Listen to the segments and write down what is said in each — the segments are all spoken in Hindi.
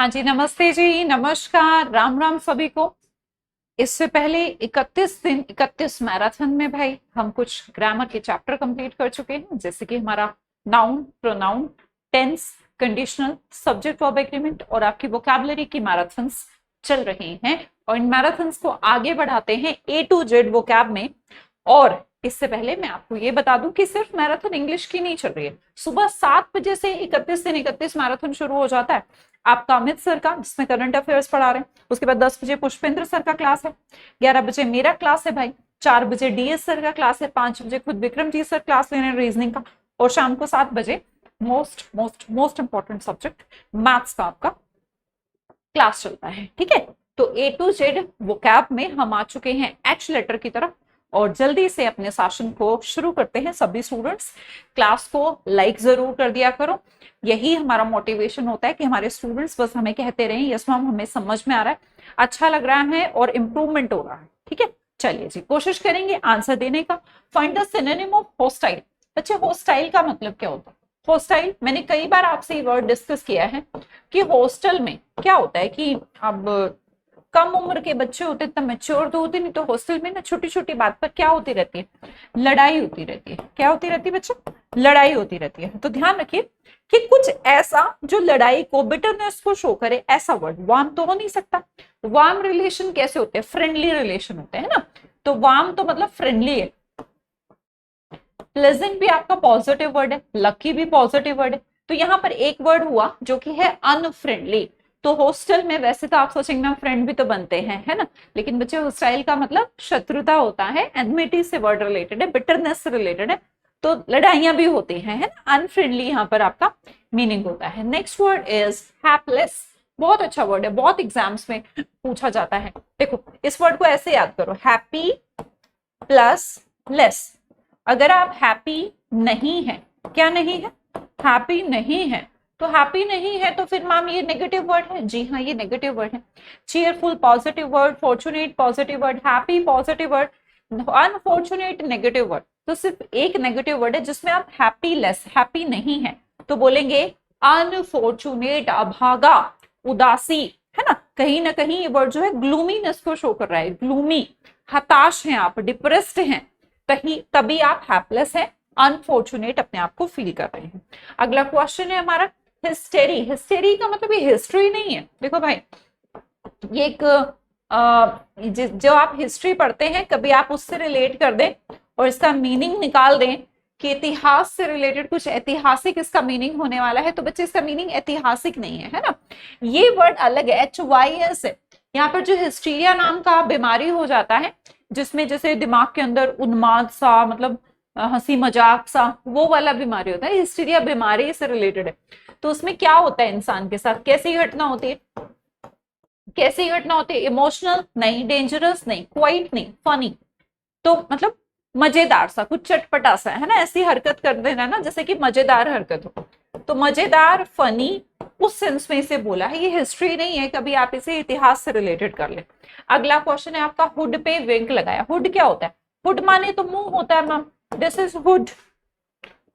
हाँ जी, नमस्ते जी, नमस्कार, राम राम सभी को। इससे पहले 31 दिन 31 मैराथन में भाई हम कुछ ग्रामर के चैप्टर कंप्लीट कर चुके हैं, जैसे कि हमारा noun, pronoun, tense, conditional, subject verb agreement और आपकी वोकैबुलरी की मैराथन्स चल रही हैं। और इन मैराथन्स को आगे बढ़ाते हैं A to Z वोकैब में। और इससे पहले मैं आपको ये बता दूं कि सिर्फ मैराथन इंग्लिश की नहीं चल रही है। सुबह 7 बजे से 31 दिन 31 मैराथन शुरू हो जाता है आपका अमित सर का, जिसमें करंट अफेयर्स पढ़ा रहे हैं। उसके बाद 10 बजे पुष्पेंद्र सर का क्लास है, 11 बजे मेरा क्लास है भाई, 4 बजे डीएस सर का क्लास है, 5 बजे खुद विक्रम जी सर क्लास ले रहे हैं रीजनिंग का, और शाम को 7 बजे most most most important subject maths का आपका क्लास चलता है। ठीक है, तो A to Z वोकैब में हम आ चुके हैं H लेटर की तरफ, और जल्दी से अपने सेशन को शुरू करते हैं। सभी स्टूडेंट्स क्लास को लाइक जरूर कर दिया करो, यही हमारा मोटिवेशन होता है कि हमारे स्टूडेंट्स बस हमें कहते रहें यस मैम हमें समझ में आ रहा है, अच्छा लग रहा है और इम्प्रूवमेंट हो रहा है। ठीक है, चलिए जी कोशिश करेंगे आंसर देने का। Find the synonym of hostile. अच्छा, हॉस्टाइल का मतलब क्या होता है? हॉस्टाइल मैंने कई बार आपसे ये वर्ड डिस्कस किया है कि हॉस्टल में क्या होता है कि अब कम उम्र के बच्चे होते इतना मेच्योर तो होते नहीं, तो हॉस्टल में ना छोटी छोटी बात पर क्या होती रहती है, लड़ाई होती रहती है। क्या होती रहती है बच्चे? लड़ाई होती रहती है। तो ध्यान रखिए कि कुछ ऐसा जो लड़ाई को, बिटरनेस को शो करे, ऐसा वर्ड वार्म तो हो नहीं सकता। वार्म रिलेशन कैसे होते हैं? फ्रेंडली रिलेशन होते हैं ना, तो वार्म तो मतलब फ्रेंडली है। प्लेजेंट भी आपका पॉजिटिव वर्ड है, लकी भी पॉजिटिव वर्ड है। तो यहाँ पर एक वर्ड हुआ जो कि है अनफ्रेंडली। तो हॉस्टल में वैसे तो आप सोचेंगे मैम फ्रेंड भी तो बनते हैं, है ना, लेकिन बच्चे हॉस्टाइल का मतलब शत्रुता होता है, एनमिटी से वर्ड रिलेटेड है, बिटरनेस से रिलेटेड है, तो लड़ाइयां भी होती हैं, है ना। अनफ्रेंडली यहाँ पर आपका मीनिंग होता है। Next word is hapless. बहुत अच्छा वर्ड है, बहुत एग्जाम्स में पूछा जाता है। देखो इस वर्ड को ऐसे याद करो, हैप्पी प्लस लेस। अगर आप हैप्पी नहीं है, क्या नहीं है? हैप्पी नहीं है, तो हैप्पी नहीं है तो फिर मैम ये नेगेटिव वर्ड है। जी हाँ, ये नेगेटिव वर्ड है। Cheerful positive word, fortunate positive word, happy positive word, unfortunate negative word. तो सिर्फ एक नेगेटिव वर्ड है जिसमें आप हैप्पी लेस, हैप्पी नहीं है, तो बोलेंगे अनफॉर्चुनेट, अभागा, उदासी, है ना। कहीं ना कहीं ये वर्ड जो है ग्लूमीनेस को शो कर रहा है, ग्लूमी, हताश हैं आप, डिप्रेस्ड हैं, तभी आप हैपलेस हैं, अनफॉर्चुनेट अपने आप को फील कर रहे हैं। अगला क्वेश्चन है हमारा हिस्टेरी। हिस्टेरी का मतलब ये हिस्ट्री नहीं है। देखो भाई, ये एक जो आप हिस्ट्री पढ़ते हैं कभी आप उससे रिलेट कर दें और इसका मीनिंग निकाल दें कि इतिहास से रिलेटेड कुछ ऐतिहासिक इसका मीनिंग होने वाला है, तो बच्चे इसका मीनिंग ऐतिहासिक नहीं है ना। ये वर्ड अलग है, HYS है। यहाँ पर जो हिस्टीरिया नाम का बीमारी हो जाता है, जिसमें जैसे दिमाग के अंदर उन्माद सा, मतलब हंसी मजाक सा, वो वाला बीमारी होता है, हिस्टीरिया बीमारी से रिलेटेड है। तो उसमें क्या होता है इंसान के साथ, कैसी घटना होती है, कैसी घटना होती है? इमोशनल नहीं, डेंजरस नहीं, क्वाइट नहीं, फनी, तो मतलब मजेदार सा, कुछ चटपटा सा, है ना, ऐसी हरकत कर देना ना जैसे कि मजेदार हरकत हो, तो मजेदार, फनी, उस सेंस में इसे बोला है। ये हिस्ट्री नहीं है, कभी आप इसे इतिहास से रिलेटेड कर ले। अगला क्वेश्चन है आपका, हुड पे विंक लगाया। हुड क्या होता है? हुड माने तो मुंह होता है ma'am, this is hood.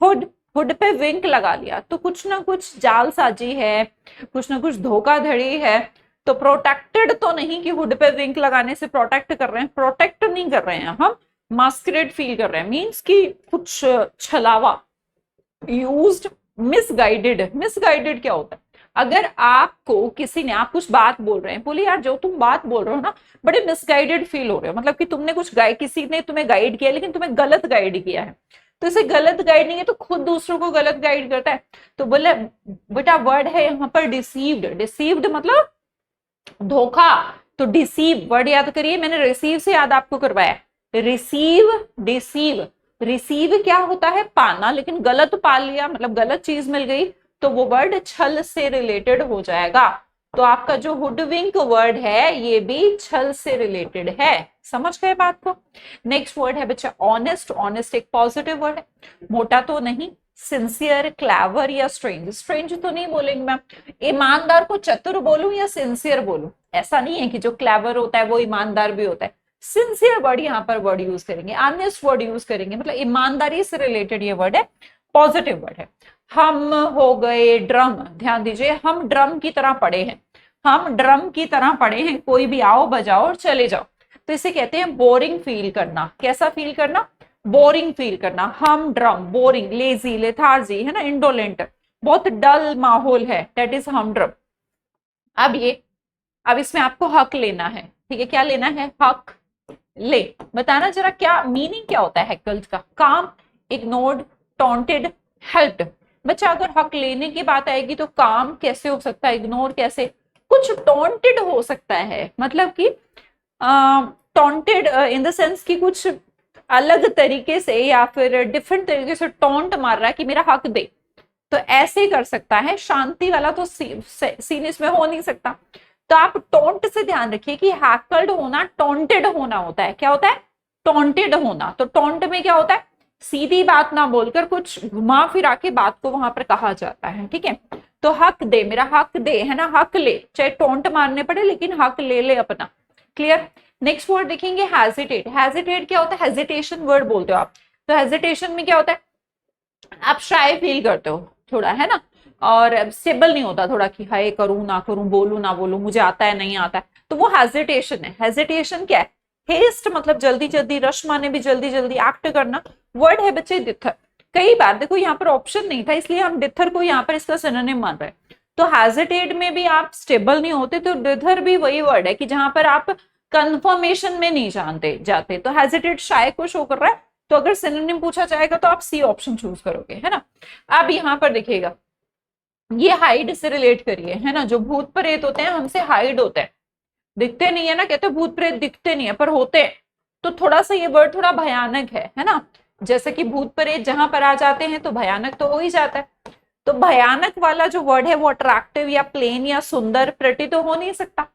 Hood, hood पे विंक लगा लिया तो कुछ ना कुछ जालसाजी है, कुछ ना कुछ धोखाधड़ी है। तो प्रोटेक्टेड तो नहीं कि हुड पे विंक लगाने से प्रोटेक्ट कर रहे हैं, प्रोटेक्ट नहीं कर रहे हैं हम, मास्करेड फील कर रहे हैं, मीन्स कि कुछ छलावा, यूज्ड, मिसगाइडेड। मिसगाइडेड क्या होता है? अगर आपको किसी ने, आप कुछ बात बोल रहे हैं, बोले यार जो तुम बात बोल रहे हो ना बड़े मिसगाइडेड फील हो रहे हो, मतलब कि तुमने कुछ किसी ने तुम्हें गाइड किया लेकिन तुम्हें गलत गाइड किया है, तो इसे गलत गाइडिंग है तो खुद दूसरों को गलत गाइड करता है। तो बोले बेटा वर्ड है यहाँ पर डिसीव्ड। डिसीव्ड मतलब धोखा, तो डिसीव वर्ड याद करिए, मैंने रिसीव से याद आपको करवाया, रिसीव, डिसीव। रिसीव क्या होता है? पाना, लेकिन गलत पा लिया मतलब गलत चीज मिल गई, तो वो वर्ड छल से रिलेटेड हो जाएगा। तो आपका जो हुडविंक वर्ड है ये भी छल से रिलेटेड है। समझ गए बात को? नेक्स्ट वर्ड है बच्चा ऑनेस्ट। ऑनेस्ट एक पॉजिटिव वर्ड है, मोटा तो नहीं, सिंसियर, क्लेवर या स्ट्रेंज। स्ट्रेंज तो नहीं बोलेंगे मैम। ईमानदार को चतुर बोलूं या सिंसियर बोलूं? ऐसा नहीं है कि जो क्लेवर होता है वो ईमानदार भी होता है। सिंसियर वर्ड यहाँ पर वर्ड यूज करेंगे, ऑनेस्ट वर्ड यूज करेंगे, मतलब ईमानदारी से रिलेटेड ये वर्ड है, पॉजिटिव वर्ड है। हम हो गए ड्रम। ध्यान दीजिए, हम ड्रम की तरह पड़े हैं, हम ड्रम की तरह पड़े हैं, कोई भी आओ बजाओ और चले जाओ। तो इसे कहते हैं बोरिंग फील करना। कैसा फील करना? बोरिंग फील करना। हम ड्रम, बोरिंग, लेजी, लेथार्जी, है ना, इंडोलेंट, बहुत डल माहौल है, दैट इज हम ड्रम। अब इसमें आपको हक लेना है, ठीक है? क्या लेना है? हक ले। बताना जरा क्या मीनिंग क्या होता है हेकल्ड का? काम, इग्नोर्ड, टॉन्टेड, हेल्प्ड। बच्चा अगर हक लेने की बात आएगी तो काम कैसे हो सकता है, इग्नोर कैसे, कुछ टॉन्टेड हो सकता है, मतलब कि टॉन्टेड इन द सेंस कि कुछ अलग तरीके से या फिर डिफरेंट तरीके से टॉन्ट मार रहा है कि मेरा हक दे, तो ऐसे कर सकता है। शांति वाला तो सीन इसमें हो नहीं सकता। तो आप टोंट से ध्यान रखिए कि हैकल्ड होना टोंटेड होना होता है। क्या होता है? टोंटेड होना। तो टोंट में क्या होता है? सीधी बात ना बोलकर कुछ घुमा फिरा के बात को वहां पर कहा जाता है, ठीक है? तो हक दे, मेरा हक दे, है ना, हक ले, चाहे टोंट मारने पड़े लेकिन हक ले ले अपना। क्लियर? नेक्स्ट वर्ड देखेंगे हेजिटेट। हेजिटेट क्या होता है? हेजिटेशन वर्ड बोलते हो आप। तो हेजिटेशन में क्या होता है? आप शाय फील करते हो थोड़ा, है ना, और स्टेबल नहीं होता थोड़ा कि हाय करूं ना करूं, बोलूं ना बोलूं, मुझे आता है नहीं आता है, तो वो हेजिटेशन है। हेजिटेशन क्या है? हेस्ट मतलब जल्दी जल्दी, रश माने भी जल्दी जल्दी एक्ट करना। वर्ड है बच्चे डिथर। कई बार देखो यहाँ पर ऑप्शन नहीं था इसलिए हम डिथर को यहाँ पर इसका सिनोनिम मान रहे हैं। तो हेजिटेट में भी आप स्टेबल नहीं होते, तो डिथर भी वही वर्ड है कि जहां पर आप कंफर्मेशन में नहीं जानते जाते। तो हेजिटेट शाय को शो कर रहा है, तो अगर सिनोनिम पूछा जाएगा तो आप सी ऑप्शन चूज करोगे, है ना। अब यहाँ पर देखिएगा, ये हाइड से रिलेट करिए, है ना, जो भूत प्रेत होते हैं हमसे हाइड होते हैं, दिखते नहीं है ना, कहते भूत प्रेत दिखते नहीं है पर होते हैं। तो थोड़ा सा ये वर्ड थोड़ा भयानक है ना, जैसे कि भूत प्रेत जहां पर आ जाते हैं तो भयानक तो हो ही जाता है। तो भयानक वाला जो वर्ड है वो अट्रैक्टिव या प्लेन या सुंदर, प्रति तो हो नहीं सकता।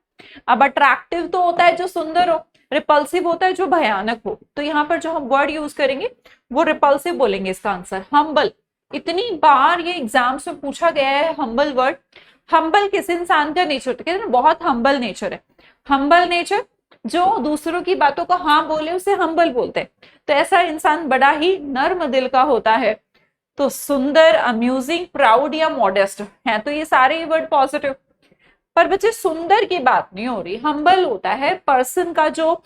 अब अट्रैक्टिव तो होता है जो सुंदर हो, रिपल्सिव होता है जो भयानक हो। तो यहाँ पर जो हम वर्ड यूज करेंगे वो रिपल्सिव बोलेंगे इसका आंसर। हम्बल, इतनी बार ये एग्जाम्स में पूछा गया है हम्बल वर्ड। हम्बल किस इंसान का नेचर? तो कहते हैं बहुत हम्बल नेचर है। हम्बल नेचर जो दूसरों की बातों को हाँ बोले उसे हम्बल बोलते हैं। तो ऐसा इंसान बड़ा ही नर्म दिल का होता है। तो सुंदर, अम्यूजिंग, प्राउड या मॉडेस्ट है, तो ये सारे वर्ड पॉजिटिव। पर बच्चे सुंदर की बात नहीं हो रही। हम्बल होता है पर्सन का जो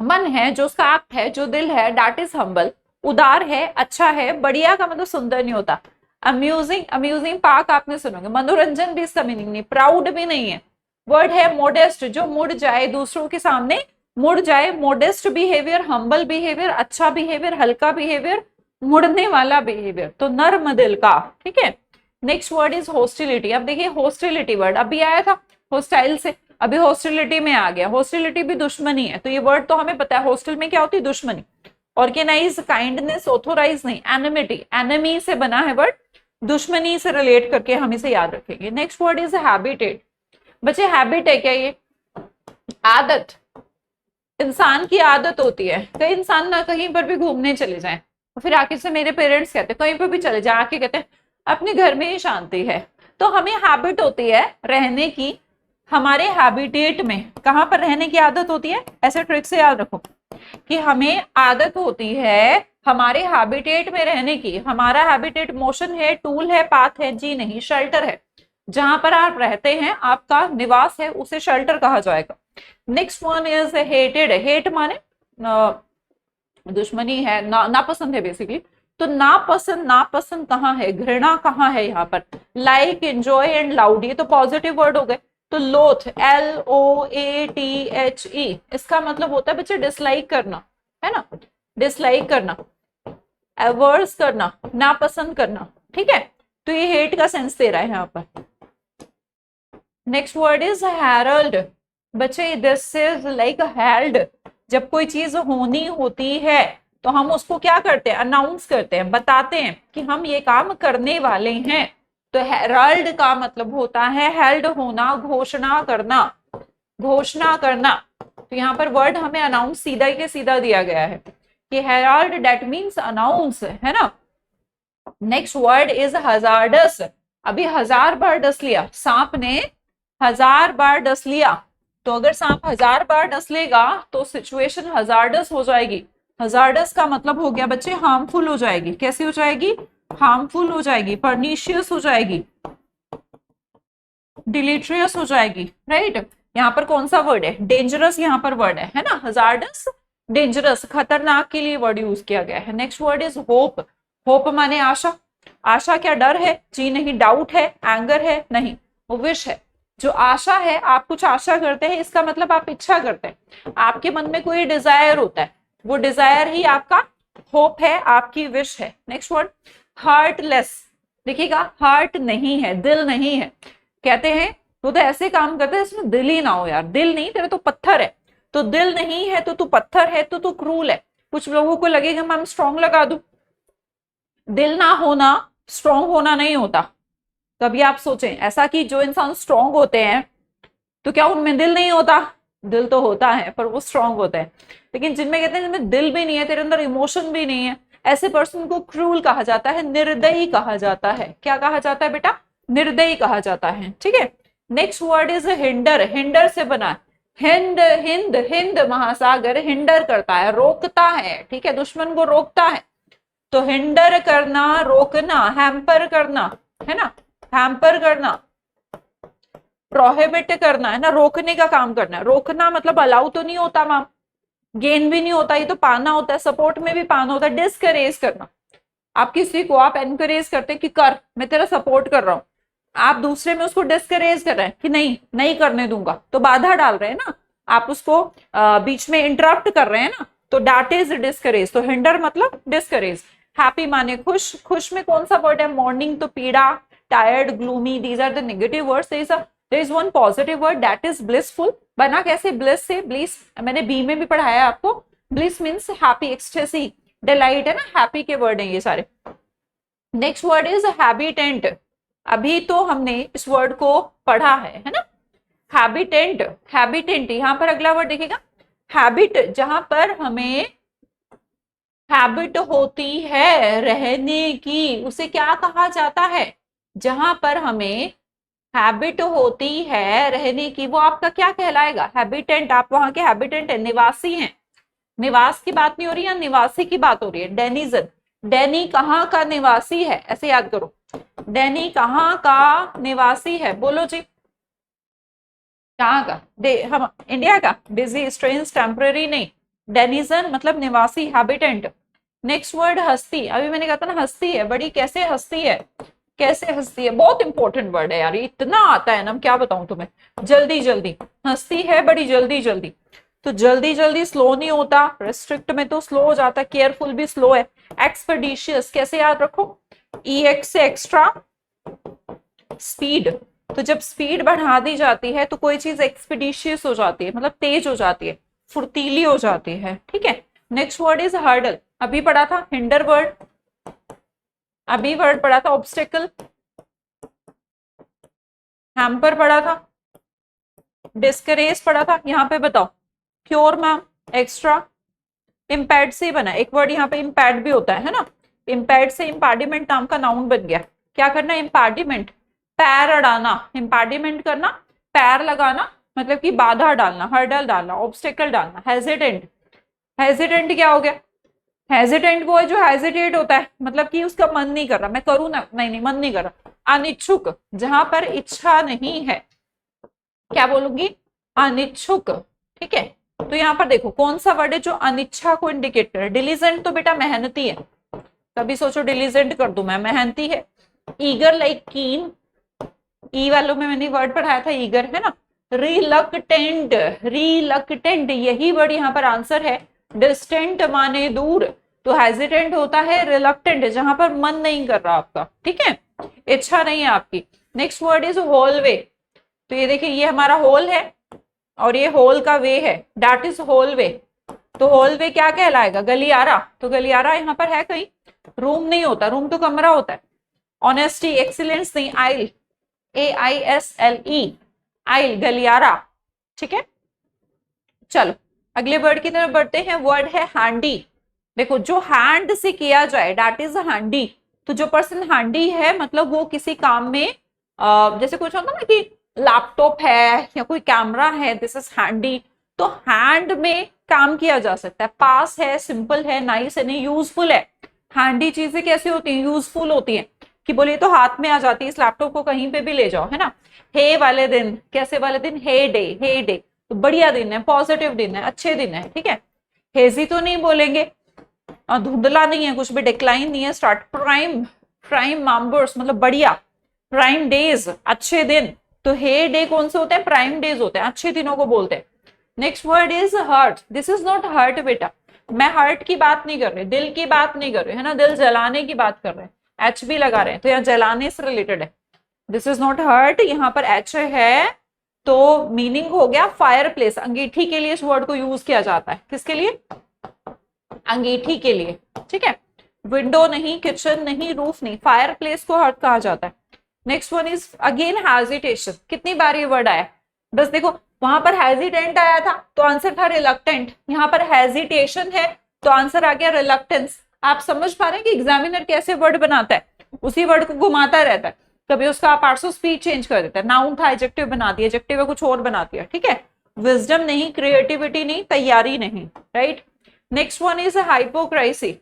मन है, जो उसका एक्ट है, जो दिल है, दैट इज हम्बल। उदार है, अच्छा है, बढ़िया का मतलब सुंदर नहीं होता। अम्यूजिंग, अम्यूजिंग पार्क आपने सुनोगे, मनोरंजन भी इसका मीनिंग नहीं, प्राउड भी नहीं है। वर्ड है मोडेस्ट, जो मुड़ जाए, दूसरों के सामने मुड़ जाए। मोडेस्ट बिहेवियर, हम्बल बिहेवियर, अच्छा बिहेवियर, हल्का बिहेवियर, मुड़ने वाला बिहेवियर, तो नर्म दिल का, ठीक है। Next word is hostility. अब देखिए हॉस्टिलिटी वर्ड अभी आया था हॉस्टाइल से, अभी हॉस्टिलिटी में आ गया। हॉस्टिलिटी भी दुश्मनी है, तो ये वर्ड तो हमें पता है। हॉस्टिल में क्या होती है? दुश्मनी। ऑर्गेनाइज, काइंडनेस, ऑथोराइज नहीं, एनिमिटी, एनिमी से बना है वर्ड, दुश्मनी से रिलेट करके हम इसे याद रखेंगे। Next word is habitat. बच्चे हैबिट है क्या? ये आदत, इंसान की आदत होती है। कई इंसान ना कहीं पर भी घूमने चले जाएं, फिर आके से मेरे पेरेंट्स कहते हैं कहीं पर भी चले जाए, आके कहते हैं अपने घर में ही शांति है। तो हमें हैबिट होती है रहने की, हमारे हैबिटेट में कहां पर रहने की आदत होती है? ऐसे ट्रिक से याद रखो कि हमें आदत होती है हमारे हैबिटेट में रहने की। हमारा हैबिटेट मोशन है, टूल है, पाथ है? जी नहीं, शेल्टर है। जहां पर आप रहते हैं, आपका निवास है, उसे शेल्टर कहा जाएगा। Next one is hated. Hate माने दुश्मनी है, नापसंद है बेसिकली। तो नापसंद, नापसंद कहाँ है? घृणा कहाँ है यहाँ पर? लाइक, एंजॉय एंड लाउड, ये तो पॉजिटिव वर्ड हो गए। तो लोथ, LOATHE, इसका मतलब होता है बच्चे डिसलाइक करना, है ना, डिसलाइक करना, एवर्स करना, नापसंद करना, ठीक है। तो ये हेट का सेंस दे रहा है यहाँ पर। Next word is herald. बच्चे दिस इज लाइक हेल्ड। जब कोई चीज होनी होती है तो हम उसको क्या करते हैं? अनाउंस करते हैं, बताते हैं कि हम ये काम करने वाले हैं। तो हेरल्ड का मतलब होता है हेल्ड होना, घोषणा करना, घोषणा करना। तो यहाँ पर वर्ड हमें अनाउंस सीधा के सीधा दिया गया है कि हेराल्ड, दैट मीन्स अनाउंस, है ना। Next word is hazardous. अभी 1000 बार डस लिया सांप ने, 1000 बार डस लिया। तो अगर सांप 1000 बार डस लेगा तो सिचुएशन हजार्डस हो जाएगी। हजार्डस का मतलब हो गया बच्चे हार्मफुल हो जाएगी। कैसी हो जाएगी? हार्मफुल हो जाएगी, परनीशियस हो जाएगी। डिलीट्रियस हो जाएगी, राइट। यहाँ पर कौन सा वर्ड है, डेंजरस यहाँ पर वर्ड है ना, हजार्डस, डेंजरस, खतरनाक के लिए वर्ड यूज किया गया है। Next word is hope. Hope माने आशा। आशा क्या डर है जी नहीं, डाउट है, एंगर है नहीं, वो विश है। जो आशा है, आप कुछ आशा करते हैं, इसका मतलब आप इच्छा करते हैं, आपके मन में कोई डिजायर होता है, वो डिजायर ही आपका होप है, आपकी विश है। Next word heartless. देखिएगा, हार्ट नहीं है, दिल नहीं है। कहते हैं वो तो ऐसे काम करते हैं इसमें दिल ही ना हो यार, दिल नहीं, तेरा तो पत्थर है। तो दिल नहीं है तो तू पत्थर है, तो तू क्रूल है। कुछ लोगों को लगेगा मैम स्ट्रॉन्ग लगा दूं, दिल ना होना स्ट्रॉन्ग होना नहीं होता। कभी आप सोचें ऐसा कि जो इंसान स्ट्रॉन्ग होते हैं तो क्या उनमें दिल नहीं होता, दिल तो होता है पर वो स्ट्रॉन्ग होते हैं। लेकिन जिनमें कहते हैं जिनमें दिल भी नहीं है, तेरे अंदर इमोशन भी नहीं है, ऐसे पर्सन को क्रूल कहा जाता है, निर्दयी कहा जाता है। क्या कहा जाता है बेटा, निर्दयी कहा जाता है, ठीक है। Next word is hinder. Hinder से बना, हिंद हिंद हिंद महासागर, हिंडर करता है, रोकता है, ठीक है, दुश्मन को रोकता है। तो हिंडर करना, रोकना, हैम्पर करना, है ना, हैम्पर करना, प्रोहिबिट करना, है ना, रोकने का काम करना है। रोकना मतलब अलाउ तो नहीं होता मैम, गेन भी नहीं होता, ये तो पाना होता है, सपोर्ट में भी पाना होता है। डिस्करेज करना, आप किसी को आप एनकरेज करते हैं कि कर, मैं तेरा सपोर्ट कर रहा हूं, आप दूसरे में उसको डिस्करेज कर रहे हैं कि नहीं नहीं करने दूंगा, तो बाधा डाल रहे हैं ना, आप उसको बीच में इंटरप्ट कर रहे हैं ना, तो दैट इज डिस्करेज। तो हिंडर मतलब डिस्करेज। हैप्पी माने खुश। खुश में कौन सा वर्ड है, मॉर्निंग, तो पीड़ा, tired, gloomy, these are the negative words. There is one positive word that is blissful. बना कैसे, ब्लिस से, ब्लिस मैंने बी में भी पढ़ाया आपको, bliss means happy, ecstasy, delight, है ना, हैप्पी के वर्ड हैं ये सारे। Next word is habitant. अभी तो हमने इस वर्ड को पढ़ा है ना, हैबिटेंट। हैबिटेंट, यहां पर अगला वर्ड देखिएगा, हैबिट, जहां पर हमें हैबिट होती है रहने की, उसे क्या कहा जाता है, जहां पर हमें हैबिट होती है रहने की, वो आपका क्या कहलाएगा, हैबिटेंट। आप वहां के हैबिटेंट है, निवासी हैं। निवास की बात नहीं हो रही है, निवासी की बात हो रही है, डेनिजन। डैनी कहाँ का निवासी है, ऐसे याद करो, डैनी कहाँ का निवासी है, बोलो जी, कहाँ का, हम इंडिया का, बिजी, स्ट्रेंज, टेम्पररी नहीं, डेनिजन मतलब निवासी, हैबिटेंट। नेक्स्ट वर्ड हस्ती। अभी मैंने कहा था ना हस्ती है बड़ी, कैसे हस्ती है, कैसे हस्ती है, बहुत इंपॉर्टेंट वर्ड है यार, इतना आता है ना, क्या बताऊं तुम्हें, जल्दी जल्दी, हस्ती है बड़ी जल्दी जल्दी। तो जल्दी जल्दी स्लो नहीं होता, रेस्ट्रिक्ट में तो स्लो हो जाता है, केयरफुल भी स्लो है। एक्सपेडिशियस कैसे याद रखो, ई एक्स से एक्स्ट्रा, स्पीड। तो जब स्पीड बढ़ा दी जाती है तो कोई चीज एक्सपेडिशियस हो जाती है, मतलब तेज हो जाती है, फुर्तीली हो जाती है, ठीक है। Next word is hurdle. अभी पढ़ा था हिंडर वर्ड, अभी वर्ड पढ़ा था ऑब्स्टेकल, हैम्पर पढ़ा था, डिस्करेज पढ़ा था। यहाँ पे बताओ, क्योर मैम, एक्स्ट्रा, इम्पैड से बना, एक वर्ड यहाँ पे इम्पैड भी होता है ना, इम्पैड से इम्पैडिमेंट नाम का नाउन बन गया। क्या करना, इम्पैडिमेंट, पैर अड़ाना, इम्पैडिमेंट करना, पैर लगाना, मतलब कि बाधा डालना, हर्डल डालना, ऑब्स्टेकल डालना। हेजिटेंट, हेजिटेंट क्या हो गया, हेजिटेंट वो है जो हेजिटेट होता है, मतलब कि उसका मन नहीं कर रहा, मैं करूँ ना, नहीं नहीं मन नहीं कर रहा। अनिच्छुक, जहां पर इच्छा नहीं है, क्या बोलूंगी, अनिच्छुक, ठीक है। तो यहाँ पर देखो कौन सा वर्ड है जो अनिच्छा को इंडिकेट करे, डिलीजेंट तो बेटा मेहनती है, कभी सोचो डिलीजेंट कर दूं मैं, मेहनती है। ईगर लाइक कीन, ई वालों में मैंने वर्ड पढ़ाया था ईगर, है ना। रिलक्टेंट, रिलक्टेंट यही वर्ड यहाँ पर आंसर है। डिस्टेंट माने दूर, तो हेजिटेंट होता है रिलक्टेंट, जहां पर मन नहीं कर रहा आपका, ठीक है, इच्छा नहीं है आपकी। Next word is whole way. तो ये देखिए ये हमारा होल है और ये होल का वे है, दैट इज होल वे। तो होल वे क्या कहलाएगा, गलियारा। तो गलियारा यहाँ पर है कहीं, रूम नहीं होता, रूम तो कमरा होता है। ऑनेस्टी, एक्सीलेंस नहीं, आइल, AISLE, आइल, गलियारा, ठीक है। चलो अगले वर्ड की तरफ बढ़ते हैं, वर्ड है हैंडी। देखो जो हैंड से किया जाए दैट इज हैंडी। तो जो पर्सन हैंडी है मतलब वो किसी काम में जैसे कुछ होता ना कि लैपटॉप है या कोई कैमरा है, दिस इज हैंडी। तो हैंड में काम किया जा सकता है, पास है, सिंपल है, नाइस है, नहीं यूजफुल है। हैंडी चीजें कैसे होती हैं, यूजफुल होती हैं। कि बोलिए तो हाथ में आ जाती है, इस लैपटॉप को कहीं पे भी ले जाओ, है ना। हे वाले दिन, कैसे वाले दिन, हे डे, हे डे, तो बढ़िया दिन है, पॉजिटिव दिन है, अच्छे दिन है, ठीक है। हेजी तो नहीं बोलेंगे, धुंधला नहीं है, कुछ भी डिक्लाइन नहीं है, स्टार्ट प्राइम, प्राइम नंबर्स मतलब बढ़िया, प्राइम डेज, अच्छे दिन। तो हे डे कौन से होते हैं, प्राइम डेज होते हैं, अच्छे दिनों को बोलते हैं। Next word is hurt, this is not hurt बेटा, मैं हर्ट की बात नहीं कर रही, दिल की बात नहीं कर रही, है ना, दिल जलाने की बात कर रहे हैं, एच भी लगा रहे हैं, तो यहाँ जलाने से रिलेटेड है। दिस इज नॉट हर्ट, यहाँ पर एच है, तो मीनिंग हो गया फायर प्लेस, अंगीठी के लिए इस वर्ड को यूज किया जाता है, किसके लिए, अंगीठी के लिए, ठीक है। विंडो नहीं, किचन नहीं, रूफ नहीं, फायर प्लेस को हर्ट कहा जाता है। Next one is again hesitation, कितनी बार ये वर्ड आया, बस देखो वहां पर हेजिटेंट आया था तो आंसर था रिलक्टेंट, यहाँ पर हेजिटेशन है तो आंसर आ गया रिलक्टेंस। आप समझ पा रहे हैं कि एग्जामिनर कैसे वर्ड बनाता है, उसी वर्ड को घुमाता रहता है, कभी उसका पार्ट्स ऑफ स्पीच चेंज कर देता है, नाउन था एडजेक्टिव बना दिया, एडजेक्टिव है कुछ और बना दिया, ठीक है। विजडम नहीं, क्रिएटिविटी नहीं, तैयारी नहीं, राइट। नेक्स्ट वन इज हाइपोक्राइसी,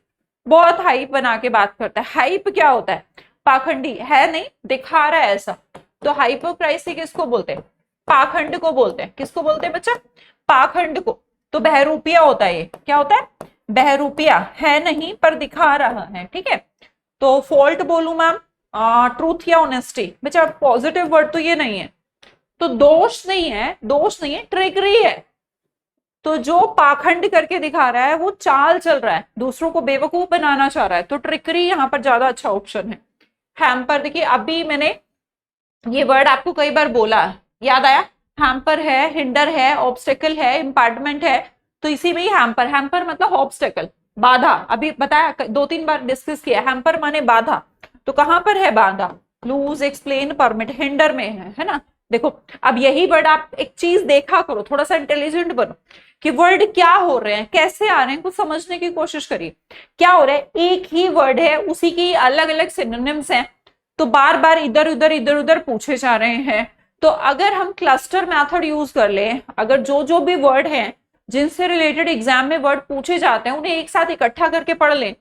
बहुत हाइप बना के बात करता है। हाइप क्या होता है, पाखंडी है, नहीं दिखा रहा है ऐसा, तो हाइपोक्राइसी किसको बोलते हैं, पाखंड को बोलते हैं। किसको बोलते हैं बच्चा, पाखंड को। तो बहरूपिया होता है, ये क्या होता है, बहरूपिया, है नहीं पर दिखा रहा है, ठीक है। तो फॉल्ट बोलूं मैम, ट्रूथ या ऑनेस्टी, बच्चा पॉजिटिव वर्ड तो ये नहीं है, तो दोष नहीं है, दोष नहीं है, ट्रिकरी है। तो जो पाखंड करके दिखा रहा है वो चाल चल रहा है, दूसरों को बेवकूफ बनाना चाह रहा है, तो ट्रिकरी यहाँ पर ज्यादा अच्छा ऑप्शन है। हैम्पर, देखिए अभी मैंने ये वर्ड आपको कई बार बोला, याद आया, हैम्पर है, हिंडर है, ऑब्स्टेकल है, इम्पार्टमेंट है, तो इसी में ही हैम्पर, हैम्पर मतलब ऑब्स्टेकल, बाधा, अभी बताया 2-3 बार डिस्कस किया, हैम्पर माने बाधा, तो कहां पर है बाधा, लूज, एक्सप्लेन, परमिट, हिंडर में है ना। देखो अब यही वर्ड आप एक चीज देखा करो, थोड़ा सा इंटेलिजेंट बनो कि वर्ड क्या हो रहे हैं, कैसे आ रहे हैं, कुछ समझने की कोशिश करिए। क्या हो रहा है, एक ही वर्ड है, उसी की अलग अलग सिनोनिम्स हैं, तो बार बार इधर उधर पूछे जा रहे हैं। तो अगर हम क्लस्टर मेथड यूज कर ले, अगर जो भी वर्ड हैं जिनसे रिलेटेड एग्जाम में वर्ड पूछे जाते हैं उन्हें एक साथ इकट्ठा करके पढ़ लें,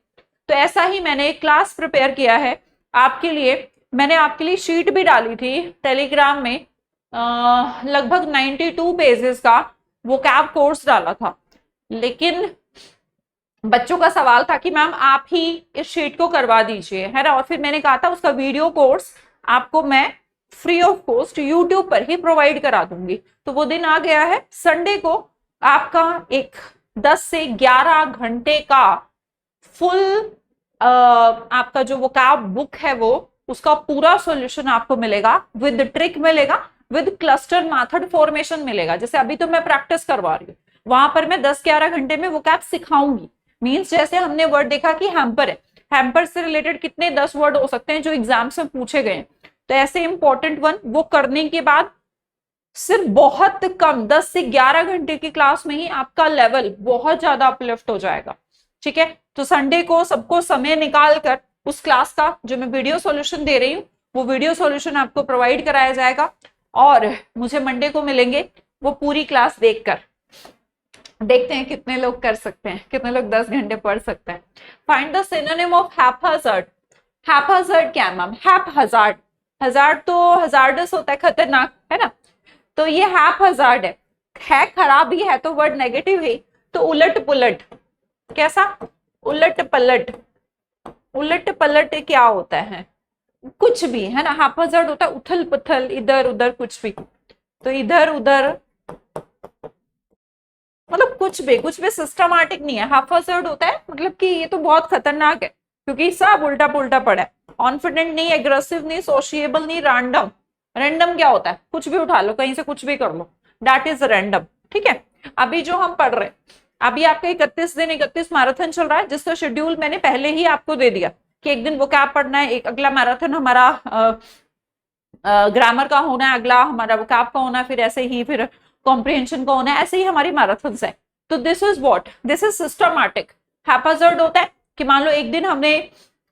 तो ऐसा ही मैंने एक क्लास प्रिपेयर किया है आपके लिए। मैंने आपके लिए शीट भी डाली थी टेलीग्राम में, लगभग 92 पेजेस का वो कैब कोर्स डाला था, लेकिन बच्चों का सवाल था कि मैम आप ही इस शीट को करवा दीजिए, है ना। और फिर मैंने कहा था उसका वीडियो कोर्स आपको मैं फ्री ऑफ कॉस्ट यूट्यूब पर ही प्रोवाइड करा दूंगी। तो वो दिन आ गया है, संडे को आपका एक 10 से 11 घंटे का फुल आपका जो वो कैब बुक है वो उसका पूरा सॉल्यूशन आपको मिलेगा, विद ट्रिक मिलेगा, विद क्लस्टर मेथड फॉर्मेशन मिलेगा। जैसे अभी तो मैं प्रैक्टिस करवा रही हूँ, वहां पर मैं 10-11 घंटे में वो कैब सिखाऊंगी। मीन्स जैसे हमने वर्ड देखा कि हैम्पर है, हैम्पर से रिलेटेड कितने 10 वर्ड हो सकते हैं जो एग्जाम्स में पूछे गए, तो ऐसे इंपॉर्टेंट वन वो करने के बाद सिर्फ बहुत कम 10 से 11 घंटे की क्लास में ही आपका लेवल बहुत ज्यादा अपलिफ्ट हो जाएगा, ठीक है। तो संडे को सबको समय निकाल कर उस क्लास का जो मैं वीडियो सॉल्यूशन दे रही हूँ वो वीडियो सॉल्यूशन आपको प्रोवाइड कराया जाएगा, और मुझे मंडे को मिलेंगे वो पूरी क्लास देखकर। देखते हैं कितने लोग कर सकते हैं, कितने लोग 10 घंटे पढ़ सकते हैं। Find the synonym of haphazard. Haphazard क्या है मैम, हैपहैज़र्ड, हजार्ड तो हजार्डस होता है, खतरनाक, है ना। तो ये हैपहैज़र्ड है खराबी है, तो वर्ड नेगेटिव है, तो उलट पुलट, कैसा, उलट पलट। उलट पलट क्या होता है, कुछ भी, है ना। हैपहैज़र्ड होता है उथल पुथल, इधर उधर कुछ भी, तो इधर उधर मतलब कुछ भी सिस्टमैटिक नहीं है। हैपहैज़र्ड होता है मतलब कि ये तो बहुत खतरनाक है क्योंकि सब उल्टा पुल्टा पड़ा है। कॉन्फिडेंट नहीं, एग्रेसिव नहीं, सोशिएबल नहीं, रैंडम। रैंडम क्या होता है, कुछ भी उठा लो, कहीं से कुछ भी कर लो, दैट इज रैंडम, ठीक है। अभी जो हम पढ़ रहे हैं, अभी आपका 31 दिन 31 मैराथन चल रहा है, जिसका शेड्यूल मैंने पहले ही आपको दे दिया कि एक दिन वो क्या पढ़ना है, एक अगला मैराथन हमारा ग्रामर का होना है, अगला हमारा वो कैप का होना है, फिर ऐसे ही फिर कॉम्प्रिहेंशन का होना है, ऐसे ही हमारी मैराथन्स है। तो this is what, this is systematic. Haphazard होता है कि मान लो एक दिन हमने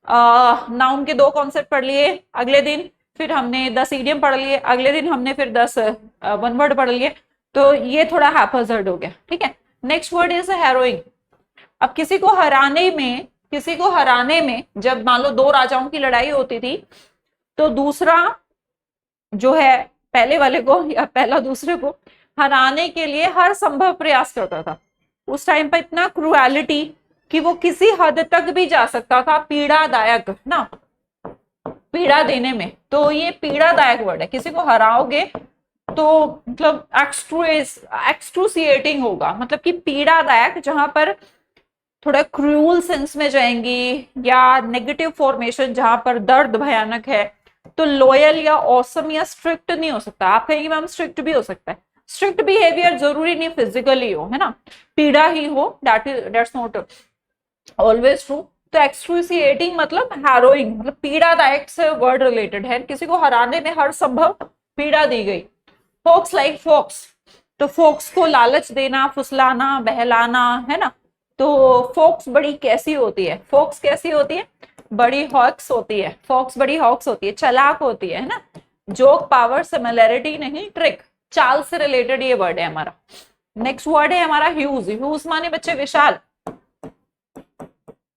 नाउन के 2 कॉन्सेप्ट पढ़ लिए, अगले दिन फिर हमने 10 इडियम पढ़ लिए, अगले दिन हमने फिर 10 वन वर्ड पढ़ लिए, तो ये थोड़ा हैपहैज़र्ड हो गया, ठीक है। Next word is harrowing. अब किसी को हराने में किसी को हराने में, जब मान लो दो राजाओं की लड़ाई होती थी तो दूसरा जो है पहले वाले को या पहला दूसरे को हराने के लिए हर संभव प्रयास करता था। उस टाइम पर इतना क्रूएलिटी कि वो किसी हद तक भी जा सकता था, पीड़ादायक ना, पीड़ा देने में। तो ये पीड़ादायक वर्ड है, किसी को हराओगे तो मतलब एक्सट्रूसिएटिंग होगा, मतलब कि पीड़ादायक, जहां पर थोड़ा क्रूअल सेंस में जाएंगी या नेगेटिव फॉर्मेशन जहां पर दर्द भयानक है। तो लॉयल या ऑसम या स्ट्रिक्ट नहीं हो सकता। आप कहेंगे मैम स्ट्रिक्ट भी हो सकता है, स्ट्रिक्ट बिहेवियर जरूरी नहीं फिजिकली हो, है ना, पीड़ा ही हो, दैट्स नॉट ऑलवेज ट्रू। तो एक्सक्रूसिएटिंग मतलब हैरोइंग, मतलब पीड़ादायक से वर्ड रिलेटेड है, किसी को हराने में हर संभव पीड़ा दी गई। फोक्स लाइक फोक्स, तो फोक्स को लालच देना, फुसलाना, बहलाना, है ना। तो फोक्स बड़ी कैसी होती है, फोक्स कैसी होती है, बड़ी हॉक्स होती है, फोक्स बड़ी हॉक्स होती है, चालाक होती है ना। जोक, पावर, सिमिलैरिटी नहीं, ट्रिक, चाल से रिलेटेड ये वर्ड है हमारा। नेक्स्ट वर्ड है हमारा ह्यूज। ह्यूज माने बच्चे विशाल,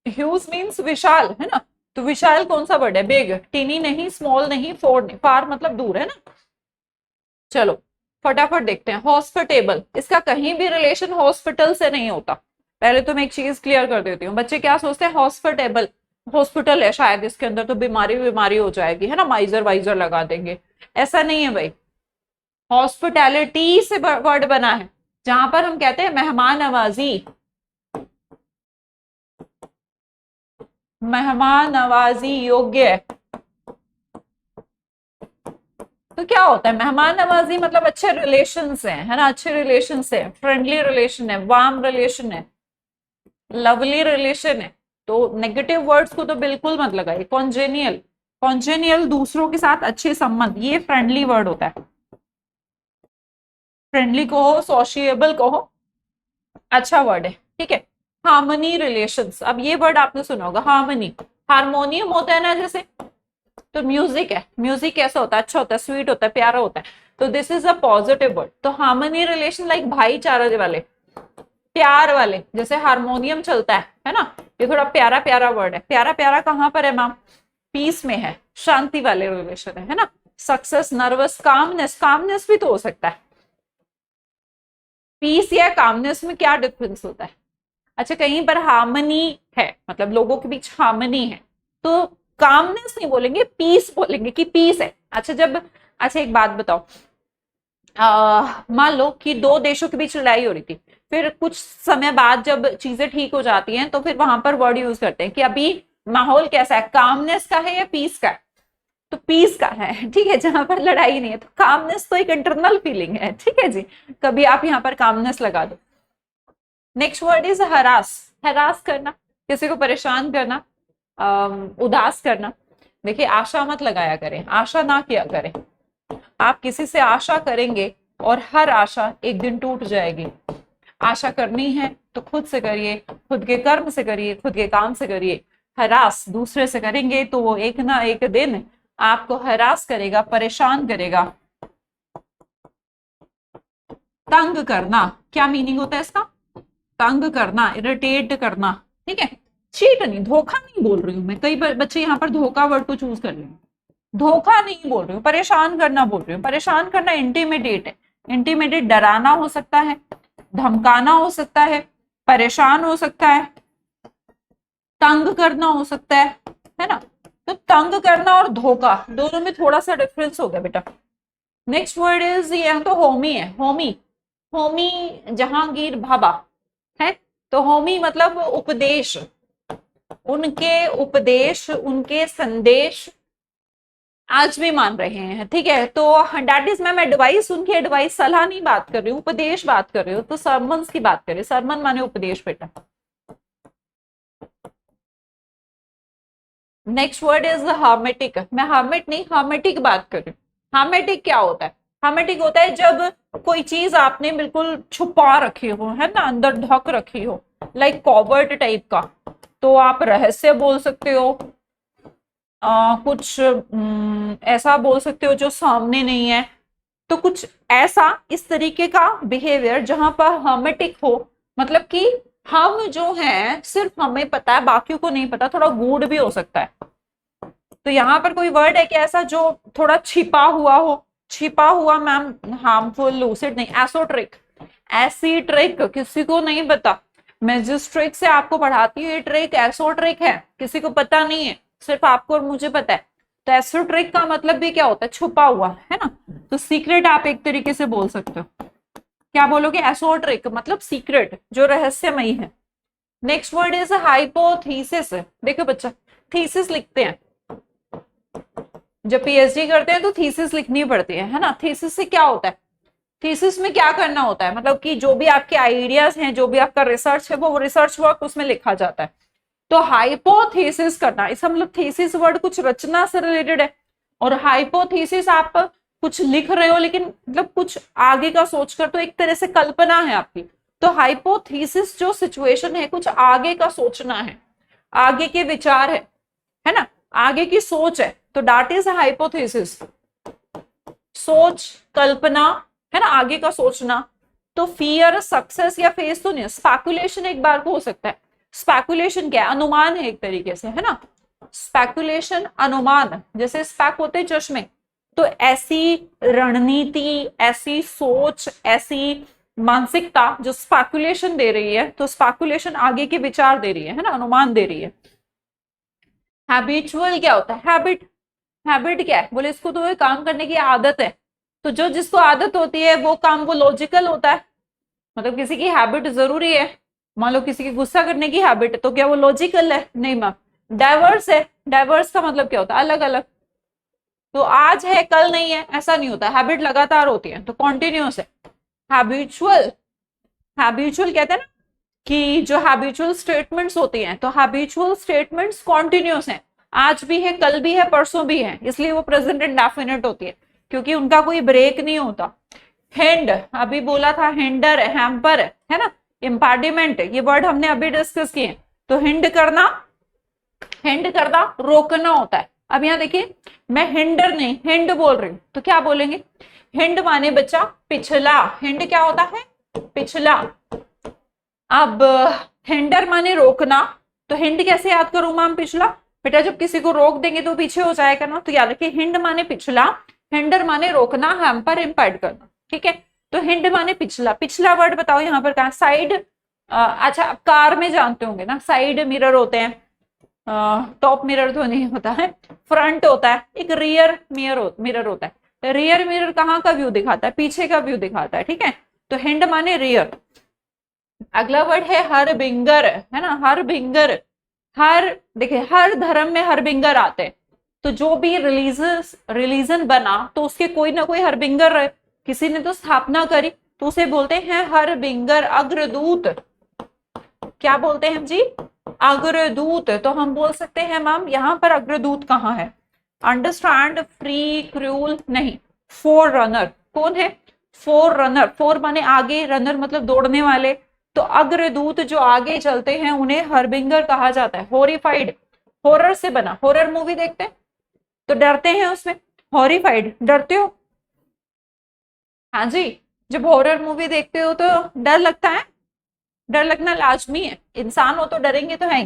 ह्यूज मीन्स विशाल, है ना। तो विशाल कौन सा वर्ड है, बिग, टीनी नहीं, स्मॉल नहीं, फोर नहीं, फार मतलब दूर, है ना। चलो फटाफट देखते हैं। हॉस्पिटेबल, इसका कहीं भी रिलेशन हॉस्पिटल से नहीं होता। पहले तो मैं एक चीज क्लियर कर देती हूँ, बच्चे क्या सोचते हैं हॉस्पिटेबल, हॉस्पिटल है शायद इसके अंदर तो बीमारी हो जाएगी, है ना, माइजर वाइजर लगा देंगे। ऐसा नहीं है भाई, हॉस्पिटैलिटी से वर्ड बना है, जहां पर हम कहते हैं मेहमान नवाजी, मेहमान नवाजी योग्य। तो क्या होता है मेहमान नवाजी, मतलब अच्छे रिलेशन से है ना, अच्छे रिलेशन से, फ्रेंडली रिलेशन है, वार्म रिलेशन है, लवली रिलेशन है। तो नेगेटिव वर्ड्स को तो बिल्कुल मत लगाइए। कॉन्जेनियल, कॉन्जेनियल दूसरों के साथ अच्छे संबंध, ये फ्रेंडली वर्ड होता है। फ्रेंडली कहो, सोशिएबल कहो, अच्छा वर्ड है, ठीक है। हार्मनी रिलेशंस, अब ये वर्ड आपने सुना होगा, हार्मनी, हारमोनियम होता है ना जैसे, तो म्यूजिक है, म्यूजिक कैसा होता है, अच्छा होता है, स्वीट होता है, प्यारा होता है। तो this is a positive word. तो हार्मनी रिलेशन लाइक भाईचारे वाले, प्यार वाले, जैसे हारमोनियम चलता है ना, ये थोड़ा प्यारा प्यारा वर्ड है। प्यारा प्यारा कहाँ पर है मैम, पीस में है, शांति वाले रिलेशन है ना। सक्सेस, नर्वस, कामनेस, कामनेस भी तो हो सकता है। पीस या कामनेस में क्या डिफरेंस होता है। अच्छा कहीं पर हार्मनी है, मतलब लोगों के बीच हार्मनी है, तो कामनेस नहीं बोलेंगे, पीस बोलेंगे कि पीस है। अच्छा जब, अच्छा एक बात बताओ, मान लो कि दो देशों के बीच लड़ाई हो रही थी, फिर कुछ समय बाद जब चीजें ठीक हो जाती हैं तो फिर वहां पर वर्ड यूज करते हैं कि अभी माहौल कैसा है, कामनेस का है या पीस का है। तो पीस का है, ठीक है, जहां पर लड़ाई नहीं है। तो कामनेस तो एक इंटरनल फीलिंग है, ठीक है जी, कभी आप यहाँ पर कामनेस लगा दो। Next word is harass, harass करना, किसी को परेशान करना, उदास करना। देखिए आशा मत लगाया करें, आशा ना किया करें। आप किसी से आशा करेंगे और हर आशा एक दिन टूट जाएगी। आशा करनी है तो खुद से करिए, खुद के कर्म से करिए, खुद के काम से करिए। हरास दूसरे से करेंगे तो वो एक ना एक दिन आपको हरास करेगा, परेशान करेगा। तंग करना, क्या मीनिंग होता है इसका, तंग करना, इरिटेट करना, ठीक है। चीट नहीं, धोखा नहीं बोल रही हूँ मैं, कई बच्चे यहाँ पर धोखा वर्ड को चूज कर लेंगे। धोखा नहीं बोल रही हूँ, परेशान करना बोल रही हूँ। परेशान करना इंटिमिडेट है, इंटिमिडेट डराना हो सकता है, धमकाना हो सकता है, परेशान हो सकता है, तंग करना हो सकता है ना। तो तंग करना और धोखा दोनों में थोड़ा सा डिफरेंस हो गया बेटा। नेक्स्ट वर्ड इज, यहाँ तो होमी है, होमी, होमी जहांगीर भाभा है। तो होमी मतलब उपदेश, उनके उपदेश, उनके संदेश आज भी मान रहे हैं, ठीक है। तो दैट इज मैम एडवाइस, उनकी एडवाइस, सलाह नहीं बात कर रही हूँ, उपदेश बात कर रही हूँ। तो सरमन की बात करें, सरमन माने उपदेश बेटा। नेक्स्ट वर्ड इज हार्मेटिक, मैं हार्मेट नहीं हार्मेटिक बात कर रही हूँ। हार्मेटिक क्या होता है, हार्मेटिक होता है जब कोई चीज आपने बिल्कुल छुपा रखी हो, है ना, अंदर ढक रखी हो, लाइक कॉवर्ट टाइप का। तो आप रहस्य बोल सकते हो, कुछ ऐसा बोल सकते हो जो सामने नहीं है। तो कुछ ऐसा इस तरीके का बिहेवियर जहां पर हर्मेटिक हो, मतलब कि हम जो है सिर्फ हमें पता है, बाकियों को नहीं पता, थोड़ा गूढ़ भी हो सकता है। तो यहाँ पर कोई वर्ड है क्या ऐसा जो थोड़ा छिपा हुआ हो? छिपा हुआ मैम हार्मफुल, लूसिड नहीं, एसोट्रिक। ऐसी ट्रिक किसी को नहीं पता। मैं जिस ट्रिक से आपको पढ़ाती हूँ ये ट्रिक एसोट्रिक है, किसी को पता नहीं है, सिर्फ आपको और मुझे पता है। तो एसोट्रिक का मतलब भी क्या होता है? छुपा हुआ, है ना। तो सीक्रेट आप एक तरीके से बोल सकते हो। क्या बोलोगे? एसोट्रिक मतलब सीक्रेट, जो रहस्यमयी है। Next word is hypothesis. देखो बच्चा, थीसिस लिखते हैं, जब पीएचडी करते हैं तो थीसिस लिखनी पड़ती है ना। थीसिस से क्या होता है? थीसिस में क्या करना होता है? मतलब कि जो भी आपके आइडियाज हैं, जो भी आपका रिसर्च है, वो रिसर्च वर्क उसमें लिखा जाता है। तो हाइपोथेसिस करना, इसका मतलब थीसिस वर्ड कुछ रचना से रिलेटेड है, और हाइपोथेसिस आप कुछ लिख रहे हो लेकिन मतलब कुछ आगे का सोचकर, तो एक तरह से कल्पना है आपकी। तो हाइपोथेसिस जो सिचुएशन है, कुछ आगे का सोचना है, आगे के विचार है ना, आगे की सोच है। तो दैट इज हाइपोथेसिस, सोच, कल्पना, है ना, आगे का सोचना। तो फियर, सक्सेस या फेस तो नहीं, स्पेकुलेशन एक बार को हो सकता है। स्पेकुलेशन क्या है? अनुमान है एक तरीके से, है ना। स्पेकुलेशन अनुमान, जैसे स्पेक होते हैं चश्मे। तो ऐसी रणनीति, ऐसी सोच, ऐसी मानसिकता जो स्पेकुलेशन दे रही है, तो स्पेकुलेशन आगे के विचार दे रही है ना, अनुमान दे रही है। हैबिचुअल क्या होता है? हैबिट। हैबिट क्या है? बोले इसको तो काम करने की आदत है। तो जो जिसको आदत होती है वो काम वो लॉजिकल होता है। मतलब किसी की हैबिट जरूरी है, मान लो किसी की गुस्सा करने की हैबिट है, तो क्या वो लॉजिकल है? नहीं मैम। डाइवर्स है। डाइवर्स का मतलब क्या होता है? अलग अलग। तो आज है कल नहीं है, ऐसा नहीं होता। हैबिट लगातार होती है, तो कॉन्टिन्यूस है। हैबिचुअल, हैबिचुअल कहते हैं ना कि जो हैबिचुअल स्टेटमेंट्स होती हैं, तो हैबिचुअल स्टेटमेंट्स कॉन्टिन्यूस हैं, आज भी है, कल भी है, परसों भी है, इसलिए वो प्रेजेंट इंडेफिनिट होती है, क्योंकि उनका कोई ब्रेक नहीं होता। हिंड, अभी बोला था, हिंडर, हैम्पर, है ना, इम्पार्डिमेंट, ये वर्ड हमने अभी डिस्कस किए। तो हिंड करना, हिंड करना रोकना होता है। अब यहाँ देखिए, मैं हिंडर नहीं हिंड बोल रही हूँ, तो क्या बोलेंगे? हिंड माने बच्चा पिछला। हिंड क्या होता है? पिछला। अब हिंडर माने रोकना, तो हिंड कैसे याद करूं मैम? पिछला। बेटा जब किसी को रोक देंगे तो पीछे हो जाएगा ना, तो याद रखिए हिंड माने पिछला, हिंडर माने रोकना, हैम्पर इम्पेड करना। ठीक है, तो हिंड माने पिछला। पिछला वर्ड बताओ यहाँ पर कहाँ? साइड। अच्छा, कार में जानते होंगे ना, साइड मिरर होते हैं, टॉप मिरर तो नहीं होता है, फ्रंट होता है, एक रियर मिरर होता है। रियर मिरर कहाँ का व्यू दिखाता है? पीछे का व्यू दिखाता है। ठीक है, तो हिंड माने रियर। अगला वर्ड है हरबिंगर, है ना, हरबिंगर। हर, देखिए हर धर्म में हरबिंगर आते हैं, तो जो भी रिलीजन बना तो उसके कोई ना कोई हरबिंगर रहे, किसी ने तो स्थापना करी, तो उसे बोलते हैं हरबिंगर, अग्रदूत। क्या बोलते हैं जी? अग्रदूत। तो हम बोल सकते हैं मैम यहाँ पर अग्रदूत कहाँ है? अंडरस्टैंड, फ्री, क्रूल नहीं, फोर रनर। कौन है? Four runner. फोर माने आगे, रनर मतलब दौड़ने वाले। तो अग्रदूत जो आगे चलते हैं उन्हें हरबिंगर कहा जाता है। हॉरिफाइड, हॉरर से बना, हॉरर मूवी देखते हैं तो डरते हैं उसमें, हॉरिफाइड, डरते हो? हाँ जी, जब हॉरर मूवी देखते हो तो डर लगता है, डर लगना लाजमी है, इंसान हो तो डरेंगे तो है।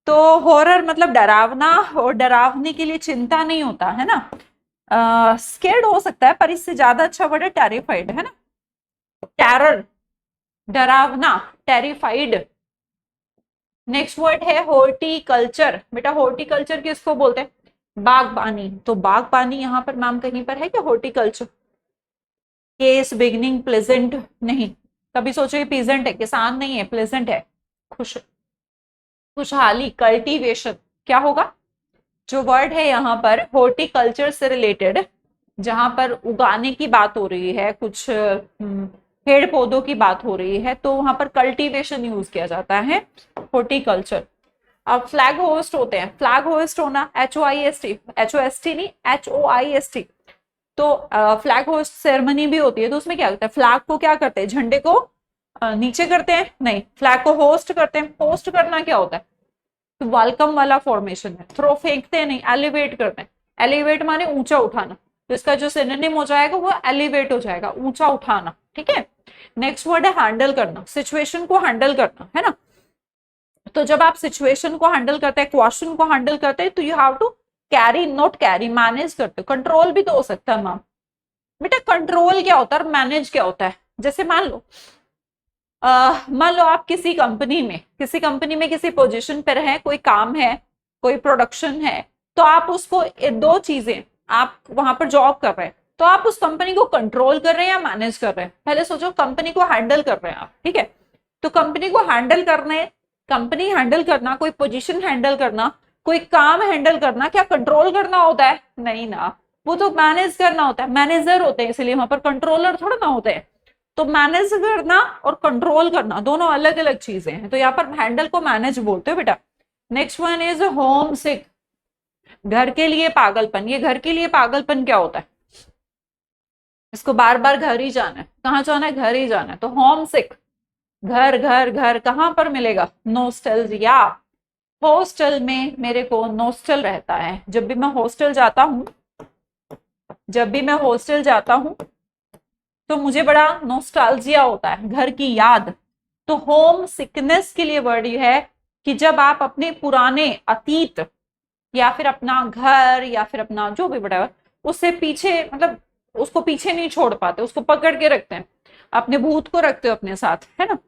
तो हॉरर मतलब डरावना, और डरावने के लिए चिंता नहीं होता, है ना। स्केर्ड हो सकता है, पर इससे ज्यादा अच्छा वर्ड है टेरिफाइड, है ना। टेरर, डरावना, टेरिफाइड। नेक्स्ट वर्ड है हॉर्टिकल्चर। बेटा हॉर्टिकल्चर किसको बोलते हैं? बागबानी। तो बागबानी यहाँ पर मैम कहीं पर है क्या? हॉर्टिकल्चर। केस, बिगनिंग, प्लेजेंट नहीं, कभी सोचो ये प्लेजेंट है, किसान नहीं है, प्लेजेंट है, खुश, खुशहाली, कल्टीवेशन। क्या होगा? जो वर्ड है यहाँ पर हॉर्टिकल्चर से रिलेटेड, जहां पर उगाने की बात हो रही है, कुछ पेड़ पौधों की बात हो रही है, तो वहां पर कल्टीवेशन यूज किया जाता है, हॉर्टिकल्चर। अब फ्लैग होस्ट होते हैं, फ्लैग होस्ट होना, HOIST, HOST नहीं, HOIST। तो फ्लैग होस्ट सेरेमनी भी होती है, तो उसमें क्या होता है? फ्लैग को क्या करते हैं? झंडे को नीचे करते हैं? नहीं, फ्लैग को होस्ट करते हैं। होस्ट करना क्या होता है? तो वेलकम वाला फॉर्मेशन है। थ्रो फेंकते हैं नहीं, एलिवेट करते हैं। एलिवेट माने ऊंचा उठाना, तो इसका जो सिनोनिम हो जाएगा वो एलिवेट हो जाएगा, ऊंचा उठाना। ठीक है, नेक्स्ट वर्ड है हैंडल करना, सिचुएशन को हैंडल करना, है ना। तो जब आप सिचुएशन को हैंडल करते हैं, क्वेश्चन को हैंडल करते हैं, तो you have to carry, not carry, manage करते हो। कंट्रोल भी तो हो सकता है मैम। बेटा कंट्रोल क्या होता है और मैनेज क्या होता है? जैसे मान लो आप किसी कंपनी में किसी पोजीशन पर हैं, कोई काम है, कोई प्रोडक्शन है, तो आप उसको दो चीजें, आप वहां पर जॉब कर रहे हैं, तो आप उस कंपनी को कंट्रोल कर रहे हैं या मैनेज कर रहे हैं? पहले सोचो, कंपनी को हैंडल कर रहे हैं आप, ठीक है। तो कंपनी को हैंडल करने, कंपनी हैंडल करना, कोई पोजीशन हैंडल करना, कोई काम हैंडल करना, क्या कंट्रोल करना होता है? नहीं ना, वो तो मैनेज करना होता है। मैनेजर होते हैं, इसलिए वहां पर कंट्रोलर थोड़ा ना होते हैं। तो मैनेज करना और कंट्रोल करना दोनों अलग अलग चीजें हैं। तो यहाँ पर हैंडल को मैनेज बोलते हो बेटा। नेक्स्ट वन इज होम सिक, घर के लिए पागलपन। ये घर के लिए पागलपन क्या होता है? इसको बार बार घर ही जाना है, कहाँ जाना है? घर ही जाना है। तो होम सिक, घर घर घर, कहाँ पर मिलेगा? नोस्टैल्जिया, हॉस्टल में मेरे को नोस्टल रहता है। जब भी मैं हॉस्टल जाता हूँ तो मुझे बड़ा नोस्टैल्जिया होता है, घर की याद। तो होम सिकनेस के लिए वर्ड ये है कि जब आप अपने पुराने अतीत या फिर अपना घर या फिर अपना जो भी बड़ा उससे पीछे, मतलब उसको पीछे नहीं छोड़ पाते, उसको पकड़ के रखते हैं, अपने भूत को रखते हो अपने साथ, है ना।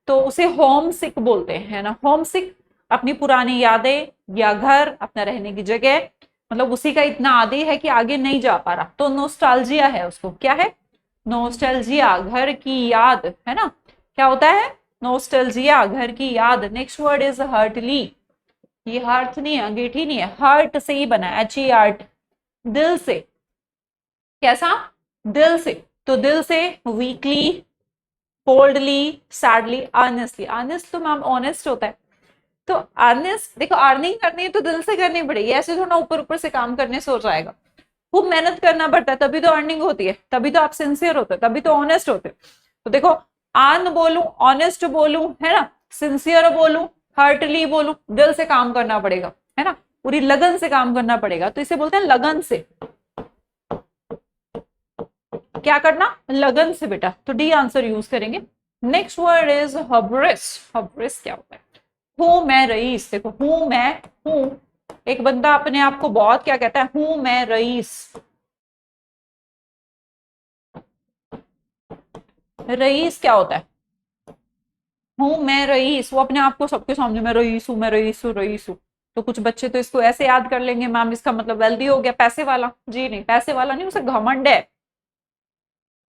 तो उसे होम सिक बोलते हैं, है ना। होम सिक अपनी पुरानी यादें या घर, अपना रहने की जगह, मतलब उसी का इतना आदी है कि आगे नहीं जा पा रहा, तो नोस्टैल्जिया है उसको। क्या है? नोस्टैल्जिया, घर की याद, है ना। क्या होता है? नोस्टैल्जिया, घर की याद। Next word is heartily. ये हर्ट नहीं है, अंगीठी नहीं है, हर्ट से ही बना है, HERT, दिल से। कैसा? दिल से। तो दिल से weekly, coldly, sadly, earnestly. Earnest तो मैम ऑनेस्ट होता है। तो अर्नेस्ट, देखो अर्निंग करनी है तो दिल से करनी पड़ेगी, ऐसे थोड़ा ऊपर ऊपर से काम करने से हो जाएगा। खूब मेहनत करना पड़ता है, तभी तो अर्निंग होती है, तभी तो आप सिंसियर होते, तभी तो ऑनेस्ट होते। तो देखो, आन बोलूं, ऑनेस्ट बोलूं, है ना, सिंसियर बोलूं, हार्टली बोलूं, दिल से काम करना पड़ेगा, है ना, पूरी लगन से काम करना पड़ेगा। तो इसे बोलते हैं लगन से। क्या करना? लगन से बेटा। तो डी आंसर यूज करेंगे। Next word is hubris. Hubris क्या होता है? हूं मैं रईस। देखो, हूं मैं हूं, एक बंदा अपने आप को बहुत क्या कहता है? हूं मैं रईस। रईस क्या होता है? हूं मैं रईस, वो अपने आप को सबके सामने मैं रईस हूं, मैं रईस हूं, रईस हूं। तो कुछ बच्चे तो इसको ऐसे याद कर लेंगे, मैम इसका मतलब वेल्दी हो गया, पैसे वाला। जी नहीं, पैसे वाला नहीं, उसे घमंड है।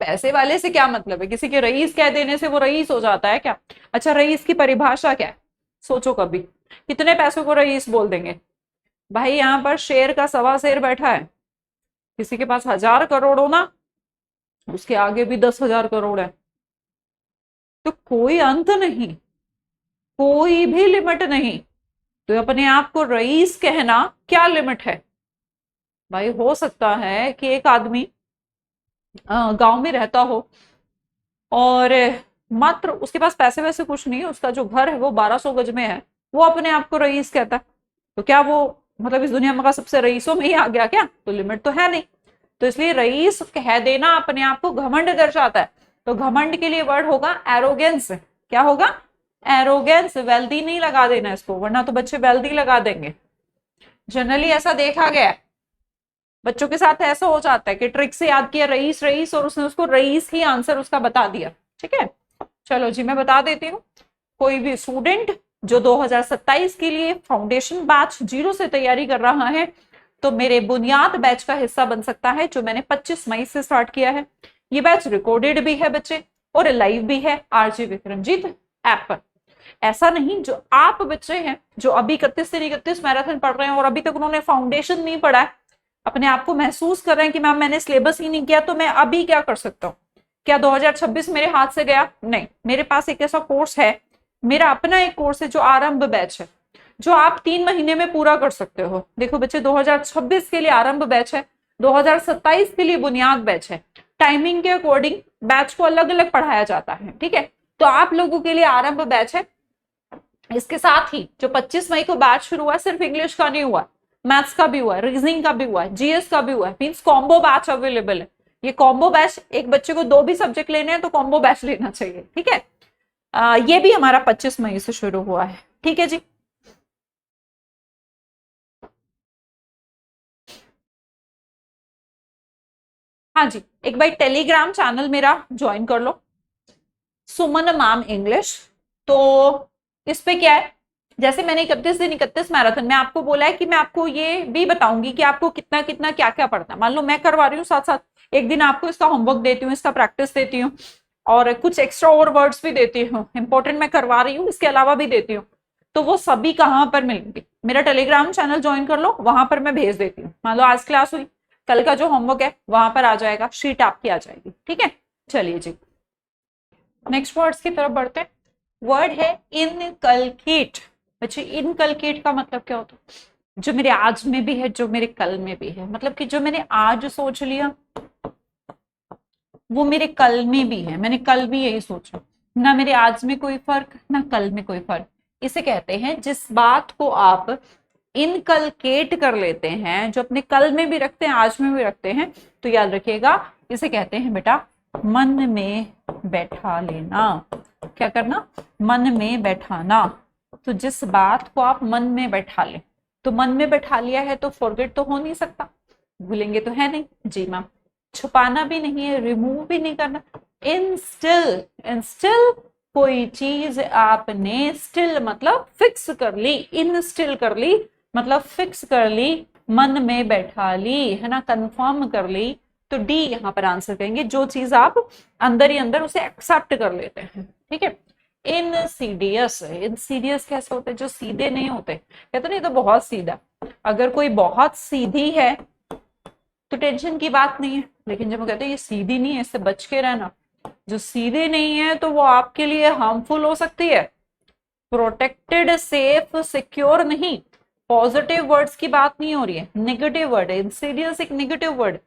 पैसे वाले से क्या मतलब है? किसी के रईस कह देने से वो रईस हो जाता है क्या? अच्छा, रईस की परिभाषा क्या है? सोचो कभी, कितने पैसों को रईस बोल देंगे? भाई यहाँ पर शेर का सवा शेर बैठा है, किसी के पास 1000 करोड़ हो ना, उसके आगे भी 10,000 करोड़ है, तो कोई अंत नहीं, कोई भी लिमिट नहीं। तो अपने आप को रईस कहना क्या लिमिट है? भाई हो सकता है कि एक आदमी गांव में रहता हो और मात्र उसके पास पैसे वैसे कुछ नहीं है, उसका जो घर है वो 1200 गज में है, वो अपने आप को रईस कहता है। तो क्या वो मतलब इस दुनिया में का सबसे रईसों में ही आ गया क्या? तो लिमिट तो है नहीं। तो इसलिए रईस कह देना अपने आप को घमंड दर्शाता है। तो घमंड के लिए वर्ड होगा एरोगेंस। क्या होगा? एरोगेंस। वेल्दी नहीं लगा देना इसको, वरना तो बच्चे वेल्दी लगा देंगे। जनरली ऐसा देखा गया है, बच्चों के साथ ऐसा हो जाता है कि ट्रिक से याद किया रईस रईस और उसने उसको रईस ही आंसर उसका बता दिया। ठीक है, चलो जी मैं बता देती हूँ। कोई भी स्टूडेंट जो 2027 के लिए फाउंडेशन बैच 0 से तैयारी कर रहा है, तो मेरे बुनियाद बैच का हिस्सा बन सकता है, जो मैंने 25 मई से स्टार्ट किया है। ये बैच रिकॉर्डेड भी है बच्चे, और लाइव भी है आरजे विक्रमजीत ऐप पर। ऐसा नहीं, जो आप बच्चे हैं जो अभी 31 से 31 मैराथन पढ़ रहे हैं और अभी तक उन्होंने फाउंडेशन नहीं पढ़ा है, अपने आप को महसूस कर रहे हैं कि मैम मैंने सिलेबस ही नहीं किया, तो मैं अभी क्या कर सकता हूँ? क्या 2026 मेरे हाथ से गया? नहीं, मेरे पास एक ऐसा कोर्स है, मेरा अपना एक कोर्स है जो आरंभ बैच है, जो आप 3 महीने में पूरा कर सकते हो। देखो बच्चे, 2026 के लिए आरंभ बैच है, 2027 के लिए बुनियाद बैच है। टाइमिंग के अकॉर्डिंग बैच को अलग अलग पढ़ाया जाता है। ठीक है, तो आप लोगों के लिए आरंभ बैच है। इसके साथ ही जो 25 मई को बैच शुरू हुआ, सिर्फ इंग्लिश का नहीं हुआ, मैथ्स का भी हुआ है, रीजनिंग का भी हुआ है, जीएस का भी हुआ है, मीन्स कॉम्बो बैच अवेलेबल है। ये कॉम्बो बैच, एक बच्चे को 2 भी सब्जेक्ट लेने हैं तो कॉम्बो बैच लेना चाहिए, ठीक है। ये भी हमारा 25 मई से शुरू हुआ है, ठीक है जी। हाँ जी, एक बार टेलीग्राम चैनल मेरा ज्वाइन कर लो, सुमन मैम इंग्लिश। तो इस पे क्या है, जैसे मैंने 31 दिन 31 मैराथन में आपको बोला है कि मैं आपको ये भी बताऊंगी कि आपको कितना कितना क्या क्या पढ़ना है। मान लो मैं करवा रही हूँ साथ साथ, एक दिन आपको इसका होमवर्क देती हूँ, इसका प्रैक्टिस देती हूँ, और कुछ एक्स्ट्रा और वर्ड्स भी देती हूँ, इंपॉर्टेंट मैं करवा रही हूँ, इसके अलावा भी देती हूँ। तो वो सभी कहाँ पर मिलेंगे, मेरा टेलीग्राम चैनल ज्वाइन कर लो, वहां पर मैं भेज देती हूँ। मान लो आज क्लास हुई, कल का जो होमवर्क है वहां पर आ जाएगा, शीट आपकी आ जाएगी, ठीक है। चलिए जी, नेक्स्ट वर्ड्स की तरफ बढ़ते हैं। वर्ड है इनकलकेट। अच्छा, इनकलकेट का मतलब क्या होता है, जो मेरे आज में भी है, जो मेरे कल में भी है, मतलब कि जो मैंने आज सोच लिया वो मेरे कल में भी है, मैंने कल भी यही सोचा, ना मेरे आज में कोई फर्क ना कल में कोई फर्क। इसे कहते हैं जिस बात को आप इनकलकेट कर लेते हैं, जो अपने कल में भी रखते हैं आज में भी रखते हैं, तो याद रखिएगा इसे कहते हैं बेटा मन में बैठा लेना। क्या करना, मन में बैठाना। तो जिस बात को आप मन में बैठा लें, तो मन में बैठा लिया है तो फॉरगेट तो हो नहीं सकता, भूलेंगे तो है नहीं जी मैम। छुपाना भी नहीं है, रिमूव भी नहीं करना। इंस्टिल कोई चीज आपने, स्टिल मतलब फिक्स कर ली, इंस्टिल कर ली मतलब फिक्स कर ली, मन में बैठा ली, है ना, कंफर्म कर ली। तो डी यहाँ पर आंसर देंगे, जो चीज आप अंदर ही अंदर उसे एक्सेप्ट कर लेते हैं, ठीक है। इनसीडियस, इनसीडियस कैसे होते हैं, जो सीधे नहीं होते, कहते नहीं तो बहुत सीधा। अगर कोई बहुत सीधी है तो टेंशन की बात नहीं है, लेकिन जब वो कहते हैं ये सीधी नहीं है, इससे बच के रहना, जो सीधे नहीं है तो वो आपके लिए हार्मफुल हो सकती है। प्रोटेक्टेड, सेफ, सिक्योर नहीं, पॉजिटिव वर्ड्स की बात नहीं हो रही है, नेगेटिव वर्ड है। इंसीडियस एक नेगेटिव वर्ड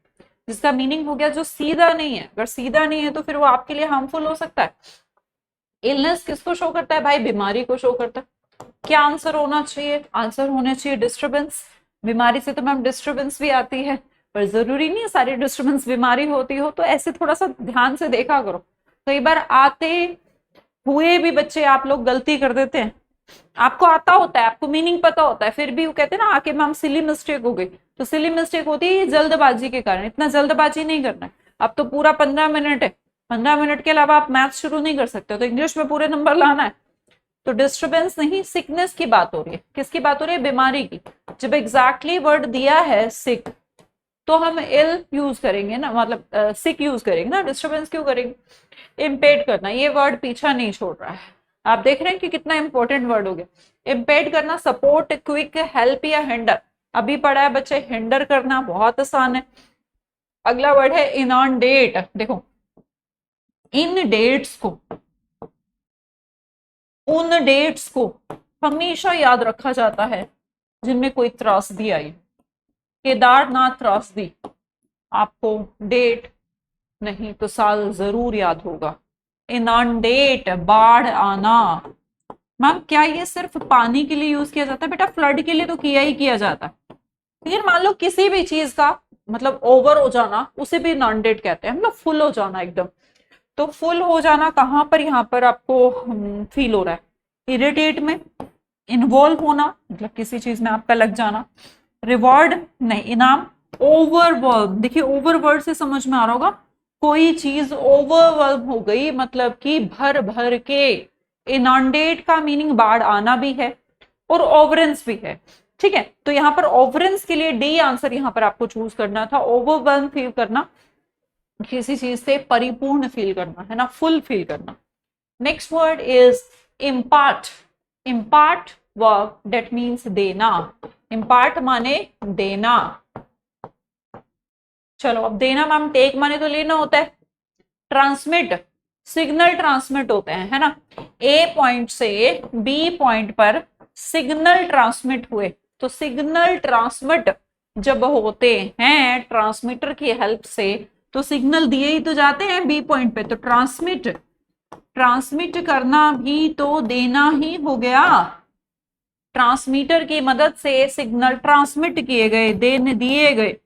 जिसका मीनिंग हो गया जो सीधा नहीं है। अगर सीधा नहीं है तो फिर वो आपके लिए हार्मफुल हो सकता है। इलनेस किसको शो करता है भाई, बीमारी को शो करता है। क्या आंसर होना चाहिए, आंसर होना चाहिए डिस्टर्बेंस। बीमारी से तो मैम डिस्टर्बेंस भी आती है, पर जरूरी नहीं है सारी डिस्टर्बेंस बीमारी होती हो, तो ऐसे थोड़ा सा ध्यान से देखा करो। कई बार आते हुए भी बच्चे आप लोग गलती कर देते हैं, आपको आता होता है, आपको मीनिंग पता होता है, फिर भी वो कहते हैं ना आके मैम सिली मिस्टेक हो गई। तो सिली मिस्टेक होती है जल्दबाजी के कारण, इतना जल्दबाजी नहीं करना है। अब तो पूरा 15 मिनट है, 15 मिनट के अलावा आप मैथ शुरू नहीं कर सकते, तो इंग्लिश में पूरे नंबर लाना है। तो डिस्टर्बेंस नहीं, सिकनेस की बात हो रही है। किसकी बात हो रही है, बीमारी की। जब एग्जैक्टली वर्ड दिया है सिक, तो हम इल यूज करेंगे ना, मतलब सिक यूज करेंगे ना, डिस्टर्बेंस क्यों करेंगे। इम्पेड करना, ये वर्ड पीछा नहीं छोड़ रहा है, आप देख रहे हैं कि कितना इंपॉर्टेंट वर्ड हो गया। इम्पेड करना, सपोर्ट, क्विक, हेल्प या हिंडर। अभी पढ़ा है बच्चे, हिंडर करना बहुत आसान है। अगला वर्ड है इनॉन्डेट। देखो, इन डेट्स को, उन डेट्स को हमेशा याद रखा जाता है जिनमें कोई त्रासदी आई। केदारनाथ त्रासदी, आपको डेट नहीं तो साल जरूर याद होगा। इनॉन्डेट, बाढ़ आना। मैम क्या ये सिर्फ पानी के लिए यूज किया जाता है, बेटा फ्लड के लिए तो किया ही किया जाता है। फिर मान लो किसी भी चीज का मतलब ओवर हो जाना, उसे भी इनॉन्डेट कहते हैं, मतलब फुल हो जाना एकदम। तो फुल हो जाना कहाँ पर यहाँ पर आपको फील हो रहा है, इरिटेट में। इन्वॉल्व होना मतलब किसी चीज में आपका लग जाना। रिवॉर्ड नहीं, इनाम। ओवरवर्ल्म, देखिए ओवरवर्ल्म से समझ में आ रहा होगा, कोई चीज ओवरवर्ल्म हो गई मतलब कि भर भर के। इनॉन्डेट का मीनिंग बाढ़ आना भी है और ओवरेंस भी है, ठीक है। तो यहाँ पर ओवरेंस के लिए डी आंसर यहाँ पर आपको चूज करना था। ओवरवेल्म फील करना, किसी चीज से परिपूर्ण फील करना, है ना, फुल फील करना। Next word is impart. Impart verb that means देना। इम्पार्ट माने देना। चलो अब देना मैम टेक माने तो लेना होता है। ट्रांसमिट, सिग्नल ट्रांसमिट होते हैं, है ना। ए पॉइंट से बी पॉइंट पर सिग्नल ट्रांसमिट हुए, तो सिग्नल ट्रांसमिट जब होते हैं ट्रांसमीटर की हेल्प से, तो सिग्नल दिए ही तो जाते हैं बी पॉइंट पे। तो ट्रांसमिट, ट्रांसमिट करना भी तो देना ही हो गया। ट्रांसमीटर की मदद से सिग्नल ट्रांसमिट किए गए, दिए गए।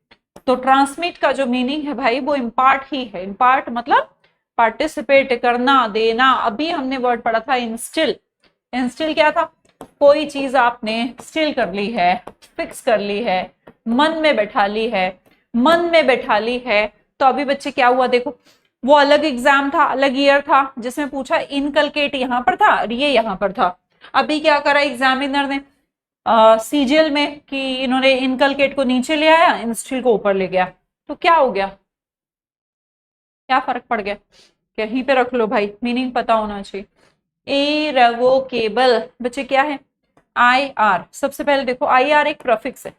तो ट्रांसमिट का जो मीनिंग है भाई वो इम्पार्ट ही है। इम्पार्ट मतलब पार्टिसिपेट करना, देना। अभी हमने वर्ड पढ़ा था इंस्टिल। इंस्टिल क्या था? कोई चीज आपने स्टिल कर ली है, फिक्स कर ली है, मन में बैठा ली है, मन में बैठा ली है। तो अभी बच्चे क्या हुआ देखो, वो अलग एग्जाम था, अलग ईयर था, जिसमें पूछा इनकलकेट यहां पर था और ये यहां पर था। अभी क्या करा एग्जामिनर ने सीजीएल में कि इन्होंने इनकलकेट को नीचे ले आया, इंस्टिल को ऊपर ले गया। तो क्या हो गया, क्या फर्क पड़ गया? कहीं पे रख लो भाई, मीनिंग पता होना चाहिए। इरेवोकेबल बच्चे क्या है? I R. सबसे पहले देखो आई आर एक प्रफिक्स है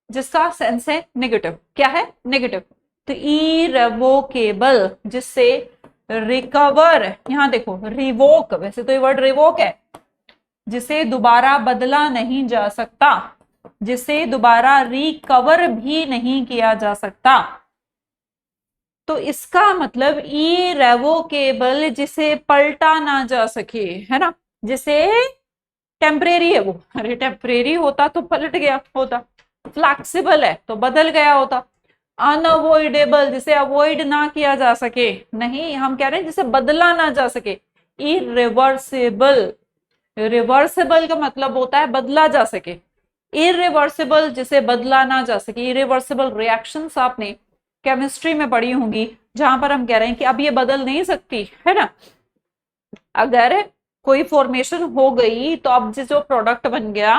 जिसका सेंस है नेगेटिव। क्या है? नेगेटिव। तो इरेवोकेबल जिससे रिकवर, यहां देखो रिवोक, वैसे तो ये वर्ड रिवोक है, जिसे दोबारा बदला नहीं जा सकता, जिसे दोबारा रिकवर भी नहीं किया जा सकता। तो इसका मतलब इरेवोकेबल जिसे पलटा ना जा सके, है ना, जिसे टेम्परेरी है वो, अरे टेम्परेरी होता तो पलट गया होता, फ्लेक्सिबल है तो बदल गया होता। अनअवॉइडेबल जिसे अवॉइड ना किया जा सके, नहीं हम कह रहे हैं जिसे बदला ना जा सके। इरिवर्सिबल, रिवर्सिबल का मतलब होता है बदला जा सके। इरिवर्सिबल जिसे बदला ना जा सके। इरिवर्सिबल रिएक्शंस आपने केमिस्ट्री में पढ़ी होंगी, जहां पर हम कह रहे हैं कि अब ये बदल नहीं सकती, है ना। अगर कोई फॉर्मेशन हो गई तो अब जो प्रोडक्ट बन गया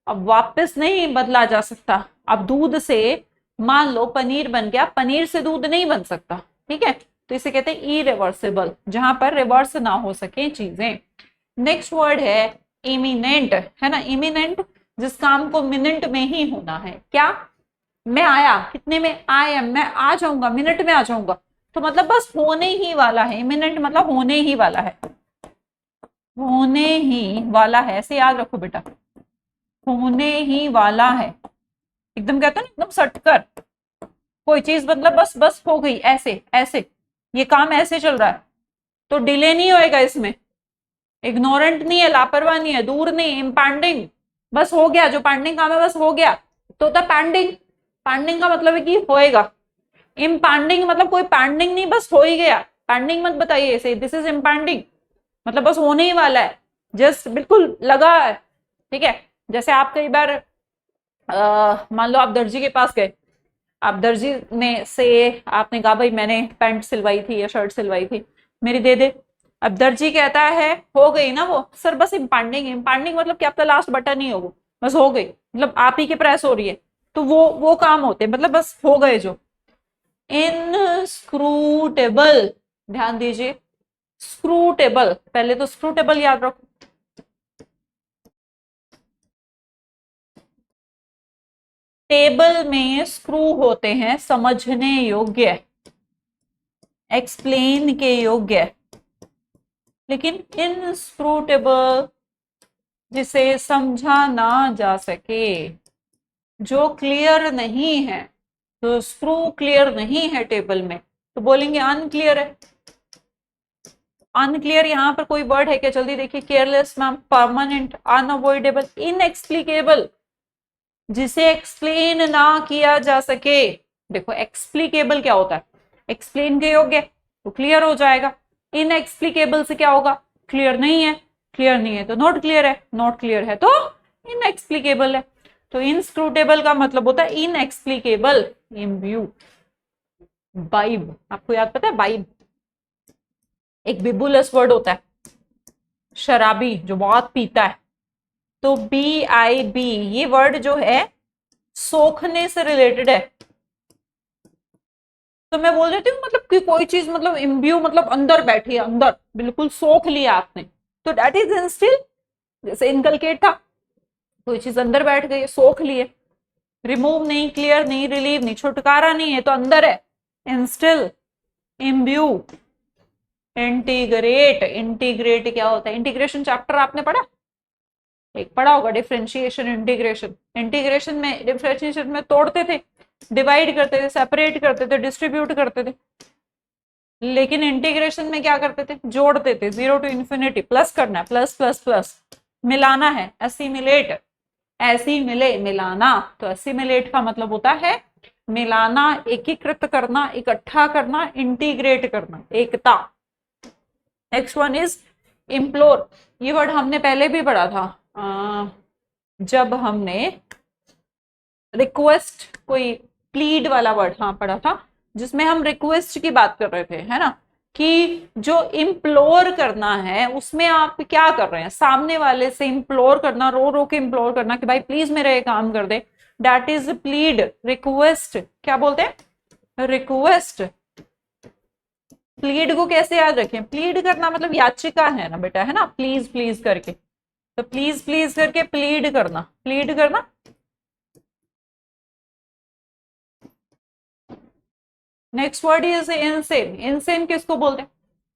अब वापस नहीं बदला जा सकता। अब दूध से मान लो पनीर बन गया, पनीर से दूध नहीं बन सकता, ठीक है। तो इसे कहते हैं इरिवर्सिबल, जहां पर रिवर्स ना हो सके चीजें। नेक्स्ट वर्ड है इमिनेंट, है ना। इमिनेंट जिस काम को मिनट में ही होना है। क्या? मैं आया, कितने में? आई एम, मैं आ जाऊंगा, मिनट में आ जाऊंगा। तो मतलब बस होने ही वाला है। इमिनेंट मतलब होने ही वाला है, होने ही वाला है, ऐसे याद रखो बेटा, होने ही वाला है। एकदम कहते हैं एकदम सटकर कोई चीज, मतलब बस बस हो गई, ऐसे ऐसे ये काम ऐसे चल रहा है, तो डिले नहीं होएगा इसमें। इग्नोरेंट नहीं है, लापरवाह नहीं है, दूर नहीं, इम्पैंडिंग, बस हो गया, जो पेंडिंग काम है बस हो गया। तो होता पेंडिंग, पेंडिंग का मतलब है कि होएगा। इम्पैंडिंग मतलब कोई पेंडिंग नहीं, बस हो ही गया। पेंडिंग मत बताइए ऐसे, दिस इज इम्पैंडिंग मतलब बस होने ही वाला है, जस्ट बिल्कुल लगा है, ठीक है। जैसे आप कई बार मान लो आप दर्जी के पास गए, आप दर्जी में से आपने कहा भाई मैंने पैंट सिलवाई थी या शर्ट सिलवाई थी, मेरी दे दे। अब दर्जी कहता है हो गई ना वो, सर बस इम्पैंडिंग। इम्पैंडिंग मतलब क्या, आपका लास्ट बटन ही हो वो, बस हो गई, मतलब आप ही के प्रेस हो रही है। तो वो काम होते हैं, मतलब बस हो गए जो। इनस्क्रूटेबल, ध्यान दीजिए, स्क्रूटेबल, पहले तो स्क्रूटेबल याद रखो। टेबल में स्क्रू होते हैं समझने योग्य, एक्सप्लेन के योग्य, लेकिन इनस्क्रूटेबल जिसे समझा ना जा सके, जो क्लियर नहीं है। तो स्क्रू क्लियर नहीं है टेबल में तो बोलेंगे अनक्लियर है। अनक्लियर यहां पर कोई वर्ड है क्या? जल्दी देखिए, careless ma'am, permanent, unavoidable, inexplicable जिसे एक्सप्लेन ना किया जा सके। देखो एक्सप्लिकेबल क्या होता है? एक्सप्लेन के योग्य, तो क्लियर हो जाएगा। इनएक्सप्लिकेबल से क्या होगा? क्लियर नहीं है, क्लियर नहीं है तो नॉट क्लियर है, नॉट क्लियर है तो इनएक्सप्लिकेबल है। तो इनस्क्रूटेबल का मतलब होता है इनएक्सप्लिकेबल। इम्ब्यू, बाइब, आपको याद पता है बाइब एक बिबुलस वर्ड होता है, शराबी जो बहुत पीता है। तो बी आई बी ये वर्ड जो है सोखने से रिलेटेड है। तो मैं बोल देती हूँ मतलब कि कोई चीज मतलब इम्ब्यू मतलब अंदर बैठी है, अंदर बिल्कुल सोख लिया आपने, तो दैट इज इंस्टिल। जैसे इनकलकेट था, कोई चीज अंदर बैठ गई, सोख लिए, रिमूव नहीं, क्लियर नहीं, रिलीव नहीं, छुटकारा नहीं है तो अंदर है, इंस्टिल, इम्ब्यू। इंटीग्रेट, इंटीग्रेट क्या होता है? इंटीग्रेशन चैप्टर आपने पढ़ा, एक पढ़ा होगा, डिफरेंशिएशन, इंटीग्रेशन। इंटीग्रेशन में, डिफरेंशिएशन में तोड़ते थे, डिवाइड करते थे, सेपरेट करते थे, डिस्ट्रीब्यूट करते थे। लेकिन इंटीग्रेशन में क्या करते थे? जोड़ते थे, 0 to infinity, प्लस करना है, प्लस प्लस प्लस, मिलाना है, एसिमिलेट, ऐसी मिले, मिलाना। तो एसिमिलेट का मतलब होता है मिलाना, एकीकृत करना, इकट्ठा करना, इंटीग्रेट करना, एकता। Next one is implore. ये वर्ड हमने पहले भी पढ़ा था जब हमने रिक्वेस्ट, कोई प्लीड वाला वर्ड हाँ पढ़ा था, जिसमें हम रिक्वेस्ट की बात कर रहे थे, है ना, कि जो इम्प्लोर करना है उसमें आप क्या कर रहे हैं, सामने वाले से इम्प्लोर करना, रो रो के इम्प्लोर करना कि भाई प्लीज मेरा ये काम कर दे, दैट इज प्लीड। रिक्वेस्ट क्या बोलते हैं, रिक्वेस्ट। प्लीड को कैसे याद रखें, प्लीड करना मतलब याचिका है ना बेटा, है ना, प्लीज प्लीज करके, तो प्लीज प्लीज करके प्लीड करना, प्लीड करना। Next word is insane. Insane किसको बोलते हैं,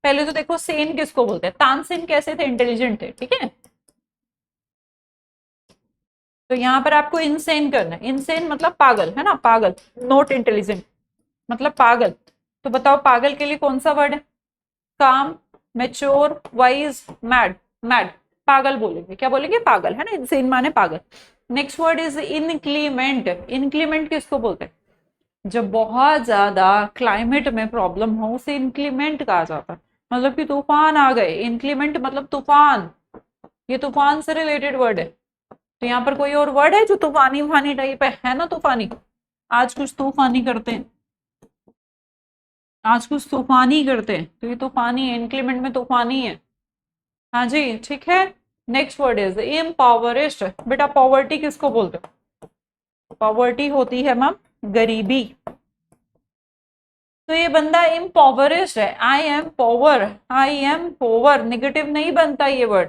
पहले तो देखो सेन किसको बोलते हैं, तानसेन कैसे थे, इंटेलिजेंट थे, ठीक है, तो यहां पर आपको इनसेन करना है। इनसेन मतलब पागल, है ना, पागल, नॉट इंटेलिजेंट मतलब पागल। तो बताओ पागल के लिए कौन सा वर्ड है, काम, मेच्योर, वाइज, मैड। मैड, पागल बोलेंगे, क्या बोलेंगे, पागल, है ना, इनसेन माने पागल। Next word is inclement. Inclement किसको बोलते हैं, जब बहुत ज्यादा क्लाइमेट में प्रॉब्लम हो उसे इंक्लीमेंट कहा जाता है, मतलब कि तूफान आ गए, इंक्लीमेंट मतलब तूफान, ये तूफान से रिलेटेड वर्ड है। तो यहाँ पर कोई और वर्ड है जो तूफानी उफानी टाइप है ना, तूफानी, आज कुछ तूफानी करते हैं, आज कुछ तूफानी करते हैं, तो ये तूफानी है, इंक्लीमेंट में तूफानी है। हाँ जी ठीक है। Next word is impoverished. बेटा पॉवर्टी किसको बोलते हो, पॉवर्टी होती है मैम गरीबी, तो ये बंदा इम्पॉवरिस्ट है, I am power, I am power, negative नहीं बनता ये वर्ड।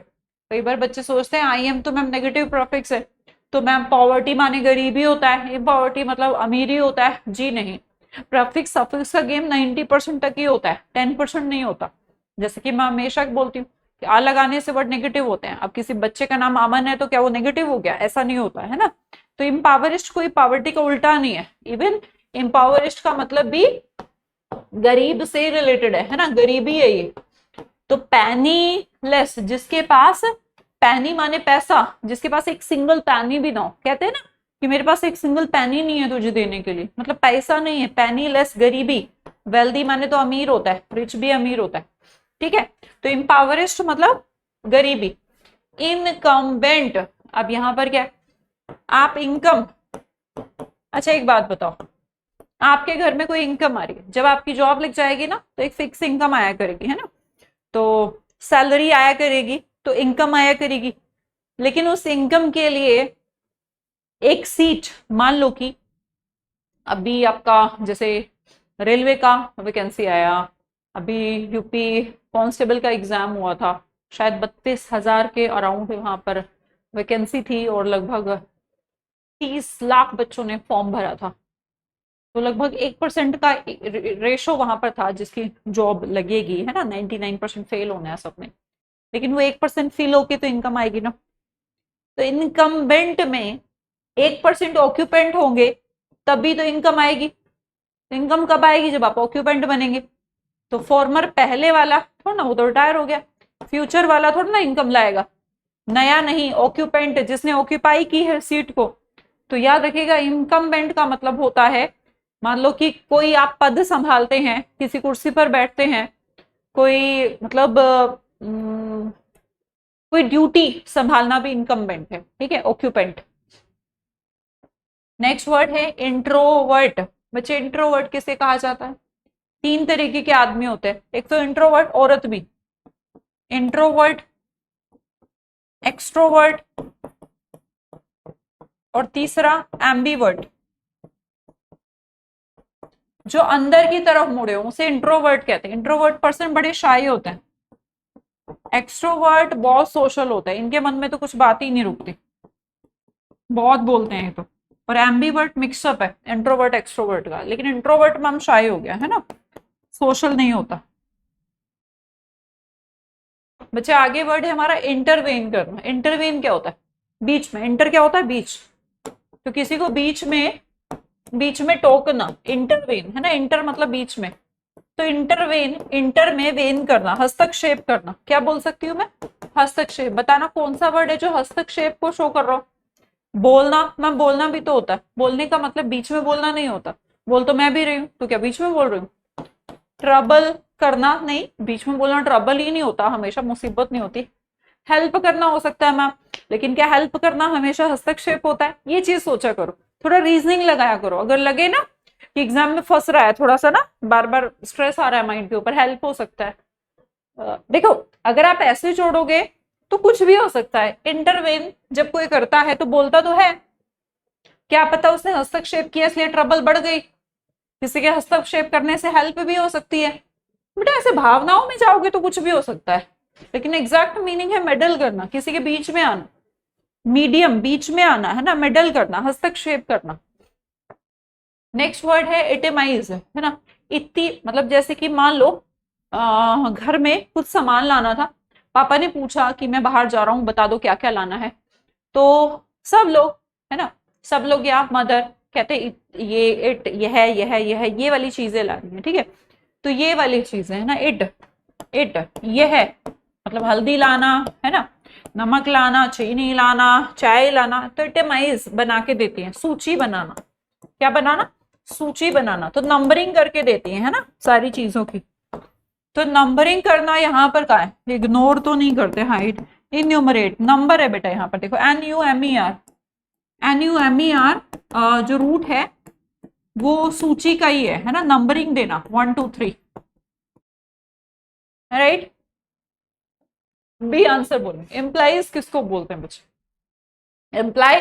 कई बार बच्चे सोचते हैं आई एम तो मैम नेगेटिव प्रोफिक्स है, तो मैम पॉवर्टी माने गरीबी होता है, इम्पॉवर्टी मतलब अमीरी होता है, जी नहीं, प्रेफिक्स सफिक्स का गेम 90% तक ही होता है, 10% नहीं होता। जैसे कि मैं हमेशा बोलती हूँ कि आ लगाने से वर्ड नेगेटिव होते हैं, अब किसी बच्चे का नाम अमन है तो क्या वो नेगेटिव हो गया, ऐसा नहीं होता है ना। तो इम्पावरिस्ट कोई पॉवर्टी का उल्टा नहीं है, इवन इम्पावरिस्ट का मतलब भी गरीब से रिलेटेड है ना, गरीबी है ये। तो पैनी लेस, जिसके पास, पैनी माने पैसा, जिसके पास एक सिंगल पैनी भी ना हो, कहते हैं ना कि मेरे पास एक सिंगल पैनी नहीं है तुझे देने के लिए, मतलब पैसा नहीं है, पैनी लेस गरीबी। वेल्दी माने तो अमीर होता है, रिच भी अमीर होता है, ठीक है। तो इम्पावरिस्ट मतलब गरीबी। इनकम्बेंट, अब यहां पर क्या, आप इनकम, अच्छा एक बात बताओ, आपके घर में कोई इनकम आ रही है, जब आपकी जॉब लग जाएगी ना तो एक फिक्स इनकम आया करेगी, है ना, तो सैलरी आया करेगी, तो इनकम आया करेगी, लेकिन उस इनकम के लिए एक सीट, मान लो कि अभी आपका जैसे रेलवे का वैकेंसी आया, अभी यूपी कांस्टेबल का एग्जाम हुआ था, शायद 32,000 के अराउंड वहां पर वैकेंसी थी और लगभग 30 लाख बच्चों ने फॉर्म भरा था, तो लगभग 1% का रेशो वहां पर था जिसकी जॉब लगेगी, है ना, 99% फेल होना है सबने, लेकिन वो 1% फेल होके तो इनकम आएगी ना। तो इनकम्बेंट में 1% ऑक्यूपेंट होंगे तभी तो इनकम आएगी, तो इनकम कब आएगी, जब आप ऑक्यूपेंट बनेंगे। तो फॉर्मर पहले वाला थोड़ा ना, वो तो रिटायर हो गया, फ्यूचर वाला थोड़ा ना इनकम लाएगा, नया नहीं, ऑक्यूपेंट जिसने ऑक्यूपाई की है सीट को। तो याद रखिएगा इनकम्बेंट का मतलब होता है, मान लो कि कोई आप पद संभालते हैं, किसी कुर्सी पर बैठते हैं, कोई मतलब कोई ड्यूटी संभालना भी इनकम्बेंट है, ठीक है, ऑक्यूपेंट। नेक्स्ट वर्ड है इंट्रोवर्ट। बच्चे इंट्रोवर्ट किसे कहा जाता है, तीन तरीके के आदमी होते हैं, एक तो इंट्रोवर्ट, औरत भी, इंट्रोवर्ट, एक्सट्रोवर्ट, और तीसरा एम्बीवर्ट, जो अंदर की तरफ मुड़े हो उसे इंट्रोवर्ट कहते हैं। इंट्रोवर्ट पर्सन बड़े शाई होते हैं, एक्सट्रोवर्ट बहुत सोशल होता है, इनके मन में तो कुछ बात ही नहीं रुकती, बहुत बोलते हैं तो। और एम्बीवर्ट मिक्सअप है इंट्रोवर्ट एक्सट्रोवर्ट का, लेकिन इंट्रोवर्ट में हम शाई हो गया, है ना, सोशल नहीं होता। बच्चे आगे वर्ड है हमारा इंटरवेन करना। इंटरवेन क्या होता है, बीच में, इंटर क्या होता है, बीच, तो किसी को बीच में टोकना, इंटरवेन, है ना, इंटर मतलब बीच में, तो इंटरवेन, इंटर में वेन करना, हस्तक्षेप करना, क्या बोल सकती हूँ मैं, हस्तक्षेप। बताना कौन सा वर्ड है जो हस्तक्षेप को शो कर रहा हो। बोलना, मैं बोलना भी तो होता है, बोलने का मतलब बीच में बोलना नहीं होता, बोल तो मैं भी रही हूँ, तो क्या बीच में बोल रही हूँ? ट्रबल करना नहीं, बीच में बोलना ट्रबल ही नहीं होता, हमेशा मुसीबत नहीं होती। हेल्प करना हो सकता है मैम, लेकिन क्या हेल्प करना हमेशा हस्तक्षेप होता है? ये चीज सोचा करो, थोड़ा रीजनिंग लगाया करो। अगर लगे ना कि एग्जाम में फंस रहा है, थोड़ा सा ना बार बार स्ट्रेस आ रहा है माइंड के ऊपर, हेल्प हो सकता है। देखो अगर आप ऐसे जोड़ोगे तो कुछ भी हो सकता है। इंटरवेन जब कोई करता है तो बोलता तो है, क्या पता उसने हस्तक्षेप किया इसलिए ट्रबल बढ़ गई, किसी के हस्तक्षेप करने से हेल्प भी हो सकती है। बेटा ऐसे भावनाओं में जाओगे तो कुछ भी हो सकता है, लेकिन एग्जैक्ट मीनिंग है मेडल करना, किसी के बीच में आना, मीडियम बीच में आना है ना, मेडल करना, हस्तक्षेप करना। नेक्स्ट वर्ड है इटेमाइज, है ना। इतनी मतलब जैसे कि मान लो घर में कुछ सामान लाना था, पापा ने पूछा कि मैं बाहर जा रहा हूँ बता दो क्या क्या लाना है, तो सब लोग, है ना, सब लोग या मदर कहते ये इट, ये वाली चीजें लानी है, ठीक है। तो ये वाली चीजें है ना, इट ये है, मतलब हल्दी लाना, है ना, नमक लाना, चीनी लाना, चाय लाना, तो इटेमाइज बना के देती है, सूची बनाना। क्या बनाना? सूची बनाना। तो नंबरिंग करके देती है ना सारी चीजों की। तो नंबरिंग करना यहाँ पर क्या है? इग्नोर तो नहीं करते, हाइट इन्यूमरेट, नंबर है बेटा यहाँ पर, देखो NUMER, NUMER जो रूट है वो सूची का ही है ना, नंबरिंग देना 1 2 3, राइट। बी आंसर बोलो। एम्प्लाइज किसको बोलते हैं बच्चे? एम्प्लाई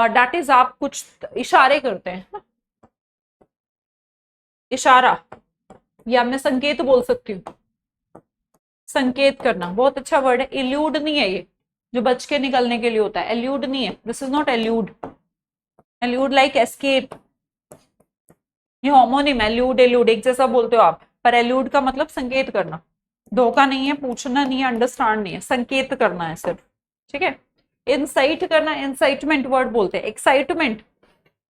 डेट इज आप कुछ इशारे करते हैं ना? इशारा, या मैं संकेत बोल सकती हूँ, संकेत करना, बहुत अच्छा वर्ड है। एल्यूड नहीं है ये, जो बच के निकलने के लिए होता है, एल्यूड नहीं है, this is not allude. Allude like escape, ये होमोनिम, एल्यूड एल्यूड एक जैसा बोलते हो आप, पर एल्यूड का मतलब संकेत करना, धोखा नहीं है, पूछना नहीं है, अंडरस्टैंड नहीं है, संकेत करना है सिर्फ, ठीक है। इंसाइट करना, इंसाइटमेंट वर्ड बोलते हैं, एक्साइटमेंट,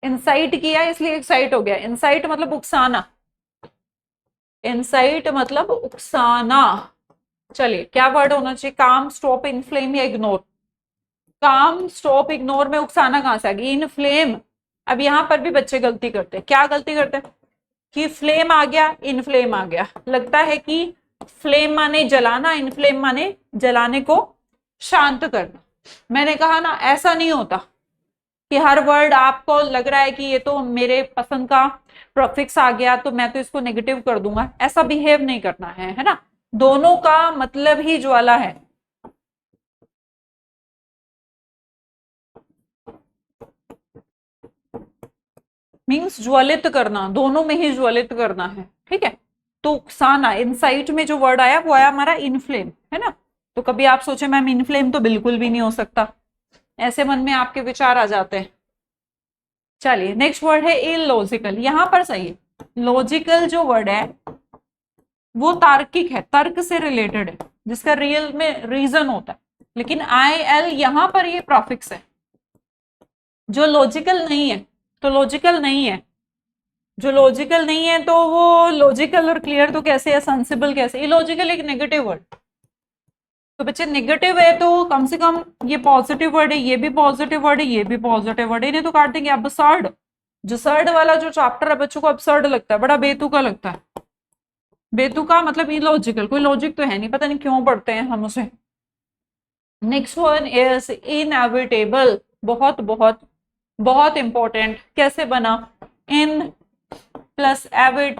इंसाइट किया इसलिए एक्साइट हो गया, इंसाइट मतलब उकसाना, इंसाइट मतलब उकसाना। चलिए क्या वर्ड होना चाहिए? काम, स्टॉप, इनफ्लेम या इग्नोर? काम, स्टॉप, इग्नोर में उकसाना कहां से आ गई? इनफ्लेम। अब यहां पर भी बच्चे गलती करते हैं, क्या गलती करते हैं कि फ्लेम आ गया, इनफ्लेम आ गया, लगता है कि फ्लेम माने जलाना, इनफ्लेम माने जलाने को शांत करना। मैंने कहा ना ऐसा नहीं होता कि हर वर्ड आपको लग रहा है कि ये तो मेरे पसंद का प्रोफिक्स आ गया तो मैं तो इसको नेगेटिव कर दूंगा, ऐसा बिहेव नहीं करना है ना। दोनों का मतलब ही ज्वाला है। मीन्स ज्वलित करना, दोनों में ही ज्वलित करना है, ठीक है। तो उकसाना, इनसाइट में जो वर्ड आया वो आया हमारा इनफ्लेम, है ना। तो कभी आप सोचे मैम इनफ्लेम तो बिल्कुल भी नहीं हो सकता, ऐसे मन में आपके विचार आ जाते हैं। चलिए नेक्स्ट वर्ड है इलॉजिकल, यहां पर सही है, लॉजिकल जो वर्ड है वो तार्किक है, तर्क से रिलेटेड है, जिसका रियल में रीजन होता है, लेकिन IL यहां पर ये प्रॉफिक्स है। जो लॉजिकल नहीं है तो लॉजिकल नहीं है, जो लॉजिकल नहीं है तो वो लॉजिकल और क्लियर तो कैसे है, सेंसिबल कैसे? इलॉजिकल एक नेगेटिव वर्ड, तो बच्चे नेगेटिव है तो कम से कम ये पॉजिटिव वर्ड है, ये भी पॉजिटिव वर्ड है, ये भी पॉजिटिव वर्ड है, इन्हें तो काट देंगे। अबसर्ड, जो सर्ड वाला जो चैप्टर है बच्चों को अबसर्ड लगता है, बड़ा बेतुका लगता है। बेतुका मतलब इलॉजिकल, कोई लॉजिक तो है नहीं, पता नहीं क्यों पढ़ते हैं हम उसे। नेक्स्ट वन इज इनएविटेबल, बहुत बहुत बहुत इंपॉर्टेंट। कैसे बना? इन प्लस एविट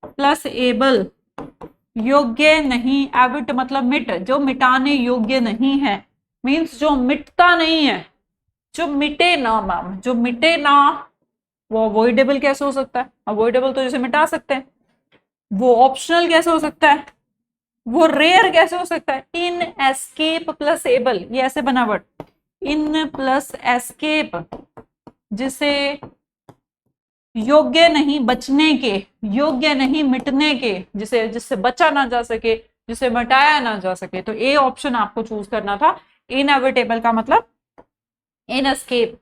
प्लस एबल, योग्य नहीं, एविट मतलब मिट, जो मिटाने योग्य नहीं है, मीन्स जो मिटता नहीं है, जो मिटे ना मैम, जो मिटे ना, वो अवॉइडेबल कैसे हो सकता है? अवॉइडेबल तो जैसे मिटा सकते हैं, वो ऑप्शनल कैसे हो सकता है, वो रेयर कैसे हो सकता है? इन एस्केप प्लस एबल, ये ऐसे बना वर्ड, इन प्लस एस्केप, जिसे योग्य नहीं बचने के, योग्य नहीं मिटने के, जिसे जिससे बचा ना जा सके, जिसे मिटाया ना जा सके, तो ए ऑप्शन आपको चूज करना था। इनएविटेबल का मतलब इन एस्केप,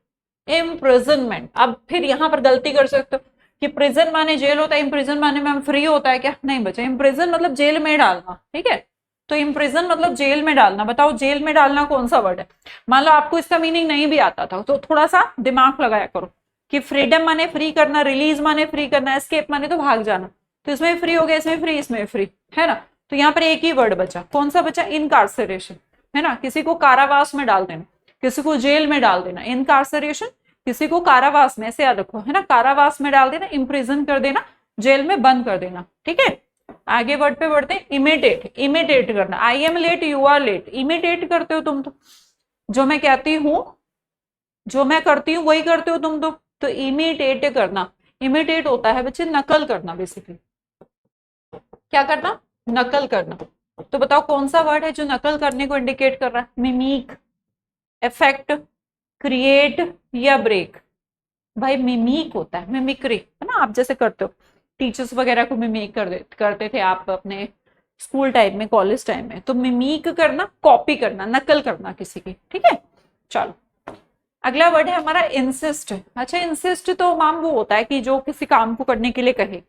इम्प्रिजनमेंट। अब फिर यहां पर गलती कर सकते हो कि प्रिजन माने जेल होता है, इम्प्रिजन माने मैम फ्री होता है क्या? नहीं बच्चे, इम्प्रिजन मतलब जेल में डालना, ठीक है। तो इम्प्रिजन मतलब जेल में डालना। बताओ जेल में डालना कौन सा वर्ड है? मान लो आपको इसका मीनिंग नहीं भी आता था तो थोड़ा सा दिमाग लगाया करो, कि फ्रीडम माने फ्री करना, रिलीज माने फ्री करना, एस्केप माने तो भाग जाना। तो इसमें फ्री हो गया, इसमें फ्री, इसमें फ्री, है ना। तो यहाँ पर एक ही वर्ड बचा, कौन सा बचा? इनकार्सरेशन, है ना, किसी को कारावास में डाल देना, किसी को जेल में डाल देना। इनकार्सरेशन किसी को कारावास में, ऐसे याद रखो, है ना, कारावास में डाल देना, इम्प्रिजन कर देना, जेल में बंद कर देना। ठीक है, आगे वर्ड पे बढ़ते हैं। इमिटेट, इमिटेट करना, I am late, you are late, imitate करते हो तुम तो, जो मैं कहती हूँ, जो मैं करती हूँ वही करते हो तुम तो इमिटेट करना, इमिटेट होता है बच्चे नकल करना, बेसिकली क्या करना? नकल करना। तो बताओ कौन सा वर्ड है जो नकल करने को इंडिकेट कर रहा है? मिमीक, इफेक्ट, क्रिएट या ब्रेक? भाई मिमीक होता है, मिमिक्री, है ना, आप जैसे करते हो, टीचर्स वगैरह को मिमीक करते थे आप अपने स्कूल टाइम में, कॉलेज टाइम में। तो मिमीक करना, कॉपी करना, नकल करना किसी की। ठीक है, चलो अगला वर्ड है हमारा इंसिस्ट। अच्छा, इंसिस्ट तो मैम वो होता है कि जो किसी काम को करने के लिए कहे।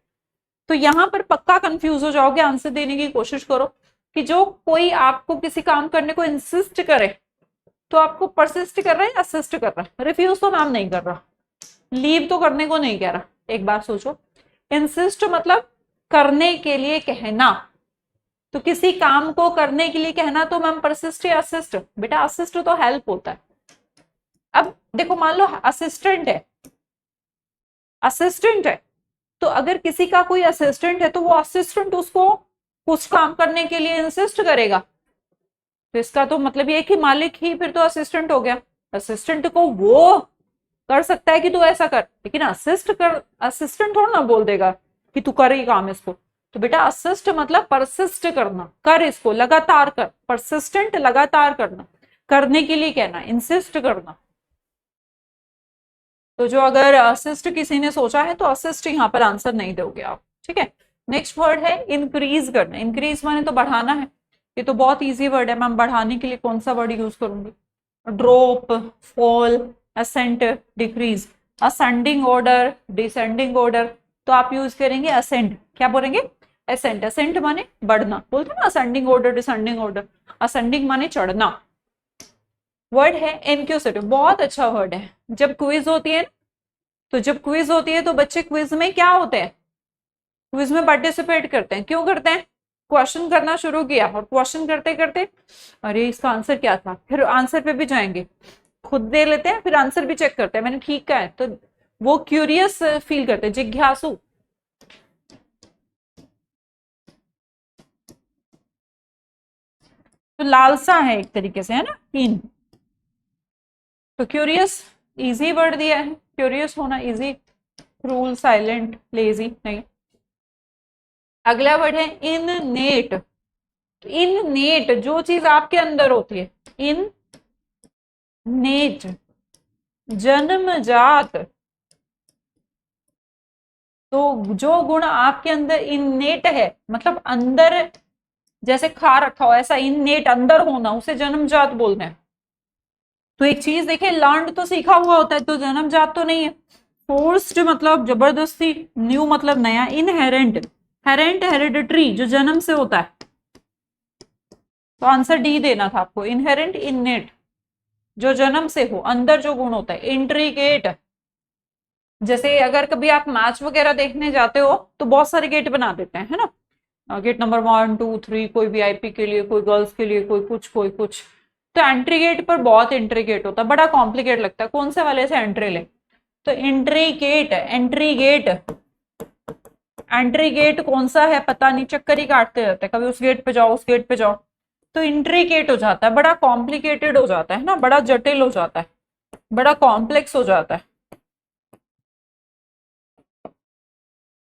तो यहां पर पक्का कंफ्यूज हो जाओगे, आंसर देने की कोशिश करो कि जो कोई आपको किसी काम करने को इंसिस्ट करे, तो आपको परसिस्ट कर रहा है या असिस्ट कर रहा है? रिफ्यूज तो मैम नहीं कर रहा, लीव तो करने को नहीं कह रहा। एक बार सोचो, इंसिस्ट मतलब करने के लिए कहना, तो किसी काम को करने के लिए कहना तो मैम परसिस्ट या असिस्ट? बेटा असिस्ट तो हेल्प होता है। अब देखो, मान लो असिस्टेंट है, असिस्टेंट है, तो अगर किसी का कोई असिस्टेंट है तो वो असिस्टेंट उसको कुछ काम करने के लिए इंसिस्ट करेगा, तो इसका तो मतलब ये कि मालिक ही फिर तो असिस्टेंट हो गया। असिस्टेंट को वो कर सकता है कि तू ऐसा कर, लेकिन असिस्टेंट थोड़ा ना बोल देगा कि तू कर ही काम इसको। तो बेटा असिस्ट मतलब परसिस्ट करना, कर इसको, लगातार कर, परसिस्टेंट लगातार करना, करने के लिए कहना, इंसिस्ट करना। तो जो अगर असिस्ट किसी ने सोचा है तो असिस्ट यहाँ पर आंसर नहीं दोगे आप। ठीक है, नेक्स्ट वर्ड है इंक्रीज करना। इंक्रीज माने तो बढ़ाना है, ये तो बहुत इजी वर्ड है मैम। बढ़ाने के लिए कौन सा वर्ड यूज करूंगी? Drop, fall, ascent, decrease, ascending order, descending order, तो आप यूज करेंगे असेंड। क्या बोलेंगे? असेंट। असेंट माने बढ़ना, बोलते हैं ना ascending order, descending order. Ascending माने चढ़ना। वर्ड है इनक्यूसिटिव, बहुत अच्छा वर्ड है। जब क्विज होती है, तो जब क्विज होती है तो बच्चे क्विज में क्या होते हैं? क्विज में पार्टिसिपेट करते हैं। क्यों करते हैं? क्वेश्चन करना शुरू किया और क्वेश्चन करते करते अरे इसका आंसर क्या था, फिर आंसर पे भी जाएंगे, खुद दे लेते हैं, फिर आंसर भी चेक करते हैं मैंने ठीक कहा है। तो वो क्यूरियस फील करते हैं, जिज्ञासु। तो लालसा है एक तरीके से, है ना, कीन। तो क्यूरियस इजी वर्ड दिया है, क्यूरियस होना इजी। रूल, साइलेंट, लेजी नहीं। अगला वर्ड है इननेट। इननेट जो चीज आपके अंदर होती है, इन नेट, जन्मजात। तो जो गुण आपके अंदर इननेट है, मतलब अंदर जैसे खा रखा हो, ऐसा इननेट अंदर होना, उसे जन्मजात बोलते हैं। तो एक चीज देखिए, लर्न तो सीखा हुआ होता है, तो जन्मजात तो नहीं है। फोर्स्ड मतलब जबरदस्ती, न्यू मतलब नया, इनहेरेंट, हेरेंट हेरिडिटरी जो जन्म से होता है। तो आंसर डी देना था आपको, इनहेरेंट, इननेट, जो जन्म से हो, अंदर जो गुण होता है। इंट्रीगेट, जैसे अगर कभी आप मैच वगैरह देखने जाते हो तो बहुत सारे गेट बना देते हैं, है ना, गेट नंबर 1 2 3, कोई वीआईपी के लिए, कोई गर्ल्स के लिए, कोई कुछ कोई कुछ। तो एंट्री गेट पर बहुत इंट्रीगेट होता है, बड़ा कॉम्प्लिकेट लगता है, कौन से वाले से एंट्री ले। तो integrate, entry gate, entry gate कौन सा है पता नहीं, चक्कर ही काटते रहते हैं, कभी उस गेट पे जाओ, उस गेट पे जाओ। तो इंट्रीगेट हो जाता है, बड़ा कॉम्प्लिकेटेड हो जाता है ना, बड़ा जटिल हो जाता है, बड़ा कॉम्प्लेक्स हो जाता है।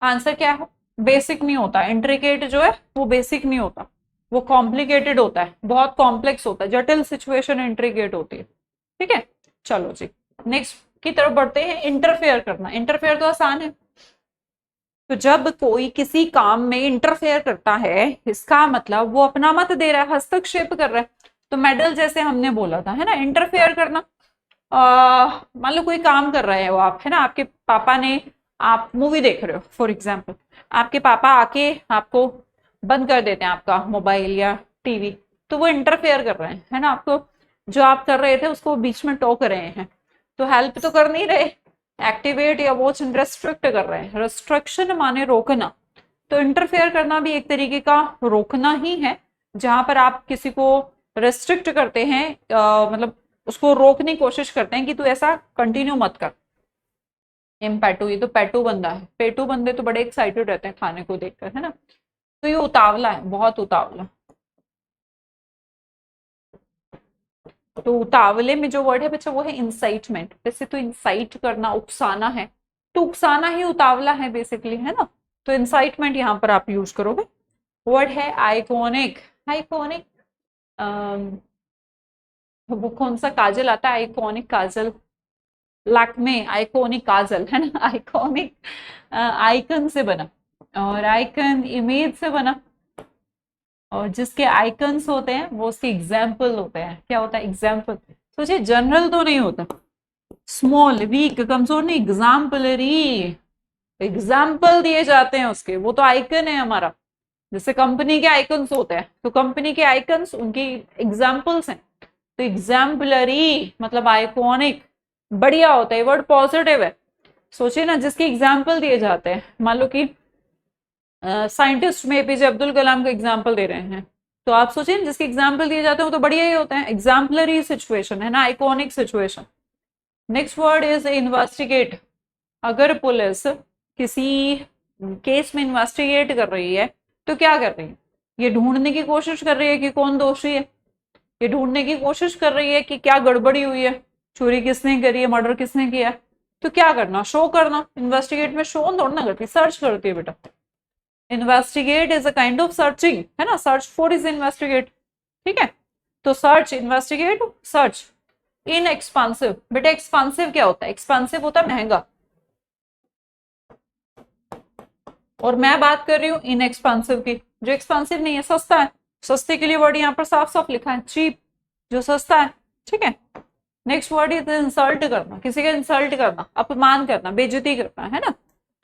आंसर क्या है? बेसिक नहीं होता। इंट्रिकेट जो है वो बेसिक नहीं होता, वो कॉम्प्लिकेटेड होता है, बहुत कॉम्प्लेक्स होता है, जटिल सिचुएशन इंट्रिकेट होती है। ठीक है, चलो जी नेक्स्ट की तरफ बढ़ते हैं। इंटरफेयर करना। इंटरफेयर तो आसान है। तो जब कोई किसी काम में इंटरफेयर करता है, इसका मतलब वो अपना मत दे रहा है, हस्तक्षेप कर रहा है। तो मेडल जैसे हमने बोला था, है ना, इंटरफेयर करना। मान लो कोई काम कर रहे हो आप, है ना, आपके पापा ने, आप मूवी देख रहे हो फॉर एग्जाम्पल, आपके पापा आके आपको बंद कर देते हैं आपका मोबाइल या टीवी, तो वो इंटरफेयर कर रहे हैं, है ना, आपको जो आप कर रहे थे उसको बीच में टोक रहे हैं। तो हेल्प तो कर नहीं रहे, एक्टिवेट या वॉच रेस्ट्रिक्ट कर रहे हैं। रेस्ट्रिक्शन माने रोकना, तो इंटरफेयर करना भी एक तरीके का रोकना ही है, जहां पर आप किसी को रेस्ट्रिक्ट करते हैं, मतलब उसको रोकने की कोशिश करते हैं कि तू ऐसा कंटिन्यू मत कर। पेटू, ये तो पेटू बंदा है। पेटू बंदे तो बड़े एक्साइटेड रहते हैं खाने को देखकर, है ना। तो ये उतावला है, बहुत उतावला। तो उतावले में जो वर्ड है बच्चा वो है इंसाइटमेंट। वैसे तो इंसाइट करना उकसाना है, तो उकसाना ही उतावला है बेसिकली, है ना। तो इंसाइटमेंट यहाँ पर आप यूज करोगे। वर्ड है आइकॉनिक। आइकॉनिक, वो कौन सा काजल आता है आइकॉनिक काजल, लैक्मे आइकॉनिक काजल, है ना। आइकॉनिक आइकन से बना, और आइकन इमेज से बना, और जिसके आइकन्स होते हैं वो उसके एग्जाम्पल होते हैं। क्या होता है एग्जाम्पल, सोचिए जनरल तो नहीं होता, स्मॉल वीक कमजोर नहीं, एग्जाम्पलरी, एग्जाम्पल दिए जाते हैं उसके, वो तो आइकन है हमारा। जैसे कंपनी के आइकन्स होते हैं, तो कंपनी के आइकन्स उनकी एग्जाम्पल्स हैं। तो एग्जाम्पलरी मतलब आइकॉनिक, बढ़िया होता है, वर्ड पॉजिटिव है। सोचिए ना, जिसके एग्जाम्पल दिए जाते हैं, मान लो कि साइंटिस्ट में एपीजे अब्दुल कलाम का एग्जाम्पल दे रहे हैं, तो आप सोचिए जिसके एग्जाम्पल दिए जाते हैं वो तो बढ़िया ही होते हैं। एग्जाम्पलरी सिचुएशन है ना, iconic situation. Next word is investigate. अगर पुलिस किसी केस में इन्वेस्टिगेट कर रही है तो क्या कर रही है, ये ढूंढने की कोशिश कर रही है कि कौन दोषी है, ये ढूंढने की कोशिश कर रही है कि क्या गड़बड़ी हुई है, चोरी किसने करी है, मर्डर किसने किया। तो क्या करना, शो करना। इन्वेस्टिगेट में शो थोड़ा ना करती, सर्च करती है बेटा। Investigate is a kind of searching, है ना, सर्च फॉर इज इन्वेस्टिगेट, ठीक है। तो सर्च, इन्वेस्टिगेट, सर्च। इन एक्सपांसिव, बेटा एक्सपांसिव क्या होता है, एक्सपांसिव होता है महंगा, और मैं बात कर रही हूँ इन एक्सपांसिव की, जो एक्सपांसिव नहीं है, सस्ता है। सस्ते के लिए वर्ड यहाँ पर साफ साफ लिखा है, चीप, जो सस्ता है, ठीक है। नेक्स्ट वर्ड इज इंसल्ट करना, किसी का इंसल्ट करना, अपमान करना, बेइज्जती करना, है ना।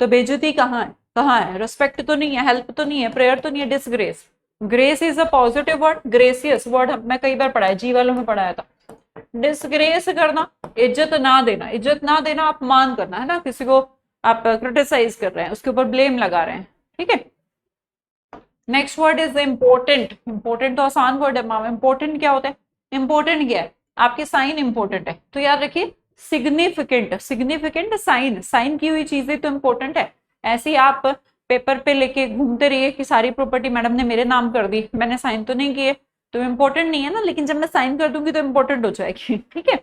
तो बेइज्जती कहाँ है, कहाँ है, रिस्पेक्ट तो नहीं है, हेल्प तो नहीं है, प्रेयर तो नहीं है, disgrace. Grace is a positive word, gracious word मैं कई बार पढ़ा है, जी वालों में पढ़ाया था। डिसग्रेस करना, इज्जत ना देना, इज्जत ना देना, अपमान करना, है ना। किसी को आप क्रिटिसाइज कर रहे हैं, उसके ऊपर ब्लेम लगा रहे हैं, ठीक है। Next word is important. Important तो आसान वर्ड है मामा, इम्पोर्टेंट क्या होता है, इम्पोर्टेंट क्या है, आपके साइन इंपॉर्टेंट है, तो याद रखिए सिग्निफिकेंट, सिग्निफिकेंट साइन, साइन की हुई चीजें तो इंपॉर्टेंट है। ऐसे ही आप पेपर पे लेके घूमते रहिए कि सारी प्रॉपर्टी मैडम ने मेरे नाम कर दी, मैंने साइन तो नहीं किए, तो इम्पोर्टेंट नहीं है ना, लेकिन जब मैं साइन कर दूंगी तो इम्पोर्टेंट हो जाएगी, ठीक है।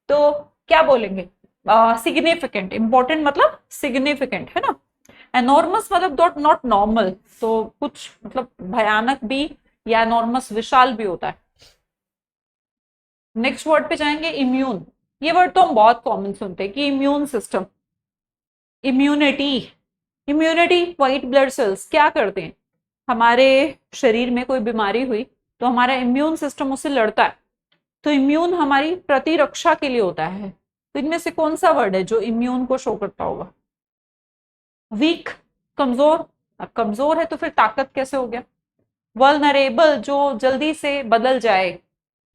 तो क्या बोलेंगे, सिग्निफिकेंट, इंपॉर्टेंट मतलब सिग्निफिकेंट, है ना। एनॉर्मस मतलब नॉट नॉर्मल, तो कुछ मतलब भयानक भी या एनॉर्मस विशाल भी होता है। नेक्स्ट वर्ड पे जाएंगे, इम्यून। ये वर्ड तो हम बहुत कॉमन सुनते हैं कि immune system, immunity. Immunity, white blood cells क्या करते हैं, हमारे शरीर में कोई बीमारी हुई तो हमारा इम्यून सिस्टम उससे लड़ता है, तो इम्यून हमारी प्रतिरक्षा के लिए होता है। तो इनमें से कौन सा वर्ड है जो इम्यून को शो करता होगा, वीक, कमजोर। अब कमजोर है तो फिर ताकत कैसे हो गया, वल्नरेबल, जो जल्दी से बदल जाए।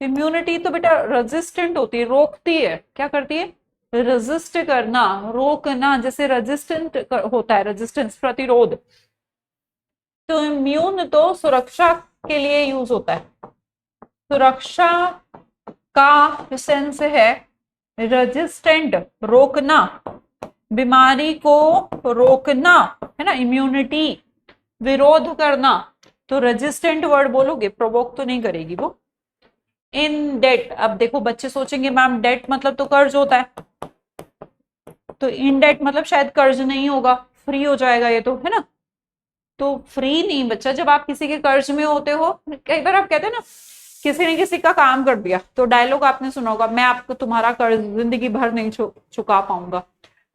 इम्यूनिटी तो बेटा रेजिस्टेंट होती है, रोकती है, क्या करती है, रेजिस्ट करना, रोकना, जैसे रेजिस्टेंट होता है, रेजिस्टेंस प्रतिरोध। तो इम्यून तो सुरक्षा के लिए यूज होता है, सुरक्षा का सेंस है रेजिस्टेंट, रोकना, बीमारी को रोकना, है ना, इम्यूनिटी, विरोध करना। तो रेजिस्टेंट वर्ड बोलोगे, प्रोवोक तो नहीं करेगी वो। इन डेट, अब देखो बच्चे सोचेंगे मैम डेट मतलब तो कर्ज होता है, तो इन डेट मतलब शायद कर्ज नहीं होगा, फ्री हो जाएगा ये तो, है ना। तो फ्री नहीं बच्चा, जब आप किसी के कर्ज में होते हो, कई बार आप कहते हैं ना किसी ने किसी का काम कर दिया, तो डायलॉग आपने सुना होगा, मैं आपको तुम्हारा कर्ज जिंदगी भर नहीं चुका पाऊंगा,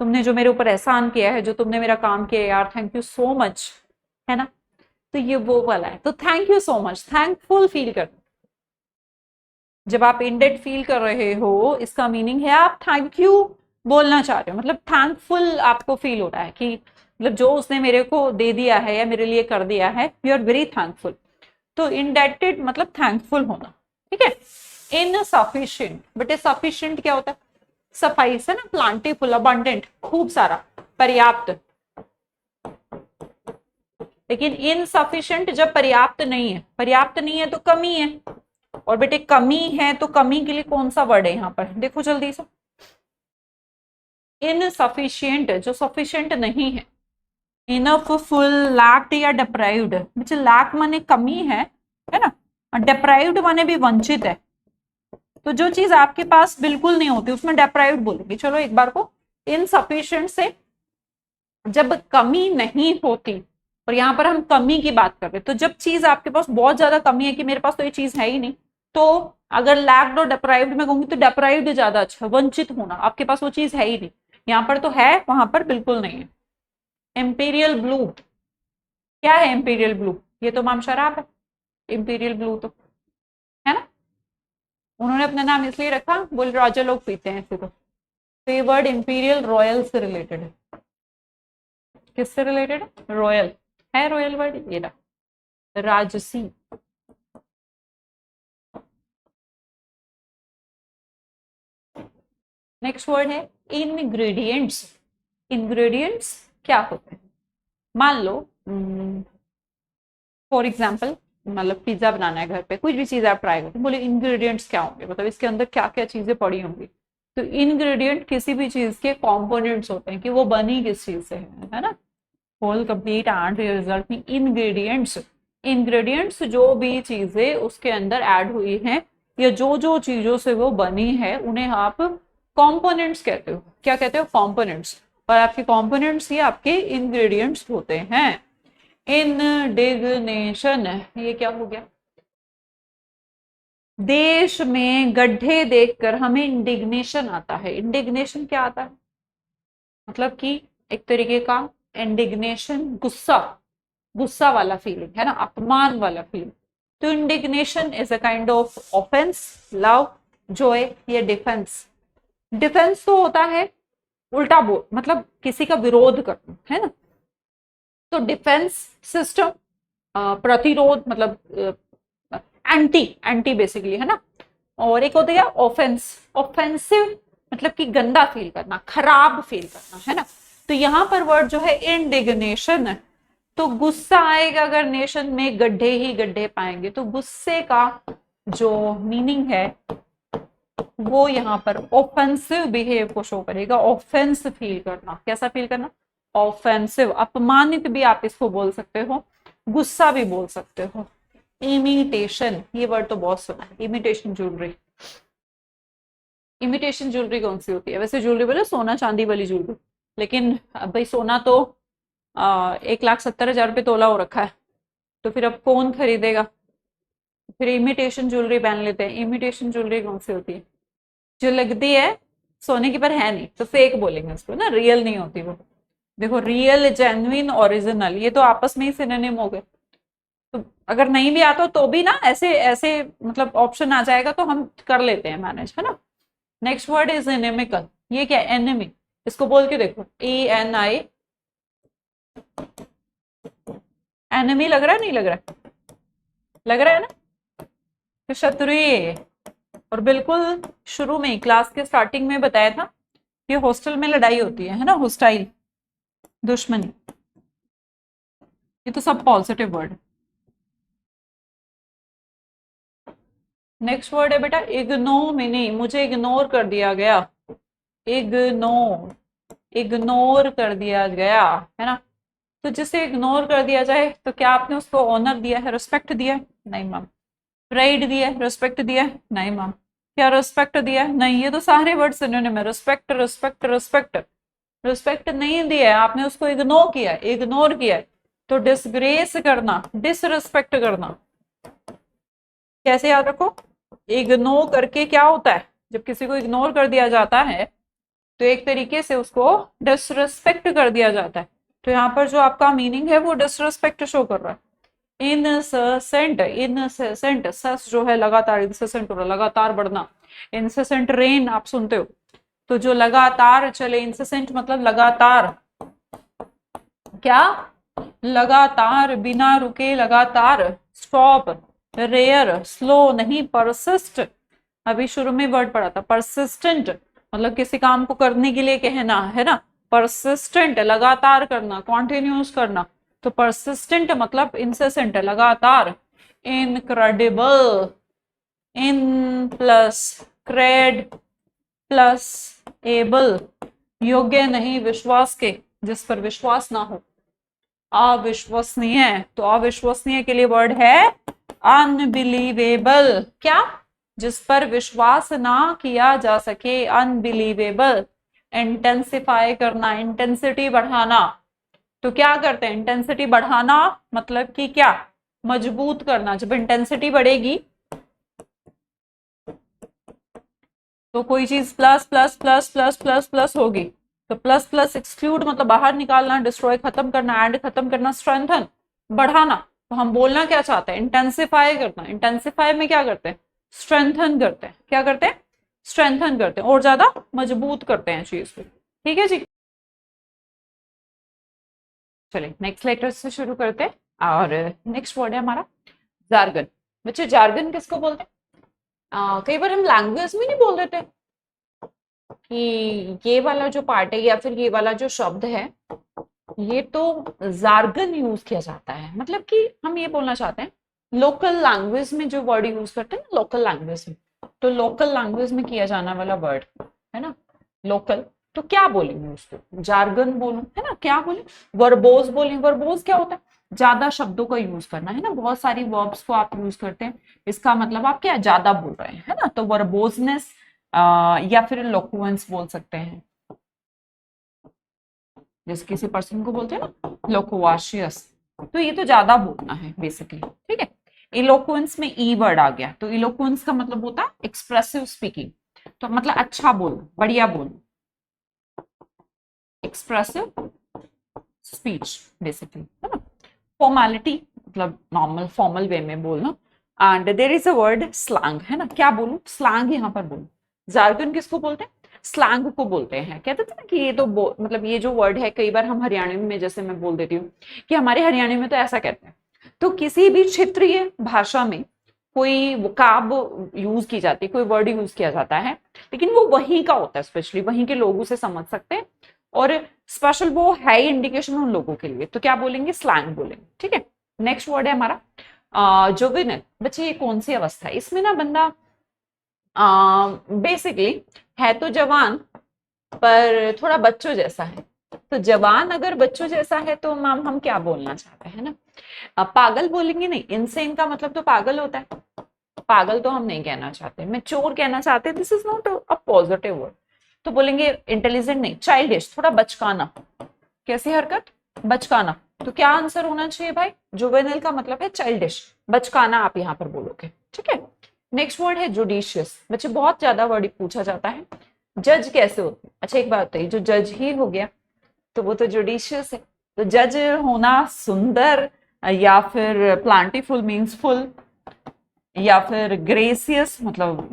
तुमने जो मेरे ऊपर एहसान किया है, जो तुमने मेरा काम किया यार, थैंक यू सो मच, है ना। तो ये वो वाला है, तो thank you so much, thankful feel करना। जब आप इंडेट फील कर रहे हो, इसका मीनिंग है आप थैंक यू बोलना चाह रहे हो, मतलब थैंकफुल आपको फील हो रहा है कि मतलब जो उसने मेरे को दे दिया है या मेरे लिए कर दिया है, यू आर वेरी थैंकफुल। तो इंडेटेड मतलब थैंकफुल होना, ठीक है। इनसफिशिएंट, बेटे सफिशिएंट क्या होता है, सफाइस है ना, प्लांटीफुल, अबंडेंट, खूब सारा, पर्याप्त। लेकिन इनसफिशिएंट जब पर्याप्त नहीं है, पर्याप्त नहीं है तो कमी है। और बेटे कमी है तो कमी के लिए कौन सा वर्ड है यहाँ पर, देखो जल्दी से। इनसफिशिएंट जो सफिशिएंट नहीं है, इनफ, फुल, लैक्ड या डिप्राइव्ड। बच्चे लैक माने कमी है ना, और डिप्राइव्ड माने भी वंचित है। तो जो चीज आपके पास बिल्कुल नहीं होती उसमें डिप्राइव्ड बोलेंगे। चलो एक बार को, इनसफिशिएंट से जब कमी नहीं होती, और यहाँ पर हम कमी की बात कर रहे हैं, तो जब चीज आपके पास बहुत ज्यादा कमी है कि मेरे पास तो ये चीज है ही नहीं, तो अगर लैक्ड और डिप्राइव्ड में कहूंगी तो डिप्राइव्ड ज्यादा अच्छा, वंचित होना, आपके पास वो चीज है ही नहीं। यहाँ पर तो है, वहां पर बिल्कुल नहीं है। इंपीरियल ब्लू, क्या है इंपीरियल ब्लू? ये तो मैम शराब है, इंपीरियल ब्लू तो, है ना। उन्होंने अपना नाम इसलिए रखा, बोल राजा लोग पीते हैं इसे। तो ये वर्ड इंपीरियल रॉयल से रिलेटेड है। किससे रिलेटेड है? रॉयल है, रॉयल वर्ड ये रहा, राजसी। नेक्स्ट वर्ड है इंग्रेडिएंट्स। इंग्रेडिएंट्स क्या होते हैं? मान लो फॉर एग्जाम्पल, मतलब पिज्जा बनाना है घर पे, कुछ भी चीज आप ट्राई करते बोले इंग्रेडिएंट्स क्या होंगे, मतलब इसके अंदर क्या क्या चीजें पड़ी होंगी। तो इंग्रेडिएंट किसी भी चीज के कंपोनेंट्स होते हैं कि वो बनी किस चीज से है ना। होल कंप्लीट एंड रिजल्ट में इंग्रेडिएंट्स, इंग्रेडिएंट्स जो भी चीजें उसके अंदर ऐड हुई हैं या जो जो चीजों से वो बनी है उन्हें आप कंपोनेंट्स कहते हो। क्या कहते हो? कंपोनेंट्स। और आपके कंपोनेंट्स ही आपके इंग्रेडिएंट्स होते हैं। इंडिग्नेशन, ये क्या हो गया? देश में गड्ढे देखकर हमें इंडिग्नेशन आता है। इंडिग्नेशन क्या आता है? मतलब कि एक तरीके का इंडिग्नेशन, गुस्सा, गुस्सा वाला फीलिंग है ना, अपमान वाला फीलिंग। तो indignation is a kind of offence, love, Joy या डिफेंस। डिफेंस तो होता है उल्टा बोल, मतलब किसी का विरोध करना, है ना। तो डिफेंस सिस्टम, प्रतिरोध, मतलब एंटी, एंटी बेसिकली, है ना। और एक होता है ऑफेंस, ऑफेंसिव मतलब कि गंदा फील करना, खराब फील करना, है ना। तो यहाँ पर वर्ड जो है इंडिग्नेशन है। तो गुस्सा आएगा अगर नेशन में, गड्ढे ही गड्ढे पाएंगे। तो गुस्से का जो मीनिंग है वो यहाँ पर ऑफेंसिव बिहेव को शो करेगा। ऑफेंस फील करना, कैसा फील करना? ऑफेंसिव, अपमानित भी आप इसको बोल सकते हो, गुस्सा भी बोल सकते हो। इमिटेशन, ये वर्ड तो बहुत सुना है, इमिटेशन ज्वेलरी। इमिटेशन ज्वेलरी कौन सी होती है? वैसे ज्वेलरी बोले सोना चांदी वाली ज्वेलरी, लेकिन भाई सोना तो 1,70,000 रुपये तोला हो रखा है, तो फिर अब कौन खरीदेगा? फिर इमिटेशन ज्वेलरी पहन लेते हैं। इमिटेशन ज्वेलरी कौन सी होती है? जो लगती है सोने की पर है नहीं, तो फेक बोलेंगे उसको ना, रियल नहीं होती वो। देखो रियल, जेन्युइन, ओरिजिनल, ये तो आपस में ही सिनोनिम हो गए। तो अगर नहीं भी आता तो भी ना ऐसे ऐसे मतलब ऑप्शन आ जाएगा तो हम कर लेते हैं मैनेज, है ना। Next word is inimical. ये क्या है? एनिमी। इसको बोल के देखो, ENI, एनिमी लग रहा है? नहीं लग रहा है? लग रहा है ना। तो शत्रु ये, और बिल्कुल शुरू में क्लास के स्टार्टिंग में बताया था कि हॉस्टल में लड़ाई होती है ना, हॉस्टाइल, दुश्मनी। ये तो सब पॉजिटिव वर्ड। नेक्स्ट वर्ड है बेटा इग्नोमिनी। मुझे इग्नोर कर दिया गया, इग्नोर, इग्नोर कर दिया गया, है ना। तो जिसे इग्नोर कर दिया जाए तो क्या आपने उसको ऑनर दिया है, रिस्पेक्ट दिया है? नहीं मैम। प्राइड दिया है, रिस्पेक्ट दिया है? नहीं मैम। क्या रिस्पेक्ट दिया है? नहीं। ये तो सारे वर्ड सिनोनिम है, रिस्पेक्ट, रिस्पेक्ट, रिस्पेक्ट। रिस्पेक्ट नहीं दिया है आपने, उसको इग्नोर किया है, इग्नोर किया है। तो डिसग्रेस करना, डिसरिस्पेक्ट करना। कैसे याद रखो? इग्नोर करके क्या होता है? जब किसी को इग्नोर कर दिया जाता है तो एक तरीके से उसको डिसरिस्पेक्ट कर दिया जाता है। तो यहाँ पर जो आपका मीनिंग है वो डिसरिस्पेक्ट शो कर रहा है। इनसेसेंट, इनसेसेंट, सस जो है लगातार, इनसेसेंट हो रहा, लगातार बढ़ना। इनसेसेंट रेन आप सुनते हो, तो जो लगातार चले, इंसेसेंट मतलब लगातार, क्या? लगातार, बिना रुके, लगातार। स्टॉप, रेयर, स्लो नहीं, परसिस्ट। अभी शुरू में वर्ड पढ़ा था परसिस्टेंट, मतलब किसी काम को करने के लिए कहना है ना, परसिस्टेंट लगातार करना, कॉन्टिन्यूस करना, तो परसिस्टेंट मतलब इंसेसेंट लगातार। Incredible, in plus crate plus able, योग्य नहीं विश्वास के, जिस पर विश्वास ना हो। अविश्वसनीय, तो अविश्वसनीय के लिए वर्ड है अनबिलीवेबल। क्या? जिस पर विश्वास ना किया जा सके, अनबिलीवेबल। इंटेंसिफाई करना, इंटेंसिटी बढ़ाना, तो क्या करते हैं इंटेंसिटी बढ़ाना, मतलब कि क्या, मजबूत करना। जब इंटेंसिटी बढ़ेगी तो कोई चीज plus plus plus plus plus plus होगी, तो प्लस प्लस एक्सक्लूड मतलब बाहर निकालना, डिस्ट्रॉय खत्म करना, एड खत्म करना, स्ट्रेंथन बढ़ाना। तो हम बोलना क्या चाहते हैं, इंटेंसिफाई करना। इंटेंसिफाई में क्या करते हैं, स्ट्रेंथन करते हैं। क्या करते हैं, स्ट्रेंथन करते हैं, और ज्यादा मजबूत करते हैं चीज को। ठीक है जी, चलिए नेक्स्ट लेटर से शुरू करते हैं। और नेक्स्ट वर्ड है हमारा जार्गन। बच्चे जार्गन किसको बोलते हैं? कई बार हम लैंग्वेज में नहीं बोल देते कि ये वाला जो पार्ट है या फिर ये वाला जो शब्द है, ये तो जार्गन यूज किया जाता है। मतलब कि हम ये बोलना चाहते हैं लोकल लैंग्वेज में जो वर्ड यूज करते हैं, लोकल लैंग्वेज में, तो लोकल लैंग्वेज में किया जाने वाला वर्ड है ना, लोकल। तो क्या बोलेंगे उसको, जार्गन बोलूं है ना, क्या बोले, वर्बोज बोलें। वर्बोज क्या होता है, ज्यादा शब्दों का यूज करना है ना, बहुत सारी वर्ब्स को आप यूज करते हैं, इसका मतलब आप क्या ज्यादा बोल रहे हैं, है ना, तो वर्बोजनेस या फिर लोक्वेंस बोल सकते हैं। जैसे किसी पर्सन को बोलते हैं ना लोक्वाशियस, तो ये तो ज्यादा बोलना है बेसिकली। ठीक है, इलोक्वेंस में ई वर्ड आ गया, तो इलोक्वेंस का मतलब होता है एक्सप्रेसिव स्पीकिंग, तो मतलब अच्छा बोलना, बढ़िया बोलना, एक्सप्रेसिव स्पीच बेसिकली, है ना। फॉर्मेलिटी मतलब नॉर्मल फॉर्मल वे में बोलना। And there is a word slang, है ना, क्या बोलूं, स्लैंग यहाँ पर बोलूं। जार्गन किसको बोलते हैं, स्लैंग को बोलते हैं। कहते थे ना कि ये तो मतलब ये जो वर्ड है, कई बार हम हरियाणवी में, जैसे मैं बोल देती हूँ कि हमारे हरियाणवी में तो ऐसा कहते हैं, तो किसी भी क्षेत्रीय भाषा में कोई वोकाब यूज की जाती है, कोई वर्ड यूज किया जाता है, लेकिन वो वहीं का होता है, स्पेशली वहीं के लोग उसे समझ सकते हैं, और स्पेशल वो है इंडिकेशन उन लोगों के लिए, तो क्या बोलेंगे, स्लैंग बोलेंगे। ठीक है, नेक्स्ट वर्ड है हमारा जुवेनिल। बच्चे ये कौन सी अवस्था है, इसमें ना बंदा बेसिकली है तो जवान पर थोड़ा बच्चों जैसा है। तो जवान अगर बच्चों जैसा है तो मैम हम क्या बोलना चाहते हैं ना, पागल बोलेंगे नहीं, इनसेन का मतलब तो पागल होता है, पागल तो हम नहीं कहना चाहते, मैं चोर कहना चाहते, this is not a positive word. तो बोलेंगे इंटेलिजेंट नहीं, चाइल्डिश, थोड़ा बचकाना। कैसी हरकत, बचकाना। तो क्या आंसर होना चाहिए भाई, जुवेनिल का मतलब है चाइल्डिश, बचकाना आप यहाँ पर बोलोगे। ठीक है, नेक्स्ट वर्ड है जुडिशियस। बच्चे बहुत ज्यादा वर्ड पूछा जाता है, जज कैसे होते हैं। अच्छा एक बात बताइए, जो जज ही हो गया तो वो तो जुडिशियस है, तो जज होना सुंदर या फिर प्लांटीफुल मीन्स फुल, या फिर ग्रेसियस मतलब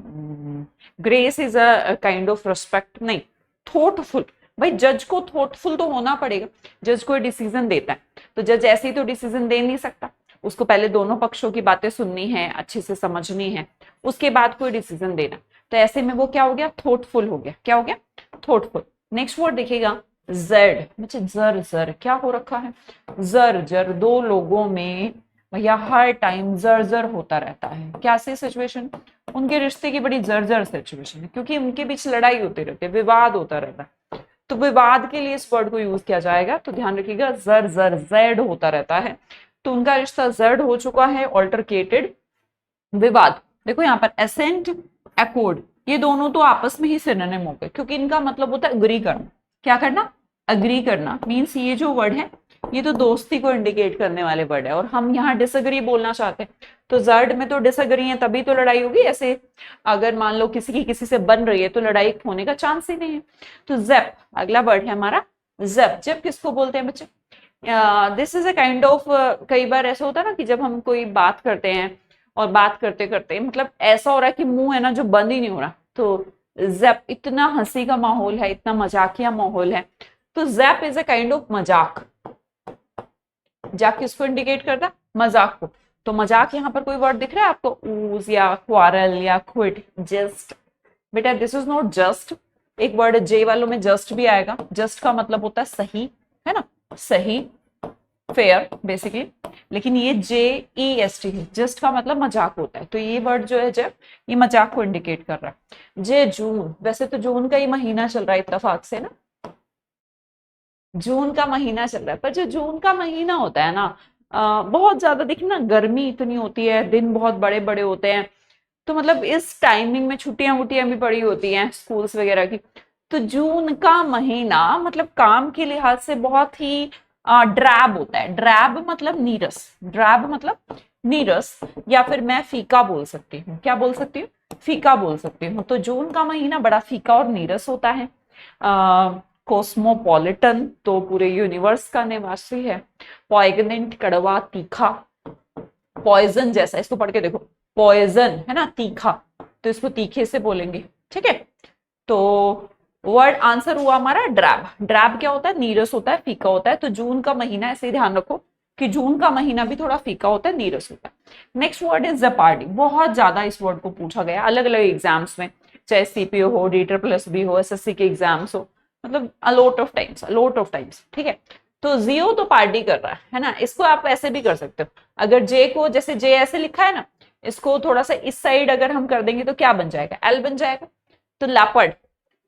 grace is a kind of respect, नहीं, थॉटफुल। भाई जज को थॉटफुल तो होना पड़ेगा, जज कोई डिसीजन देता है, तो जज ऐसे ही तो डिसीजन दे नहीं सकता, उसको पहले दोनों पक्षों की बातें सुननी है, अच्छे से समझनी है, उसके बाद कोई डिसीजन देना। तो ऐसे में वो क्या हो गया, थॉटफुल हो गया। क्या हो गया, थॉटफुल। नेक्स्ट वर्ड देखिएगा जेड। बच्चे जर, जर क्या हो रखा है, जर जर, दो लोगों में भैया हर टाइम जर जर होता रहता है। क्या से सिचुएशन, उनके रिश्ते की बड़ी जर्जर सिचुएशन है, क्योंकि उनके बीच लड़ाई होती रहती है, विवाद होता रहता है, तो विवाद के लिए इस वर्ड को यूज किया जाएगा। तो ध्यान रखिएगा जर जर, जेड होता रहता है, तो उनका रिश्ता जेड हो चुका है, ऑल्टरकेटेड, विवाद। देखो यहाँ पर एसेंट, अकॉर्ड, ये दोनों तो आपस में ही सिनोनिम हो गए, क्योंकि इनका मतलब होता है अग्री करना। क्या करना, अग्री करना। मीन्स ये जो वर्ड है ये तो दोस्ती को इंडिकेट करने वाले वर्ड है, और हम यहाँ डिसएग्री बोलना चाहते हैं, तो जर्ड में तो डिसएग्री है तभी तो लड़ाई होगी। ऐसे अगर मान लो किसी की किसी से बन रही है तो लड़ाई होने का चांस ही नहीं है। तो जेप अगला वर्ड है हमारा, जेप। जेप किसको बोलते हैं बच्चे, this is a kind of, कई बार ऐसा होता है ना कि जब हम कोई बात करते हैं और बात करते करते मतलब ऐसा हो रहा है कि मुंह है ना जो बंद ही नहीं हो रहा, तो जैप, इतना हंसी का माहौल है, इतना मजाकिया माहौल है, तो JAP is a kind of मजाक। मजाक किसको इंडिकेट करता है, मजाक को। तो मजाक यहाँ पर कोई वर्ड दिख रहा है आपको, ऊज या क्वारल या क्विट, जस्ट। बेटा दिस इज नॉट जस्ट, एक वर्ड जे वालों में जस्ट भी आएगा। जस्ट का मतलब होता है सही, है ना, सही, फेयर बेसिकली। लेकिन ये JEST है, जस्ट का मतलब मजाक होता है। तो ये वर्ड जो है जब, ये मजाक को इंडिकेट कर रहा है। जे जून, वैसे तो जून का ही महीना चल रहा है इत्तेफाक से ना, जून का महीना चल रहा है। पर जो जून का महीना होता है ना, बहुत ज्यादा देखिए ना, गर्मी इतनी होती है, दिन बहुत बड़े बड़े होते हैं। तो मतलब इस टाइमिंग में छुट्टियां वुट्टियां भी पड़ी होती हैं स्कूल्स वगैरह की। तो जून का महीना मतलब काम के लिहाज से बहुत ही ड्रैब होता है। ड्रैब मतलब नीरस, ड्रैब मतलब नीरस, या फिर मैं फीका बोल सकती हूँ। क्या बोल सकती हूँ? फीका बोल सकती हूँ। तो जून का महीना बड़ा फीका और नीरस होता है। कॉस्मोपॉलिटन तो पूरे यूनिवर्स का निवासी है। पॉइगनेंट कड़वा तीखा, पॉइजन जैसा, इसको पढ़ के देखो, पॉइजन है ना, तीखा, तो इसको तीखे से बोलेंगे। ठीक है, तो वर्ड आंसर हुआ हमारा ड्रैब। ड्रैब क्या होता है? नीरस होता है, फीका होता है। तो जून का महीना, ऐसे ही ध्यान रखो कि जून का महीना भी थोड़ा फीका होता है, नीरस होता है। Next word is jeopardy. बहुत ज्यादा इस वर्ड को पूछा गया अलग अलग एग्जाम्स में, चाहे CPO हो, DSSB हो, SSC के एग्जाम्स हो, मतलब a lot of times, a lot of times. ठीक है, तो जियो तो पार्टी कर रहा है ना। इसको आप ऐसे भी कर सकते हो, अगर जे को, जैसे जे ऐसे लिखा है ना, इसको थोड़ा सा इस साइड अगर हम कर देंगे तो क्या बन जाएगा? एल बन जाएगा। तो लैपर्ड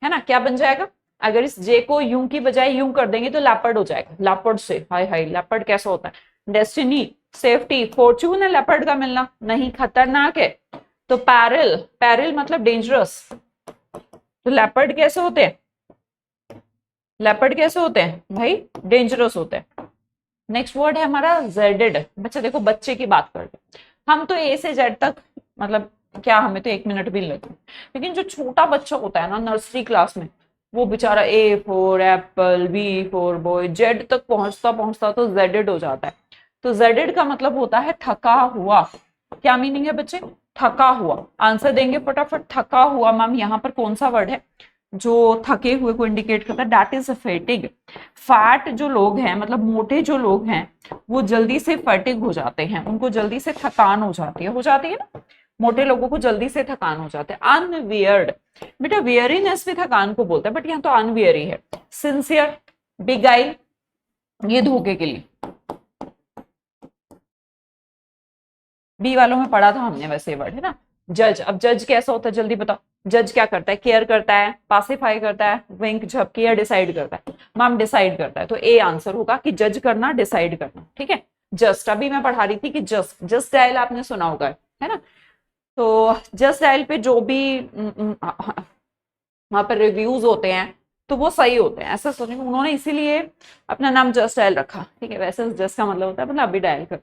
है ना, क्या बन जाएगा? अगर इस जे को यूं की बजाय यूं कर देंगे तो लैपर्ड हो जाएगा। लैपर्ड से, हाय हाय, लैपर्ड कैसा होता है? डेस्टिनी, सेफ्टी, फॉर्च्यून है लैपर्ड का मिलना, नहीं, खतरनाक है। तो पैरल, पैरल मतलब डेंजरस। तो लैपर्ड कैसे होते हैं? लेपर्ड कैसे होते हैं भाई? डेंजरस होते हैं। नेक्स्ट वर्ड है हमारा जेडेड। बच्चा देखो, बच्चे की बात करते हैं हम, तो ए से जेड तक, मतलब क्या, हमें तो 1 मिनट भी नहीं लगती। लेकिन जो छोटा बच्चा होता है ना नर्सरी क्लास में, वो बेचारा A for Apple, B for boy, Z तक पहुंचता पहुंचता तो जेडेड हो जाता है। तो जेडेड का मतलब होता है थका हुआ। क्या मीनिंग है बच्चे? थका हुआ। आंसर देंगे फटाफट। थका हुआ मैम यहाँ पर कौन सा वर्ड है जो थके हुए को इंडिकेट करता है? That is fatigue. फैट जो लोग हैं, मतलब मोटे जो लोग हैं, वो जल्दी से फैटिग हो जाते हैं, उनको जल्दी से थकान हो जाती है ना, मोटे लोगों को जल्दी से थकान हो जाते हैं। अनवियर्ड, बेटा वियरीनेस भी थकान को बोलता है, बट यहाँ तो अनवियरी है। सिंसियर, बिगाइल, ये धोखे के लिए। बी वालों में पढ़ा था हमने वैसे वर्ड, है ना। जज, अब जज कैसा होता है जल्दी बताओ? जज क्या करता है? केयर करता है, पासिफाई करता है, विंक झपकी, या डिसाइड करता है? मैम डिसाइड करता है। तो ए आंसर होगा कि जज करना, डिसाइड करना। ठीक है, जस्ट, अभी मैं पढ़ा रही थी कि जस्ट, जस्ट डायल आपने सुना होगा, है ना। तो जस्ट डायल पे जो भी वहां पर रिव्यूज होते हैं तो वो सही होते हैं, ऐसा सोचेंगे उन्होंने इसीलिए अपना नाम जस्ट डायल रखा। ठीक है, वैसे जस्ट का मतलब होता है मतलब अभी डायल कर,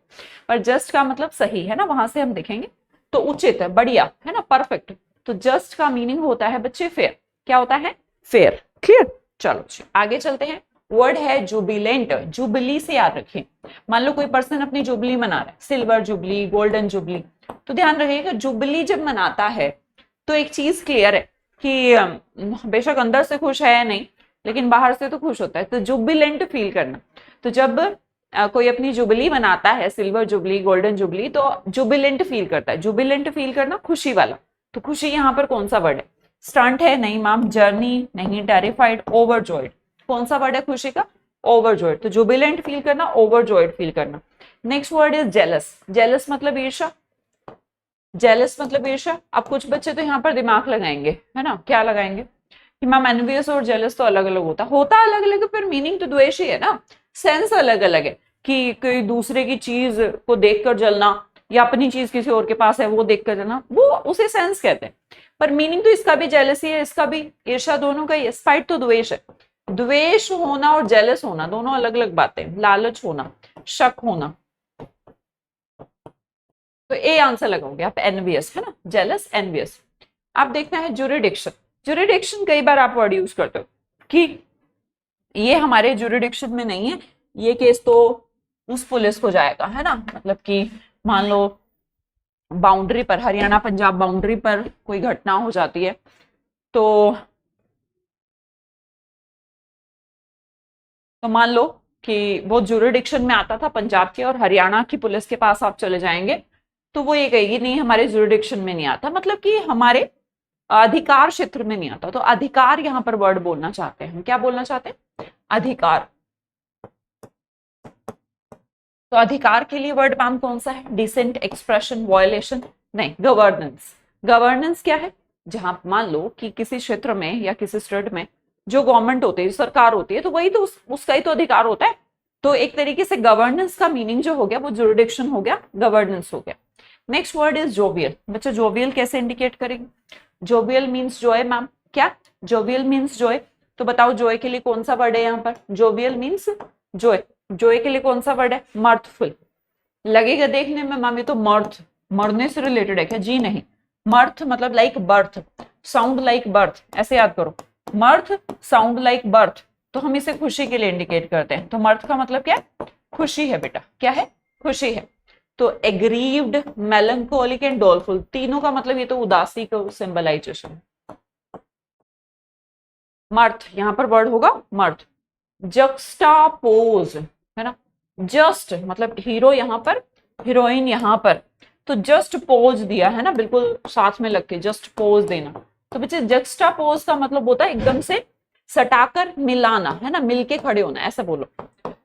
पर जस्ट का मतलब सही, है ना, वहां से हम देखेंगे। तो उचित है, बढ़िया, है ना, परफेक्ट। तो जस्ट का मीनिंग होता है बच्चे फेयर। क्या होता है? फेयर। क्लियर? चलो आगे चलते हैं। वर्ड है जुबिलेंट। जुबली से याद रखें, मान लो कोई पर्सन अपनी जुबली मना रहा है, सिल्वर जुबली, गोल्डन जुबली, तो ध्यान रखिएगा जुबली जब मनाता है तो एक चीज क्लियर है कि बेशक अंदर से खुश है या नहीं, लेकिन बाहर से तो खुश होता है। तो जुबिलेंट फील करना। तो जब कोई अपनी जुबली मनाता है, सिल्वर जुबली, गोल्डन जुबली, तो जुबिलेंट फील करता है। जुबिलेंट फील करना, खुशी वाला। तो खुशी यहाँ पर कौन सा वर्ड है? स्टंट है? नहीं मैम। जर्नी? नहीं। टेरिफाइड? ओवरजॉयड? कौन सा वर्ड है खुशी का? ओवरजॉयड। तो जुबिलेंट फील करना, ओवरजॉयड फील करना। Next word is jealous. Jealous मतलब ईर्ष्या। जेलस मतलब ईर्ष्या। अब कुछ बच्चे तो यहाँ पर दिमाग लगाएंगे, है ना, क्या लगाएंगे कि मैम एनवियस और जेलस तो अलग अलग होता अलग अलग है, पर मीनिंग तो द्वेष ही है ना, सेंस अलग अलग है। कि कोई दूसरे की चीज को देखकर जलना, या अपनी चीज किसी और के पास है वो देखकर जलना, वो उसे सेंस कहते हैं। पर मीनिंग तो इसका भी जेलसी है, इसका भी ईर्ष्या, दोनों का ही। स्पाइट तो द्वेष है। द्वेष होना और जेलस होना दोनों अलग अलग बातें। लालच होना, शक होना। तो ए आंसर लगाओगे आप, एनवियस, है ना, जेलस, एनवियस। अब देखना है जुरिडिक्शन। जुरिडिक्शन कई बार आप वर्ड यूज करते हो कि ये हमारे जुरिडिक्शन में नहीं है, ये केस तो उस पुलिस को जाएगा, है ना। मतलब कि मान लो बाउंड्री पर, हरियाणा पंजाब बाउंड्री पर कोई घटना हो जाती है, तो मान लो कि वो जुरिडिक्शन में आता था पंजाब के, और हरियाणा की पुलिस के पास आप चले जाएंगे, तो वो ये कहेगी नहीं हमारे जुरिडिक्शन में नहीं आता, मतलब कि हमारे अधिकार क्षेत्र में नहीं आता। तो अधिकार यहाँ पर वर्ड बोलना चाहते हैं, क्या बोलना चाहते हैं? अधिकार। तो अधिकार के लिए वर्ड मैम कौन सा है? Decent, expression, violation? नहीं, गवर्नेंस। गवर्नेंस क्या है? जहां मान लो कि किसी क्षेत्र में या किसी स्टेट में जो गवर्नमेंट होती है, सरकार होती है, तो वही तो उसका ही तो अधिकार होता है। तो एक तरीके से गवर्नेंस का मीनिंग जो हो गया वो जुरिडिक्शन हो गया, गवर्नेंस हो गया। Next word is jovial. बच्चा जोवियल कैसे इंडिकेट करेंगे? Jovial means joy ma'am. क्या? Jovial means joy. तो बताओ जॉय के लिए कौन सा वर्ड है यहाँ पर? Jovial means Joy. जॉय के लिए कौन सा वर्ड है? मर्थफुल। लगेगा देखने में मैम ये तो मर्थ, मरने से रिलेटेड है क्या? जी नहीं। मर्थ मतलब like birth, sound like birth, ऐसे याद करो। मर्थ साउंड लाइक बर्थ, तो हम इसे खुशी के लिए इंडिकेट करते हैं। तो मर्थ का मतलब क्या है? खुशी है बेटा। क्या है? खुशी है। तो एग्रीव्ड, मेलंकोलिक एंड डोलफुल, तीनों का मतलब ये तो उदासी का सिंबलाइजेशन। मर्थ, यहां पर वर्ड होगा मर्थ। जक्स्टापोज है ना, जस्ट मतलब हीरो यहां पर, हीरोइन यहां पर, तो जस्ट पोज दिया है ना, बिल्कुल साथ में लग के जस्ट पोज देना। तो बच्चे जक्स्टापोज का मतलब होता है एकदम से सटाकर मिलाना, है ना, मिलके खड़े होना, ऐसा बोलो।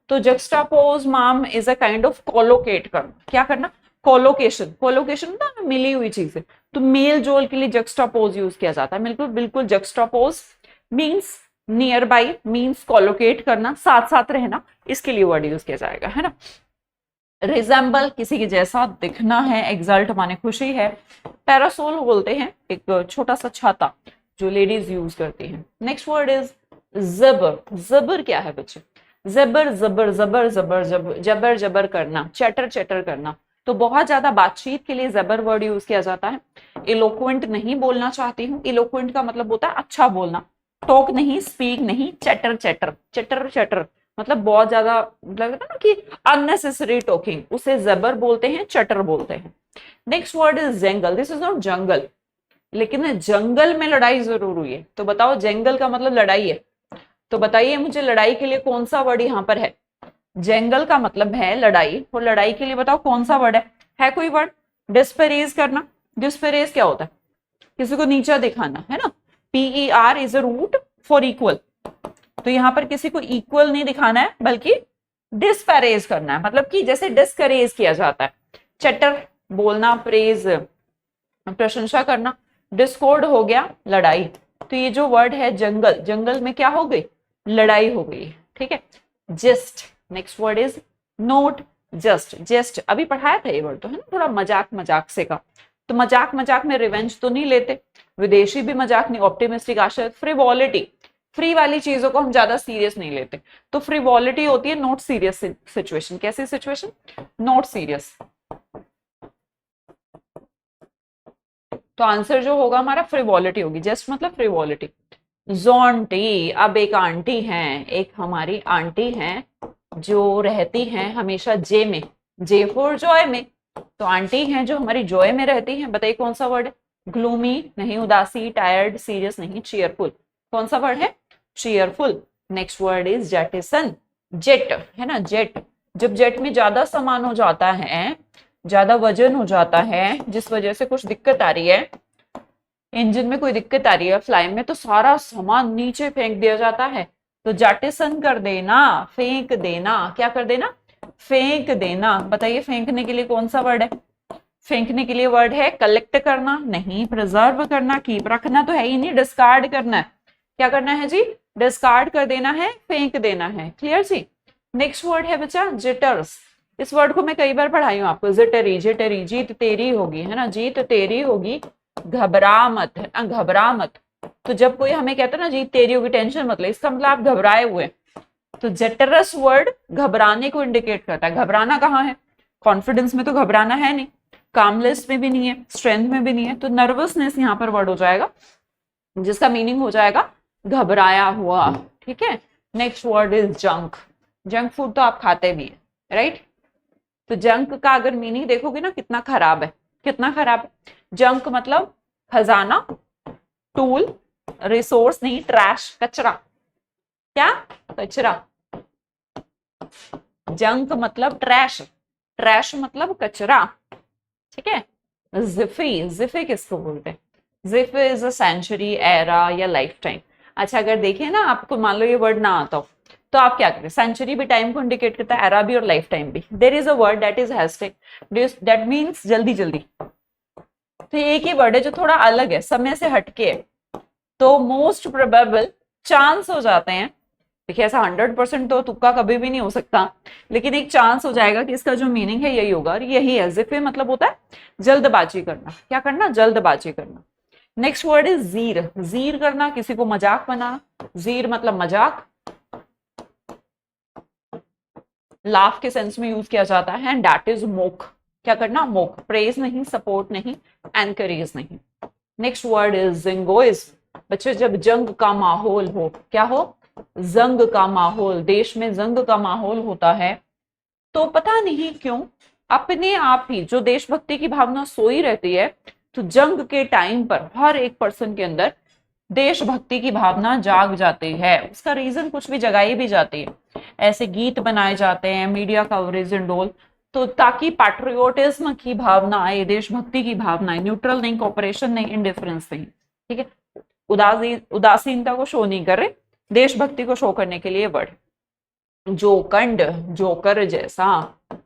तो juxtapose ma'am is a kind of collocate करना। क्या करना? कोलोकेशन। कोलोकेशन ना मिली हुई चीजें, तो मेल जोल के लिए जक्स्टापोज यूज किया जाता है। बिल्कुल बिल्कुल juxtapose means nearby, means collocate करना, साथ साथ रहना, इसके लिए वर्ड यूज किया जाएगा, है ना। रिजेंबल, किसी के जैसा दिखना है। एक्सल्ट माने खुशी है। पैरासोल बोलते हैं एक छोटा सा छाता जो लेडीज यूज करती हैं। नेक्स्ट वर्ड इज जबर। जबर क्या है बच्चे? जबर जबर जबर जबर जबर जबर जबर करना, चैटर चैटर करना। तो बहुत ज्यादा बातचीत के लिए जबर वर्ड यूज किया जाता है। इलोक्वेंट नहीं बोलना चाहती हूँ। इलोक्वेंट का मतलब होता है अच्छा बोलना। टॉक नहीं, स्पीक नहीं, चैटर चैटर। चैटर चैटर मतलब बहुत ज्यादा, लगता है ना कि अननेसेसरी टॉकिंग, उसे जबर बोलते हैं, चटर बोलते हैं। Next word is jungle. This is not jungle, लेकिन जंगल में लड़ाई जरूर हुई है। तो बताओ जंगल का मतलब लड़ाई है, तो बताइए मुझे लड़ाई के लिए कौन सा वर्ड यहाँ पर है? जंगल का मतलब है लड़ाई, और लड़ाई के लिए बताओ कौन सा वर्ड है कोई वर्ड? डिस्परेज करना। डिस्परेज क्या होता है? किसी को नीचा दिखाना, है ना। PER is a root for equal. तो यहाँ पर किसी को इक्वल नहीं दिखाना है, बल्कि डिस्पैरेज करना है, मतलब कि जैसे डिस्करेज किया जाता है। चटर बोलना, प्रेज प्रशंसा करना। डिस्कॉर्ड हो गया लड़ाई। तो ये जो वर्ड है जंगल, जंगल में क्या हो गई? लड़ाई हो गई। ठीक है। Just. Next word is note just. Just अभी पढ़ाया था ये वर्ड, तो है ना, थोड़ा मजाक मजाक से का। तो मजाक मजाक में रिवेंज तो नहीं लेते, विदेशी भी मजाक नहीं, ऑप्टिमिस्टिक, आशा। फ्रिवॉलिटी, फ्री वाली चीजों को हम ज्यादा सीरियस नहीं लेते। तो फ्रिवॉलिटी होती है नॉट सीरियस सिचुएशन। कैसी सिचुएशन? Not serious. तो आंसर जो होगा हमारा फ्रिवॉलिटी होगी। जस्ट मतलब फ्रिवॉलिटी। जोंटी, अब एक आंटी हैं, एक हमारी आंटी हैं जो रहती हैं हमेशा जे में, जे फॉर जॉय में। तो आंटी हैं जो हमारी जॉय में रहती हैं। बताइए कौन सा वर्ड है? ग्लूमी नहीं, उदासी, टायर्ड, सीरियस नहीं, चीयरफुल। कौन सा वर्ड है? Cheerful. Next word is jettison. Jet है ना, जेट। जब जेट में ज्यादा सामान हो जाता है, ज्यादा वजन हो जाता है, जिस वजह से कुछ दिक्कत आ रही है, इंजन में कोई दिक्कत आ रही है, फ्लाई में, तो सारा सामान नीचे फेंक दिया जाता है। तो जेटिसन कर देना, फेंक देना। क्या कर देना? फेंक देना। बताइए फेंकने के लिए कौन सा वर्ड है? फेंकने के लिए वर्ड है कलेक्ट करना नहीं, प्रिजर्व करना, कीप रखना तो है ही नहीं, डिस्कार्ड करना है। क्या करना है जी? डिस्कार्ड कर देना है, फेंक देना है। क्लियर जी। नेक्स्ट वर्ड है बच्चा जिटर्स। इस वर्ड को मैं कई बार पढ़ाई हूँ आपको। जिटरी, जिटरी, जीत तेरी होगी, है ना, जीत तेरी होगी, घबरा मत, है ना, घबरा मत। तो जब कोई हमें कहता है ना जीत तेरी होगी, टेंशन मत ले, इसका मतलब आप घबराए हुए। तो जेटरस वर्ड घबराने को इंडिकेट करता है। घबराना कहाँ है? कॉन्फिडेंस में तो घबराना है नहीं, कामलेस में भी नहीं है, स्ट्रेंथ में भी नहीं है। तो नर्वसनेस यहाँ पर वर्ड हो जाएगा, जिसका मीनिंग हो जाएगा घबराया हुआ। ठीक है। Next word is junk. Junk food तो आप खाते भी है, राइट। तो जंक का अगर मीनिंग देखोगे ना, कितना खराब है, कितना खराब है। जंक मतलब खजाना, टूल, रिसोर्स नहीं, ट्रैश, कचरा। क्या? कचरा। जंक मतलब ट्रैश, ट्रैश मतलब कचरा। ठीक है। जिफी, जिफी किसको बोलते हैं? Jiff is a century, era या लाइफ टाइम। अच्छा अगर देखें ना, आपको मान लो ये वर्ड ना आता हो तो आप क्या करें, सेंचुरी भी टाइम को इंडिकेट करता है, एरा भी और लाइफ टाइम भी। There is a word that is hashtag, that means जल्दी जल्दी। तो ये एक ही वर्ड है जो थोड़ा अलग है, समय से हटके है। तो मोस्ट प्रोबेबल चांस हो जाते हैं, देखिए ऐसा 100% तो तुक्का कभी भी नहीं हो सकता, लेकिन एक चांस हो जाएगा कि इसका जो मीनिंग है यही होगा, और यही है। जिफे मतलब होता है जल्दबाजी करना, क्या करना, जल्दबाजी करना। नेक्स्ट वर्ड इज जीर। जीर करना, किसी को मजाक बनाना, जीर मतलब मजाक, लाफ के सेंस में यूज किया जाता है। एंड दैट इज मोक, क्या करना, मोक, प्रेज नहीं, सपोर्ट नहीं, एनकरेज नहीं। Next word is jingoism. बच्चे जब जंग का माहौल हो, क्या हो, जंग का माहौल, देश में जंग का माहौल होता है, तो पता नहीं क्यों अपने आप ही जो देशभक्ति की भावना सोई रहती है, तो जंग के टाइम पर हर एक पर्सन के अंदर देशभक्ति की भावना जाग जाती है। उसका रीजन कुछ भी जगाई भी जाती है, ऐसे गीत बनाए जाते हैं, मीडिया कवरेज एंड ऑल, तो ताकि पैट्रियोटिज्म की भावना आए, देशभक्ति की भावना आए, न्यूट्रल नहीं, कॉपरेशन नहीं, इंडिफरेंस नहीं, ठीक है, उदासीनता को शो नहीं करे, देशभक्ति को शो करने के लिए वर्ड। जोकंड, जोकर जैसा,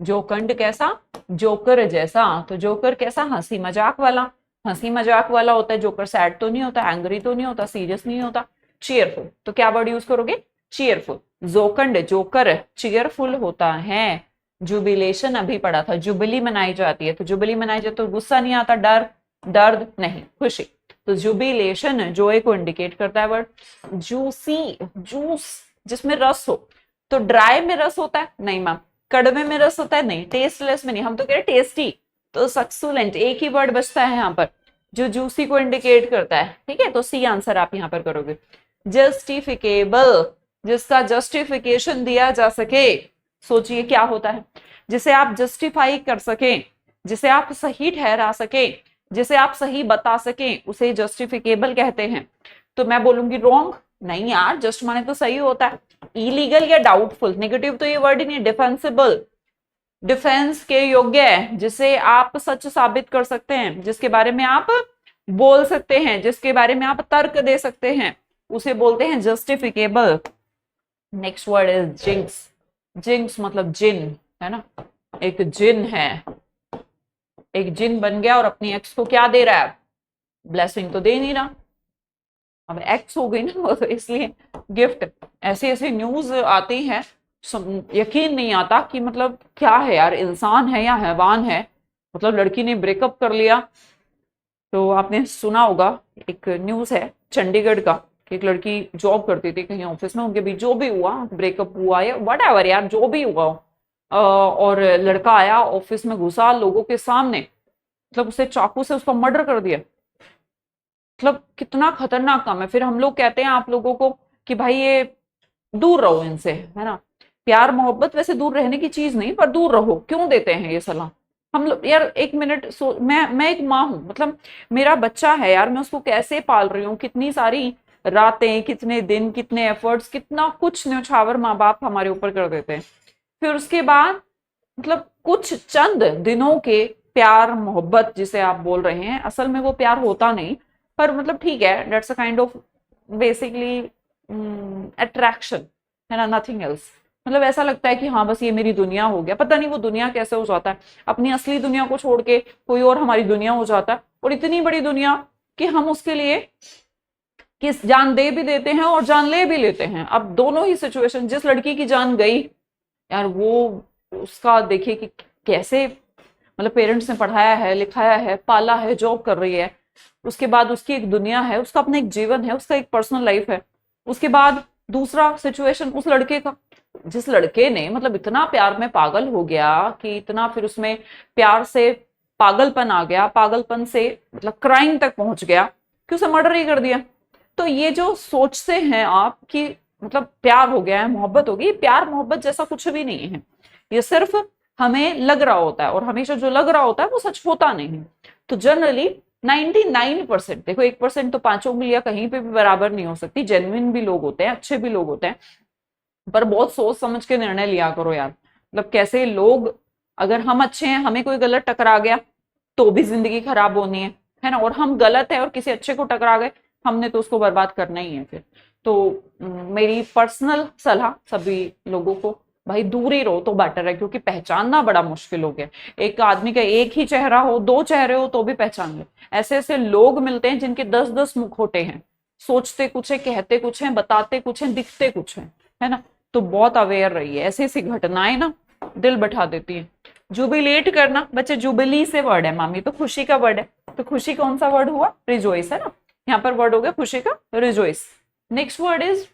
जोकंड कैसा, जोकर जैसा, तो जोकर कैसा, हंसी मजाक वाला, हंसी मजाक वाला होता है। जोकर सैड तो नहीं होता, एंग्री तो नहीं होता, सीरियस नहीं होता, चीयरफुल। तो क्या वर्ड यूज करोगे, चीयरफुल। जोकंड, जोकर चीयरफुल होता है। जुबिलेशन अभी पढ़ा था, जुबली मनाई जाती है, तो जुबली मनाई जाती है तो गुस्सा नहीं आता, डर, दर्द नहीं, खुशी। तो जुबिलेशन जोए को इंडिकेट करता है वर्ड। जूसी, जूस जिसमें रस हो, तो ड्राई में रस होता है, नहीं मैम। कड़वे में रस होता है, नहीं। टेस्टलेस में नहीं, हम तो कह रहे टेस्टी। तो सक्सुलेंट, एक ही वर्ड बचता है यहाँ पर जो जूसी को इंडिकेट करता है, ठीक है। तो सी आंसर आप यहाँ पर करोगे। जस्टिफिकेबल, जिसका जस्टिफिकेशन दिया जा सके, सोचिए क्या होता है, जिसे आप जस्टिफाई कर सके, जिसे आप सही ठहरा सके, जिसे आप सही बता सके, उसे जस्टिफिकेबल कहते हैं। तो मैं बोलूंगी रॉन्ग, नहीं यार, जस्ट माने तो सही होता है। इलीगल या डाउटफुल, नेगेटिव तो ये वर्ड ही नहीं। डिफेंसिबल, डिफेंस के योग्य है, जिसे आप सच साबित कर सकते हैं, जिसके बारे में आप बोल सकते हैं, जिसके बारे में आप तर्क दे सकते हैं, उसे बोलते हैं justifiable. Next word is jinx. Jinx मतलब जिन, है ना, एक जिन है, एक जिन बन गया और अपनी एक्स को क्या दे रहा है, ब्लेसिंग तो दे नहीं रहा, अब एक्स हो गई ना, तो इसलिए गिफ्ट। ऐसे ऐसे न्यूज आती हैं, यकीन नहीं आता कि मतलब क्या है यार, इंसान है या हैवान है। मतलब लड़की ने ब्रेकअप कर लिया, तो आपने सुना होगा, एक न्यूज है चंडीगढ़ का, कि एक लड़की जॉब करती थी कहीं ऑफिस में, उनके बीच जो भी हुआ, ब्रेकअप हुआ या वट एवर यार, जो भी हुआ, और लड़का आया ऑफिस में, घुसा लोगों के सामने, मतलब उसे चाकू से उसका मर्डर कर दिया। मतलब कितना खतरनाक काम है। फिर हम लोग कहते हैं आप लोगों को कि भाई ये दूर रहो इनसे, है ना। प्यार मोहब्बत वैसे दूर रहने की चीज नहीं, पर दूर रहो क्यों देते हैं ये सलाह हम लोग यार। एक मिनट मैं एक माँ हूं, मतलब मेरा बच्चा है यार, मैं उसको कैसे पाल रही हूँ, कितनी सारी रातें, कितने दिन, कितने एफर्ट्स, कितना कुछ न्यौछावर माँ बाप हमारे ऊपर कर देते हैं। फिर उसके बाद मतलब कुछ चंद दिनों के प्यार मोहब्बत जिसे आप बोल रहे हैं, असल में वो प्यार होता नहीं, पर मतलब ठीक है, that's a kind of basically attraction, है ना, नथिंग एल्स। मतलब ऐसा लगता है कि हाँ बस ये मेरी दुनिया हो गया, पता नहीं वो दुनिया कैसे हो जाता है, अपनी असली दुनिया को छोड़ के कोई और हमारी दुनिया हो जाता है, और इतनी बड़ी दुनिया कि हम उसके लिए किस जान दे भी देते हैं और जान ले भी लेते हैं। अब दोनों ही सिचुएशन, जिस लड़की की जान गई यार, वो उसका देखिए कि कैसे, मतलब पेरेंट्स ने पढ़ाया है, लिखाया है, पाला है, जॉब कर रही है, उसके बाद उसकी एक दुनिया है, उसका अपना एक जीवन है, उसका एक पर्सनल लाइफ है। उसके बाद दूसरा सिचुएशन उस लड़के का, जिस लड़के ने मतलब इतना प्यार में पागल हो गया कि इतना फिर उसमें प्यार से पागलपन आ गया, पागलपन से मतलब क्राइम तक पहुंच गया कि उसे मर्डर ही कर दिया। तो ये जो सोचते हैं आप कि मतलब प्यार हो गया है, मोहब्बत हो गई, प्यार मोहब्बत जैसा कुछ भी नहीं है, ये सिर्फ हमें लग रहा होता है, और हमेशा जो लग रहा होता है वो सच होता नहीं है। तो जनरली 99%, देखो 1% तो पांचों उंगलियां कहीं पे भी बराबर नहीं हो सकती, जेन्युइन भी लोग होते हैं, अच्छे भी लोग होते हैं, पर बहुत सोच समझ के निर्णय लिया करो यार। मतलब कैसे लोग, अगर हम अच्छे हैं, हमें कोई गलत टकरा गया तो भी जिंदगी खराब होनी है, है ना, और हम गलत है और किसी अच्छे को टकरा गए, हमने तो उसको बर्बाद करना ही है फिर। तो मेरी पर्सनल सलाह सभी लोगों को, भाई दूर ही रहो तो बेटर है, क्योंकि पहचानना बड़ा मुश्किल हो गया। एक आदमी का एक ही चेहरा हो, दो चेहरे हो तो भी पहचान ले। ऐसे ऐसे लोग मिलते हैं जिनके 10-10 मुखौटे हैं, सोचते कुछ है, कहते कुछ है, बताते कुछ है, दिखते कुछ है ना। तो बहुत अवेयर रहिए, ऐसी ऐसी घटनाएं ना दिल बैठा देती है। जुबिलेट करना, बच्चे जुबिली से वर्ड है मामी, तो खुशी का वर्ड है, तो खुशी कौन सा वर्ड हुआ, रिजोइस, है ना। यहाँ पर वर्ड हो गया खुशी का, रिजोइस। नेक्स्ट वर्ड इज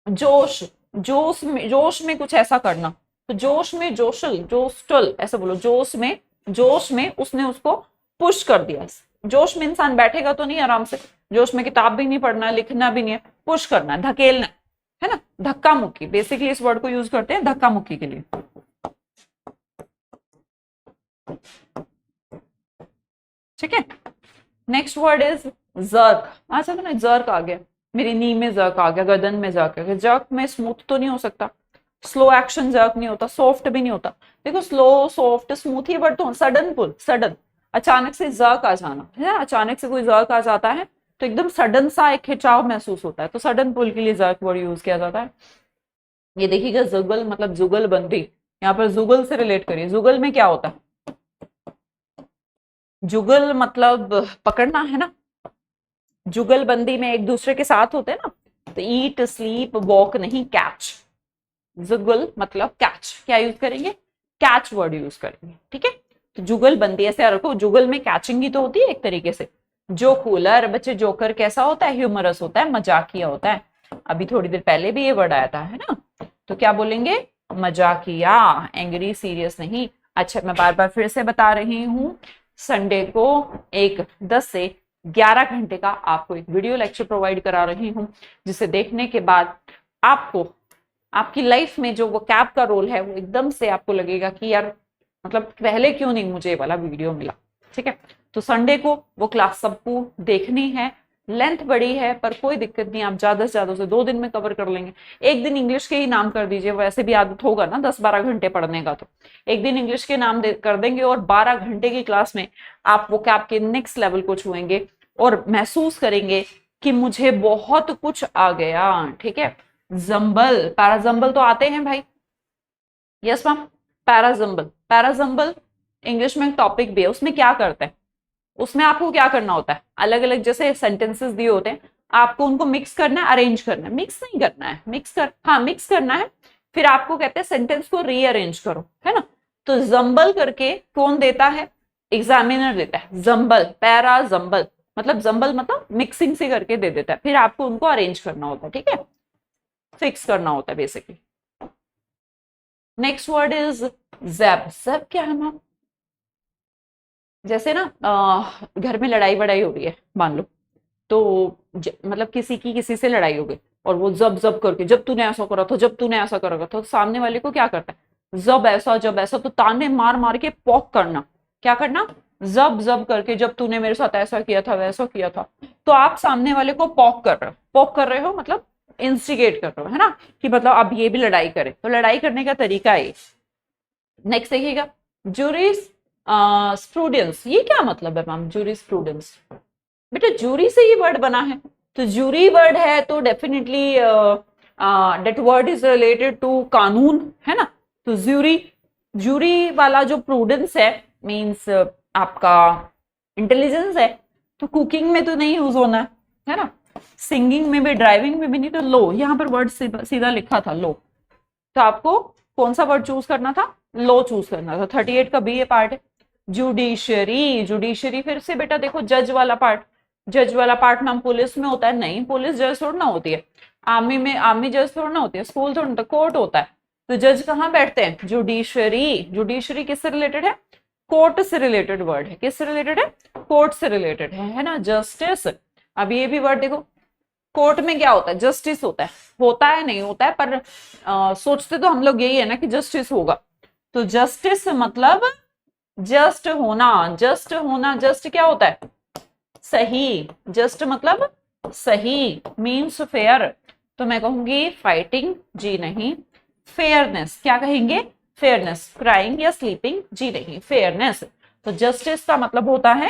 जोश। जोश में कुछ ऐसा करना, तो जोश में जोशल, जोस्टल ऐसा बोलो, जोश में उसने उसको पुश कर दिया। जोश में इंसान बैठेगा तो नहीं आराम से, जोश में किताब भी नहीं पढ़ना, लिखना भी नहीं है, पुश करना है, धकेलना है ना, धक्का मुक्की। बेसिकली इस वर्ड को यूज करते हैं धक्का मुक्की के लिए। ठीक है, नेक्स्ट वर्ड इज जर्क। अच्छा तो ना, जर्क आ गया, मेरी नी में जर्क आ गया, गर्दन में जर्क आ गया। जर्क में स्मूथ तो नहीं हो सकता, स्लो एक्शन जर्क नहीं होता, सॉफ्ट भी नहीं होता। देखो स्लो सॉफ्ट स्मूथ ही वर्ड तो, सडन पुल, सडन, अचानक से जर्क आ जाना है, अचानक से कोई जर्क आ जाता है तो एकदम सडन सा एक खिंचाव महसूस होता है, तो सडन पुल के लिए जर्क वर्ड यूज किया जाता है। ये देखिएगा जुगल मतलब जुगलबंदी, यहाँ पर जुगल से रिलेट करिए। जुगल में क्या होता है, जुगल मतलब पकड़ना है ना, जुगलबंदी में एक दूसरे के साथ होते हैं ना, तो ईट स्लीप वॉक नहीं, कैच। जुगल मतलब कैच, क्या यूज करेंगे, कैच वर्ड यूज करेंगे। ठीक है, तो जुगलबंदी ऐसे रखो, जुगल में कैचिंग ही तो होती है एक तरीके से। जोकुलर, बच्चे जोकर कैसा होता है, ह्यूमरस होता है, मजाकिया होता है। अभी थोड़ी देर पहले भी ये वर्ड आया था, है ना, तो क्या बोलेंगे, मजाकिया, एंग्री, सीरियस नहीं। अच्छा मैं बार बार फिर से बता रही हूँ, संडे को एक 10 से 11 घंटे का आपको एक वीडियो लेक्चर प्रोवाइड करा रही हूँ, जिसे देखने के बाद आपको आपकी लाइफ में जो वो कैब का रोल है वो एकदम से आपको लगेगा कि यार मतलब पहले क्यों नहीं मुझे वाला वीडियो मिला। ठीक है, तो संडे को वो क्लास सबको देखनी है। लेंथ बड़ी है पर कोई दिक्कत नहीं, आप ज्यादा से ज्यादा से 2 दिन में कवर कर लेंगे। एक दिन इंग्लिश के ही नाम कर दीजिए, वैसे भी आदत होगा ना 10-12 घंटे पढ़ने का, तो एक दिन इंग्लिश के नाम कर देंगे और 12 घंटे की क्लास में आप वो कैब के नेक्स्ट लेवल को छुएंगे और महसूस करेंगे कि मुझे बहुत कुछ आ गया। ठीक है, जंबल, पैराजंबल तो आते हैं भाई, yes ma'am, parajumble, parajumble English में टॉपिक भी है, उसमें क्या करते हैं, उसमें आपको क्या करना होता है, अलग अलग जैसे सेंटेंसेस दिए होते हैं, आपको उनको मिक्स करना है, अरेंज करना है, मिक्स नहीं करना है, मिक्स करना है, फिर आपको कहते हैं सेंटेंस को रीअरेंज करो, है ना। तो जंबल करके कौन देता है, एग्जामिनर देता है, जंबल, पैरा जंबल मतलब जंबल मतलब मिक्सिंग से करके दे देता है, फिर आपको उनको अरेंज करना होता है। ठीक है, फिक्स करना होता है basically. Next word is Zeb. Zeb क्या है मैम, जैसे ना घर में लड़ाई वड़ाई हो रही है मान लो, तो मतलब किसी से लड़ाई हो गई और वो जब जब करके, जब तूने ऐसा करा था, जब तूने ऐसा करा था, तो सामने वाले को क्या करता है, जब ऐसा जब ऐसा, तो ताने मार मार के पॉक करना, क्या करना, जब जब करके, जब तूने मेरे साथ ऐसा किया था वैसा किया था, तो आप सामने वाले को पॉक कर रहे हो, पॉक कर रहे हो मतलब इंस्टिगेट कर रहे हो, है ना, कि मतलब अब ये भी लड़ाई करे, तो लड़ाई करने का तरीका है। नेक्स्ट देखिएगा, जूरिस स्प्रूडेंस, ये क्या मतलब है मैम, जूरिस स्प्रूडेंस, बेटा जूरी से ये वर्ड बना है, तो जूरी वर्ड है तो definitely that word is related to कानून, है ना। तो जूरी, जूरी वाला जो प्रूडेंस है मींस आपका इंटेलिजेंस है, तो कुकिंग में तो नहीं यूज होना है ना, सिंगिंग में भी, ड्राइविंग में भी नहीं, तो लो, यहाँ पर वर्ड सीधा लिखा था लो, तो आपको कौन सा वर्ड चूज करना था, लो चूज करना था। 38 का बी ए पार्ट है। जुडिशरी, जुडिशरी फिर से बेटा देखो जज वाला पार्ट, जज वाला पार्ट नाम पुलिस में होता है, नहीं पुलिस जज थोड़ा ना होती है, आर्मी में आर्मी जज थोड़ा ना होती है, स्कूल थोड़ा ना, कोर्ट होता है, तो जज कहाँ बैठते हैं, जुडिशरी। जुडिशरी किससे रिलेटेड है, कोर्ट से रिलेटेड वर्ड है, किससे रिलेटेड है, कोर्ट से रिलेटेड है ना। जस्टिस, अब ये भी वर्ड देखो, कोर्ट में क्या होता है, जस्टिस होता है नहीं होता है, पर सोचते तो हम लोग यही है ना कि जस्टिस होगा, तो जस्टिस मतलब जस्ट होना, जस्ट होना, जस्ट क्या होता है, सही, जस्ट मतलब सही, मीन्स फेयर, तो मैं कहूंगी फाइटिंग, जी नहीं, फेयरनेस, क्या कहेंगे, फेयरनेस, क्राइंग या स्लीपिंग, जी नहीं, फेयरनेस। तो जस्टिस का मतलब होता है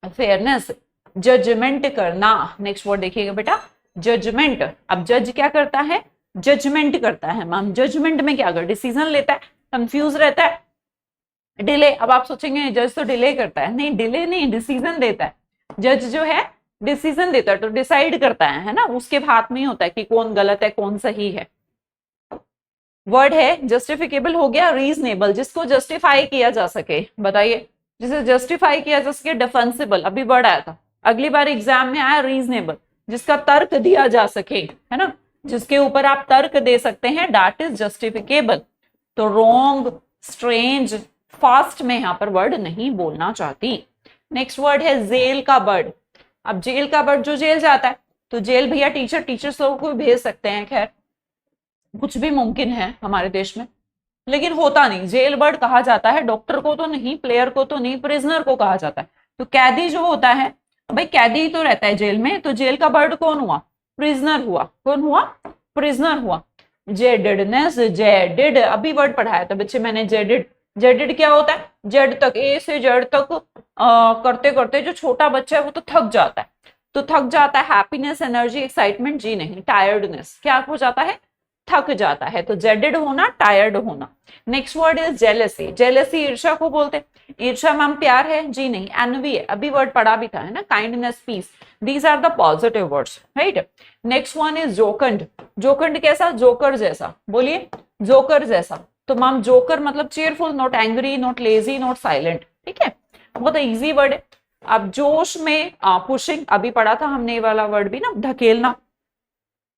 फेयरनेस, जजमेंट करना। नेक्स्ट वर्ड देखिएगा बेटा, जजमेंट। अब जज क्या करता है, जजमेंट करता है। मैम जजमेंट में क्या कर, डिसीजन लेता है, कंफ्यूज रहता है। डिले, अब आप सोचेंगे जज तो डिले करता है, नहीं डिले नहीं, डिसीजन देता है। जज जो है डिसीजन देता है, तो डिसाइड करता है ना, उसके हाथ में ही होता है कि कौन गलत है कौन सही है। वर्ड है जस्टिफिकेबल हो गया, रीजनेबल, जिसको जस्टिफाई किया जा सके। बताइए, जिसे जस्टिफाई किया जा सके, डिफेंसिबल अभी वर्ड आया था, अगली बार एग्जाम में आया रीजनेबल, जिसका तर्क दिया जा सके, है ना, जिसके ऊपर आप तर्क दे सकते हैं, दैट इज जस्टिफिकेबल। तो रोंग, स्ट्रेंज, फास्ट में यहां पर वर्ड नहीं बोलना चाहती। नेक्स्ट वर्ड है जेल का बर्ड। अब जेल का बर्ड जो जेल जाता है, तो जेल भैया टीचर्स लोगों को भेज सकते हैं, खैर कुछ भी मुमकिन है हमारे देश में, लेकिन होता नहीं। जेल बर्ड कहा जाता है डॉक्टर को तो नहीं, प्लेयर को तो नहीं, प्रिजनर को कहा जाता है। तो कैदी जो होता है, भाई कैदी ही तो रहता है जेल में, तो जेल का बर्ड कौन हुआ, प्रिजनर हुआ। कौन हुआ, प्रिजनर हुआ। जेडेडनेस, जेडेड अभी वर्ड पढ़ाया था बच्चे मैंने, जेडेड। जेडेड क्या होता है, जेड तक, ए से जेड तक करते करते जो छोटा बच्चा है वो तो थक जाता है। तो थक जाता है, हैप्पीनेस, एनर्जी, एक्साइटमेंट, जी नहीं, टायर्डनेस, क्या हो जाता है, थक जाता है। तो जेडेड होना, टायर्ड होना। Next word is jealousy. Jealousy ईर्ष्या को बोलते हैं। ईर्ष्या मैम प्यार है, जी नहीं, एनवी है, अभी वर्ड पढ़ा भी था, है ना, kindness, peace, these are the positive words, right. Next one is jocund. Jocund कैसा, जोकर जैसा, बोलिए, जोकर जैसा। तो मैम जोकर मतलब cheerful, not angry, not lazy, not silent, ठीक है, बहुत इजी वर्ड है। अब जोश में पुशिंग, अभी पढ़ा था हमने ये वाला वर्ड भी ना, धकेलना।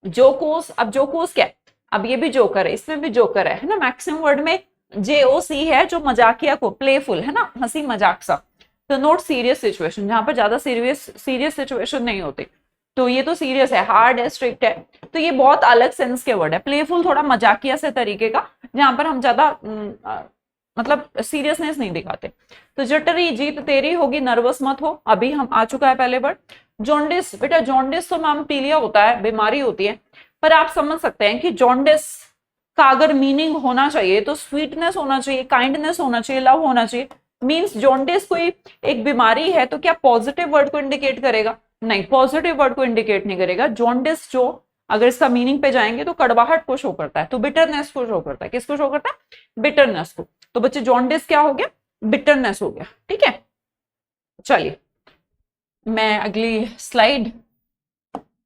जोकोस, अब जोकोस क्या है, अब ये भी जोकर है, इसमें भी जोकर है ना, मैक्सिमम वर्ड में JOC है, जो मजाकिया को, प्लेफुल, है ना, हंसी मजाक सा। तो नोट सीरियस सिचुएशन, जहां पर ज्यादा सीरियस सिचुएशन नहीं होती, तो ये तो सीरियस है, हार्ड है, स्ट्रिक्ट है। तो ये बहुत अलग सेंस के वर्ड है। प्लेफुल थोड़ा मजाकिया से तरीके का, जहां पर हम ज्यादा मतलब सीरियसनेस नहीं दिखाते। तो जटरी, जीत तेरी होगी, नर्वस मत हो, अभी हम आ चुका है पहले वर्ड। जॉन्डिस, बेटा जॉन्डिस तो मैम पीलिया होता है, बीमारी होती है, पर आप समझ सकते हैं कि जॉन्डिस का अगर मीनिंग होना चाहिए तो स्वीटनेस होना चाहिए, काइंडनेस होना चाहिए, लव होना चाहिए। मींस जॉन्डिस कोई एक बीमारी है, तो क्या पॉजिटिव वर्ड को इंडिकेट करेगा, नहीं, पॉजिटिव वर्ड को इंडिकेट नहीं करेगा। जॉन्डिस जो, अगर इसका मीनिंग पे जाएंगे तो कड़वाहट को शो करता है, तो बिटरनेस को शो करता है, किसको शो करता है, बिटरनेस को। तो बच्चे जॉन्डिस क्या हो गया, बिटरनेस हो गया, ठीक है। चलिए मैं अगली स्लाइड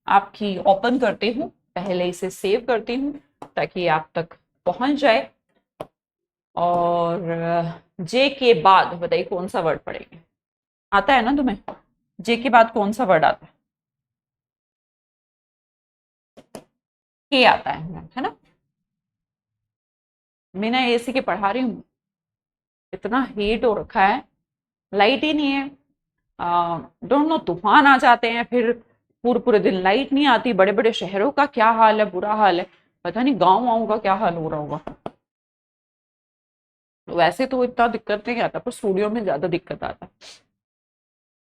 आपकी ओपन करती हूँ, पहले इसे सेव करती हूँ ताकि आप तक पहुंच जाए। और जे के बाद बताइए कौन सा वर्ड पढ़ेंगे, आता है ना तुम्हें, जे के बाद कौन सा वर्ड आता है, के आता है ना। बिना AC के पढ़ा रही हूँ, इतना हीट हो रखा है, लाइट ही नहीं है। दोनों तूफान आ जाते हैं, फिर पूरे पूरे दिन लाइट नहीं आती। बड़े बड़े शहरों का क्या हाल है, बुरा हाल है, पता नहीं गाँव वाँव का क्या हाल हो रहा होगा। वैसे तो इतना दिक्कत नहीं आता, पर स्टूडियो में ज्यादा दिक्कत आता है,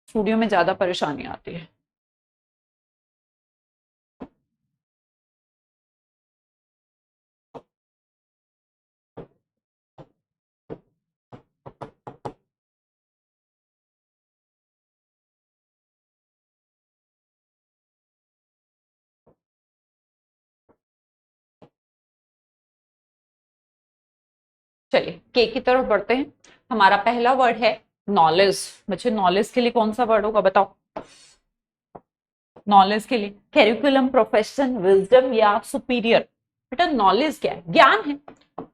स्टूडियो में ज्यादा परेशानी आती है। चलिए के की तरफ बढ़ते हैं। हमारा पहला वर्ड है नॉलेज। बच्चे नॉलेज के लिए कौन सा वर्ड होगा बताओ, नॉलेज के लिए कैरिकुलम, प्रोफेशन, विजडम या सुपीरियर। बेटा नॉलेज क्या है, ज्ञान है,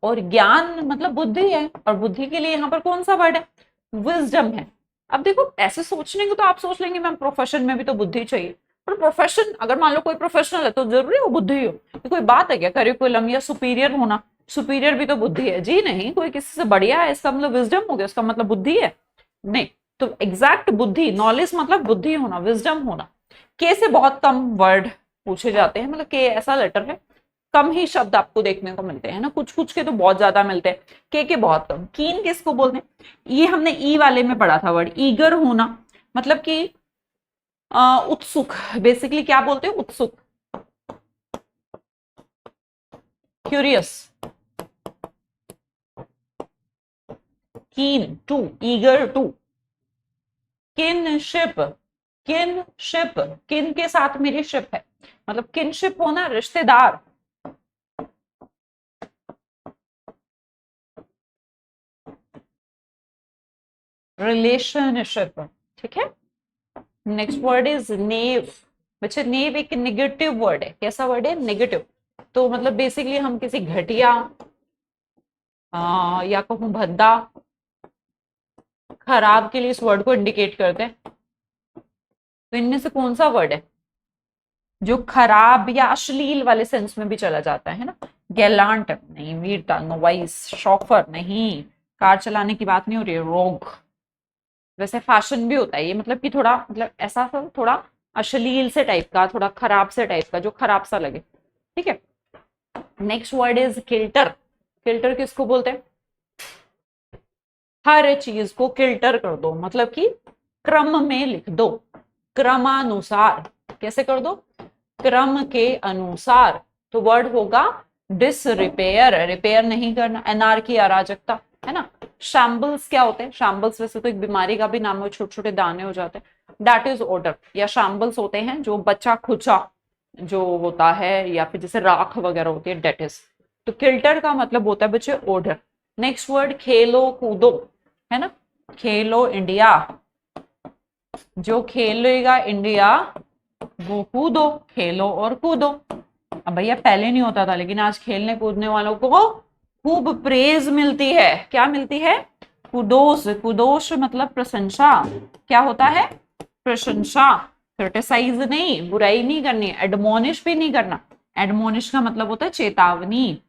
और ज्ञान मतलब बुद्धि है, और बुद्धि के लिए यहाँ पर कौन सा वर्ड है, विजडम है। अब देखो ऐसे सोचने को तो आप सोच लेंगे मैम प्रोफेशन में भी तो बुद्धि चाहिए, पर प्रोफेशन अगर मान लो कोई प्रोफेशनल है तो जरूरी हो बुद्धि हो, ये कोई बात है क्या, करिकुलम या सुपीरियर होना, सुपीरियर भी तो बुद्धि है, जी नहीं, कोई किसी से बढ़िया है इसका मतलब विजडम हो गया, उसका मतलब बुद्धि है, नहीं। तो एग्जैक्ट बुद्धि, नॉलेज मतलब बुद्धि होना, विजडम होना। के से बहुत कम वर्ड पूछे जाते हैं, मतलब के ऐसा लेटर है, कम ही शब्द आपको देखने को मिलते हैं ना, कुछ कुछ के तो बहुत ज्यादा मिलते हैं, के बहुत कम। कीन किसको बोलते हैं, ये हमने ई वाले में पढ़ा था वर्ड, ईगर होना, मतलब कि उत्सुक, बेसिकली क्या बोलते हैं, उत्सुक, curious, keen to, eager to, kinship, kinship, kin के साथ मेरी शिप है, मतलब किनशिप होना रिश्तेदार। रिलेशनशिप, ठीक है। नेक्स्ट वर्ड इज नेव। बच्चे नेव एक नेगेटिव वर्ड है। कैसा वर्ड है? नेगेटिव। तो मतलब बेसिकली हम किसी घटिया या कहूं भद्दा, खराब के लिए इस वर्ड को इंडिकेट करते हैं। तो इनमें से कौन सा वर्ड है जो खराब या अश्लील वाले सेंस में भी चला जाता है ना? गैलांट नहीं, वीरता, नोवाइस, शॉफर नहीं, कार चलाने की बात नहीं हो रही है, रोग। वैसे फैशन भी होता है ये, मतलब कि थोड़ा, मतलब ऐसा सा थोड़ा अश्लील से टाइप का, थोड़ा खराब से टाइप का, जो खराब सा लगे, ठीक है। Next word is kilter. Kilter किसको बोलते हैं? हर चीज को किल्टर कर दो, मतलब कि क्रम में लिख दो, क्रमानुसार। कैसे कर दो? क्रम के अनुसार। तो वर्ड होगा डिसरिपेयर, रिपेयर नहीं करना, एनार्की, अराजकता, है ना। शैम्बल्स क्या होते हैं? शैम्बल्स वैसे तो एक बीमारी का भी नाम है, छोटे छोटे दाने हो जाते हैं, दैट इज ओडर। या शैम्बल्स होते हैं जो बच्चा खुचा जो होता है, या फिर जैसे राख वगैरह होती है, डेट इज। तो किल्टर का मतलब होता है बच्चे ओडर। नेक्स्ट वर्ड खेलो कूदो, है ना। खेलो इंडिया, जो खेलेगा इंडिया वो कूदो, खेलो और कूदो। अब भैया पहले नहीं होता था, लेकिन आज खेलने कूदने वालों को खूब प्रेज मिलती है। क्या मिलती है? कुदोस। कुदोश मतलब प्रशंसा। क्या होता है? प्रशंसा। क्रिटिसाइज नहीं, बुराई नहीं करनी, एडमोनिश भी नहीं करना। एडमोनिश का मतलब होता है चेतावनी।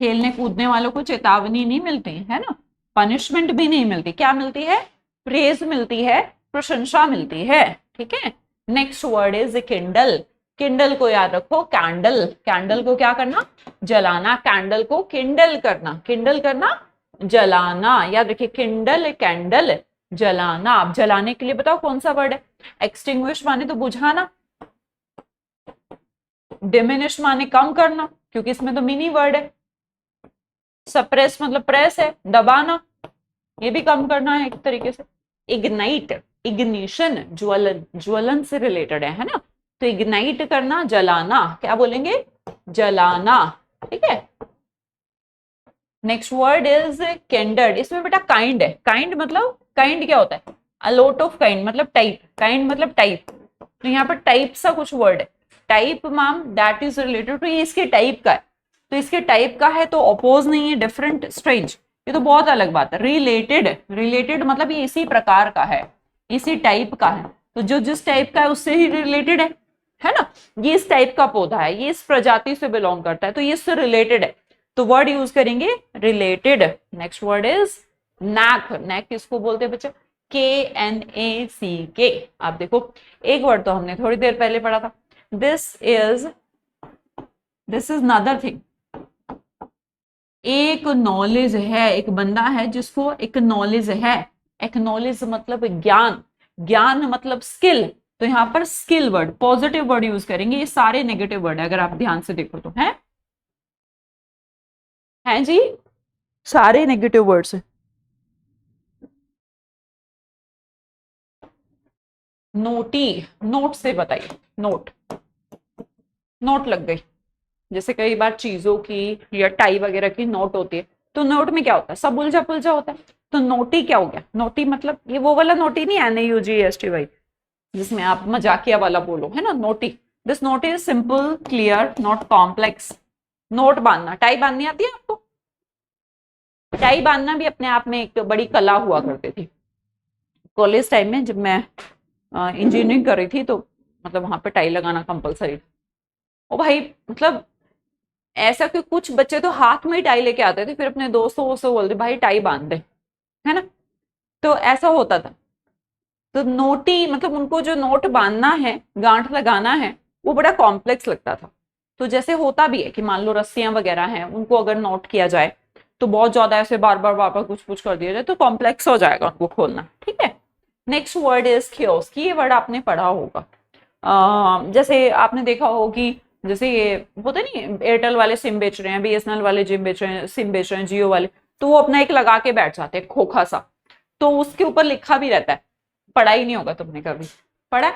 खेलने कूदने वालों को चेतावनी नहीं मिलती, है ना, पनिशमेंट भी नहीं मिलती। क्या मिलती है? प्रेज मिलती है, प्रशंसा मिलती है, ठीक है। Next word is Kindle. Kindle को याद रखो, कैंडल। कैंडल को क्या करना? जलाना। कैंडल को किंडल करना। किंडल करना, जलाना। याद रखिए, किंडल, कैंडल, जलाना। आप जलाने के लिए बताओ कौन सा वर्ड है? एक्सटिंग्विश माने तो बुझाना, डिमिनिश माने कम करना, क्योंकि इसमें तो मिनी वर्ड है। सप्रेस मतलब प्रेस है, दबाना, ये भी कम करना है एक तरीके से। इग्नाइट, इग्निशन, ज्वलन, ज्वलन से रिलेटेड है ना। तो इग्नाइट करना, जलाना। क्या बोलेंगे? जलाना, ठीक है। Next word is kindred. इसमें बेटा काइंड है। काइंड मतलब, काइंड क्या होता है? अलोट ऑफ काइंड मतलब टाइप, काइंड मतलब टाइप। तो यहाँ पर टाइप सा कुछ वर्ड है। Type ma'am that is related to, ये इसके टाइप का है। तो इसके टाइप का है तो अपोज नहीं है, डिफरेंट, स्ट्रेंज, ये तो बहुत अलग बात है। रिलेटेड, रिलेटेड मतलब ये इसी प्रकार का है, इसी टाइप का है। तो जो जिस टाइप का है उससे ही रिलेटेड है ना। ये इस टाइप का पौधा है, ये इस प्रजाति से बिलोंग करता है, तो ये इससे रिलेटेड है, तो वर्ड यूज करेंगे related. Next word is knack. Knack किसको बोलते हैं बच्चे? KNACK। आप देखो, एक वर्ड तो हमने थोड़ी देर पहले पढ़ा था, दिस इज नदर थिंग। एक नॉलेज है, एक बंदा है जिसको एक नॉलेज है। एक्नॉलेज मतलब ज्ञान, ज्ञान मतलब स्किल। तो यहां पर skill word, positive word use करेंगे। ये सारे नेगेटिव वर्ड है, अगर आप ध्यान से देखो तो। हैं जी, सारे नेगेटिव वर्ड्स है। नोटी, नोट से बताइए। नोट, नोट लग गई। जैसे कई बार चीजों की या टाई वगैरह की नोट होती है, तो नोट में क्या होता है? सब उलझा पुलझा होता है। तो नोटी क्या हो गया? नोटी मतलब ये वो वाला नोटी नहीं, NAUGESTY जिसमें आप मजाकिया वाला बोलो, है ना, naughty. This note is simple, clear, not complex. Note बांधना, टाई बांधनी आती है आपको? टाई बांधना भी अपने आप में एक बड़ी कला हुआ करती थी। कॉलेज टाइम में जब मैं इंजीनियरिंग कर रही थी, तो मतलब वहां पे टाई लगाना कंपलसरी था। ओ भाई, मतलब ऐसा कि कुछ बच्चे तो हाथ में ही टाई लेके आते थे, फिर अपने दोस्तों से बोलते भाई टाई बांध दे, है ना। तो ऐसा होता था। तो नोटी मतलब उनको जो नोट बांधना है, गांठ लगाना है, वो बड़ा कॉम्प्लेक्स लगता था। तो जैसे होता भी है कि मान लो रस्सियां वगैरह हैं, उनको अगर नोट किया जाए तो बहुत ज्यादा ऐसे बार बार कुछ कुछ कर दिया जाए तो कॉम्प्लेक्स हो जाएगा उनको खोलना, ठीक है। Next word is kiosk. ये वर्ड आपने पढ़ा होगा। जैसे आपने देखा हो कि जैसे ये होते नहीं, एयरटेल वाले सिम बेच रहे हैं, BSNL वाले जिम बेच रहे हैं, सिम बेच रहे हैं, जियो वाले, तो वो अपना एक लगा के बैठ जाते हैं खोखा सा। तो उसके ऊपर लिखा भी रहता है, पढ़ा ही नहीं होगा तुमने कभी, पढ़ा?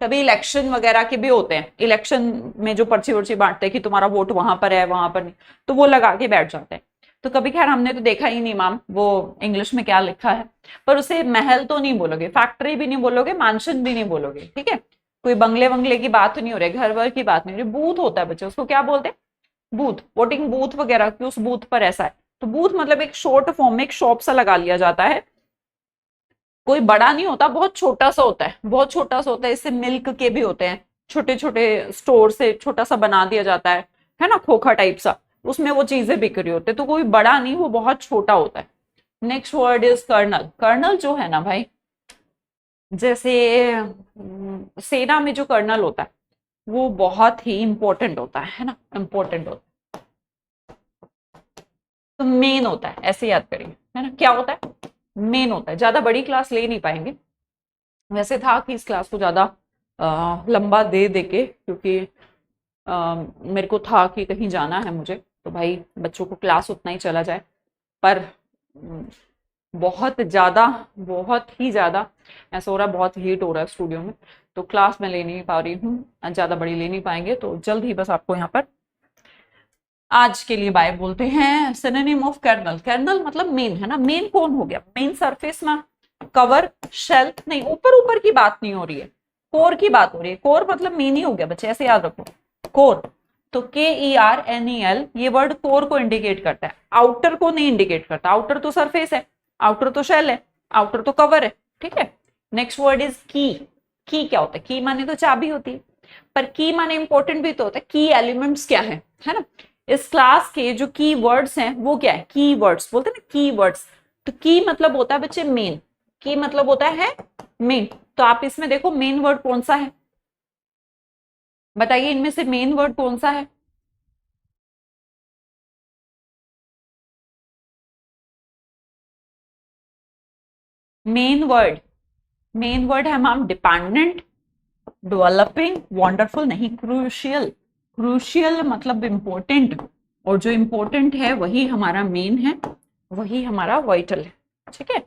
कभी इलेक्शन वगैरह के भी होते हैं, इलेक्शन में जो पर्ची वर्ची बांटते हैं कि तुम्हारा वोट वहां पर है वहां पर नहीं, तो वो लगा के बैठ जाते हैं। तो कभी खैर हमने तो देखा ही नहीं मैम वो इंग्लिश में क्या लिखा है, पर उसे महल तो नहीं बोलोगे, फैक्ट्री भी नहीं बोलोगे, मैंशन भी नहीं बोलोगे, ठीक है? कोई बंगले वंगले की बात नहीं हो रही, घर वर की बात नहीं हो रही, बूथ होता है बच्चे, उसको क्या बोलते हैं? बूथ, वोटिंग बूथ वगैरह की, उस बूथ पर ऐसा है। तो बूथ मतलब एक शॉर्ट फॉर्म में एक शॉप सा लगा लिया जाता है, कोई बड़ा नहीं होता, बहुत छोटा सा होता है, बहुत छोटा सा होता है। इससे मिल्क के भी होते हैं, छोटे छोटे स्टोर से छोटा सा बना दिया जाता है ना, खोखा टाइप सा, उसमें वो चीजें बिक रही होती है, तो कोई बड़ा नहीं, वो बहुत छोटा होता है। Next word is kernel. Kernel जो है ना भाई, जैसे सेना में जो कर्नल होता है वो बहुत ही इंपॉर्टेंट होता है ना, इंपॉर्टेंट होता है, तो मेन होता है, ऐसे याद करेंगे, है ना? क्या होता है? मेन होता है। ज्यादा बड़ी क्लास ले नहीं पाएंगे, वैसे था कि इस क्लास को ज्यादा लंबा दे दे के, क्योंकि मेरे को था कि कहीं जाना है मुझे, तो भाई बच्चों को क्लास उतना ही चला जाए, पर बहुत ज्यादा, बहुत ही ज्यादा ऐसा हो रहा है, बहुत हीट हो रहा है स्टूडियो में, तो क्लास में ले नहीं पा रही हूँ, ज्यादा बड़ी ले नहीं पाएंगे, तो जल्द ही बस आपको यहाँ पर आज के लिए बाय बोलते हैं। सिनोनिम ऑफ कर्नल, कर्नल मतलब मेन, है ना? मेन कौन हो गया? मेन सरफेस में कवर, शेल नहीं, ऊपर ऊपर की बात नहीं हो रही है, कोर की बात हो रही है। कोर मतलब मेन ही हो गया बच्चे, ऐसे याद रखो, कोर। तो KERNEL ये वर्ड कोर को इंडिकेट करता है, आउटर को नहीं इंडिकेट करता। आउटर तो सरफेस है, आउटर तो शेल है, आउटर तो कवर है, ठीक है? नेक्स्ट वर्ड इज की। की क्या होता है? की माने तो चाबी होती है, पर की माने इंपॉर्टेंट भी तो होता है। की एलिमेंट्स क्या है ना? इस क्लास के जो की वर्ड्स हैं वो क्या है? की वर्ड्स बोलते हैं ना, की वर्ड्स। तो की मतलब होता है बच्चे मेन, की मतलब होता है मेन। तो आप इसमें देखो मेन वर्ड कौन सा है, बताइए इनमें से मेन वर्ड कौन सा है? मेन वर्ड, मेन वर्ड है मैम डिपेंडेंट, डेवलपिंग, वंडरफुल नहीं, क्रूशियल। क्रूशियल मतलब इंपॉर्टेंट, और जो इंपॉर्टेंट है वही हमारा मेन है, वही हमारा वाइटल है, ठीक है?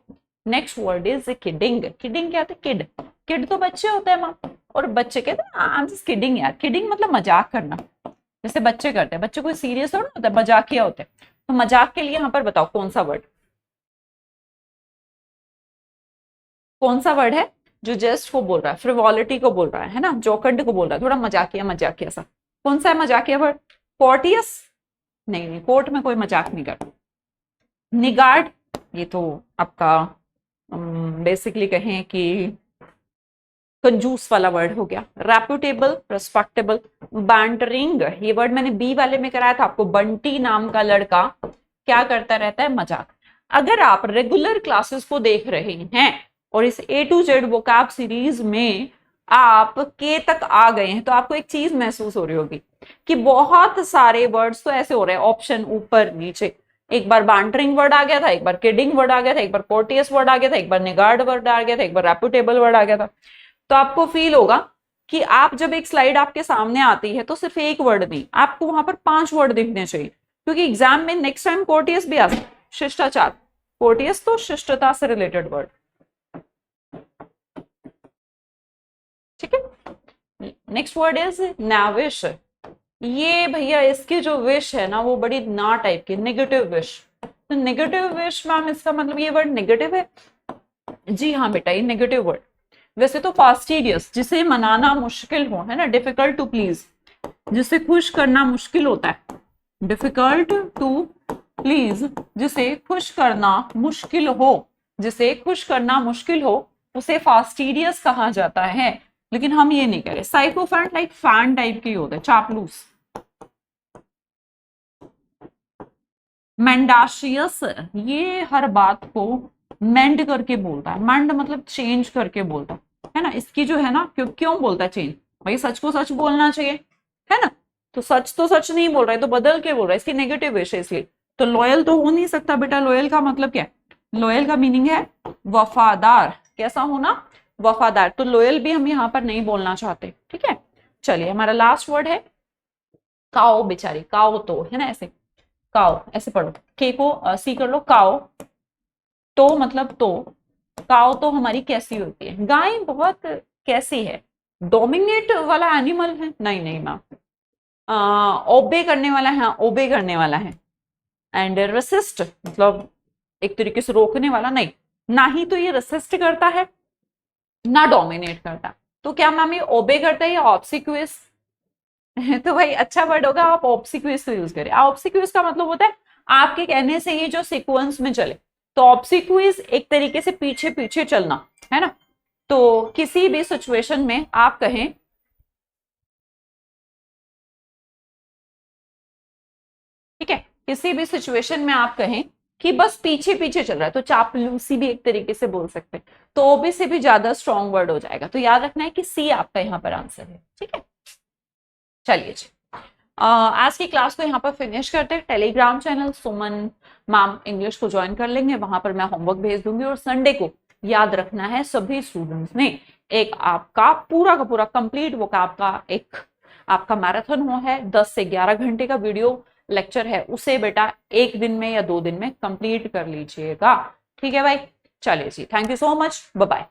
Next word is kidding. Kidding क्या होता है? किड, किड तो बच्चे होते हैं माँ, और बच्चे कहते हैं आई एम जस्ट किडिंग यार। किडिंग मतलब मजाक करना, जैसे बच्चे करते हैं, बच्चे कोई सीरियस थोड़ा होता है, मजाकिया होते हैं। तो मजाक के लिए यहाँ पर बताओ कौन सा वर्ड, कौन सा वर्ड है जो जस्ट को बोल रहा है, फ्रिवॉलिटी को बोल रहा है ना, जोकंड को बोल रहा है, थोड़ा मजाकिया मजाकिया सा? कौन सा है मजाकिया वर्ड? कोर्टियस? नहीं नहीं, कोर्ट में कोई मजाक नहीं करता। निगार्ड, ये तो आपका बेसिकली कहें कि कंजूस वाला वर्ड हो गया। Reputable, respectable. बैंटरिंग, ये वर्ड मैंने बी वाले में कराया था आपको। बंटी नाम का लड़का क्या करता रहता है? मजाक। अगर आप रेगुलर क्लासेस को देख रहे हैं और इस A to Z vocab series में आप के तक आ गए हैं, तो आपको एक चीज महसूस हो रही होगी कि बहुत सारे वर्ड्स तो ऐसे हो रहे हैं, ऑप्शन ऊपर नीचे। एक बार बैंटरिंग वर्ड आ गया था, एक बार किडिंग वर्ड आ गया था, एक बार कोर्टियस वर्ड आ गया था, एक बार निगार्ड वर्ड आ गया था, एक बार रेप्यूटेबल वर्ड आ गया था। तो आपको फील होगा कि आप जब एक स्लाइड आपके सामने आती है तो सिर्फ एक वर्ड नहीं, आपको वहां पर 5 वर्ड दिखने चाहिए, क्योंकि एग्जाम में नेक्स्ट टाइम कोर्टियस भी आ सकता है। शिष्टाचार, कोर्टियस तो शिष्टता से रिलेटेड वर्ड, ठीक है? Next word is knavish. ये भैया इसकी जो विश है ना वो बड़ी ना टाइप की, नेगेटिव विश। तो नेगेटिव विश मैम इसका मतलब ये वर्ड नेगेटिव है? जी हाँ बेटा, ये नेगेटिव वर्ड। वैसे तो फास्टिडियस, जिसे मनाना मुश्किल हो, है ना, डिफिकल्ट टू प्लीज, जिसे खुश करना मुश्किल होता है, डिफिकल्ट टू प्लीज, जिसे खुश करना मुश्किल हो, जिसे खुश करना मुश्किल हो, उसे फास्टिडियस कहा जाता है। लेकिन हम ये नहीं करें। साइकोफैंट लाइक फैन टाइप के होते हैं, चापलूस। मेंडाशियस, ये हर बात को मेंड करके बोलता है। मेंड मतलब चेंज करके बोलता है ना। इसकी जो है ना, क्यों क्यों बोलता है चेंज? भाई सच को सच बोलना चाहिए, है ना? तो सच नहीं बोल रहा है, तो बदल के बोल रहा है, इसकी नेगेटिव विश है इसलिए। तो लॉयल तो हो नहीं सकता बेटा। लॉयल का मतलब क्या है? लॉयल का मीनिंग है वफादार। कैसा होना? वफादार। तो लॉयल भी हम यहाँ पर नहीं बोलना चाहते, ठीक है? चलिए हमारा लास्ट वर्ड है काओ। बेचारी काओ तो, है ना, ऐसे काओ, ऐसे पढ़ो, के को सी कर लो, काओ। तो मतलब तो, काउ तो हमारी कैसी होती है, गाय बहुत कैसी है, डोमिनेट वाला एनिमल है, नहीं नहीं मैम, ओबे करने वाला है, ओबे करने वाला है, एंड रेसिस्ट मतलब एक तरीके से रोकने वाला, नहीं, ना ही तो ये रेसिस्ट करता है ना डोमिनेट करता, तो क्या मैम ये ओबे करता है या ऑब्सिक्यूस? तो भाई अच्छा वर्ड होगा, आप ऑब्सिक्यूस यूज करें। ऑब्सिक्यूस का मतलब होता है आपके कहने से ये जो सीक्वेंस में चले, तो ऑब्सिक्यूस एक तरीके से पीछे पीछे चलना, है ना। तो किसी भी सिचुएशन में आप कहें, ठीक है, किसी भी सिचुएशन में आप कहें कि बस पीछे पीछे चल रहा है, तो चापलूसी भी एक तरीके से बोल सकते हैं, तो ओबे से भी ज्यादा स्ट्रॉन्ग वर्ड हो जाएगा, तो याद रखना है कि सी आपका यहाँ पर आंसर है, ठीक है। चलिए जी, आज की क्लास को यहाँ पर फिनिश करते हैं। टेलीग्राम चैनल सुमन मैम इंग्लिश को ज्वाइन कर लेंगे, वहां पर मैं होमवर्क भेज दूंगी, और संडे को याद रखना है सभी स्टूडेंट्स ने एक आपका पूरा का पूरा कंप्लीट वो का आपका एक आपका मैराथन हुआ है, 10 से 11 घंटे का वीडियो लेक्चर है, उसे बेटा एक दिन में या 2 दिन में कंप्लीट कर लीजिएगा, ठीक है भाई। चलिए जी, thank you so much, bye bye.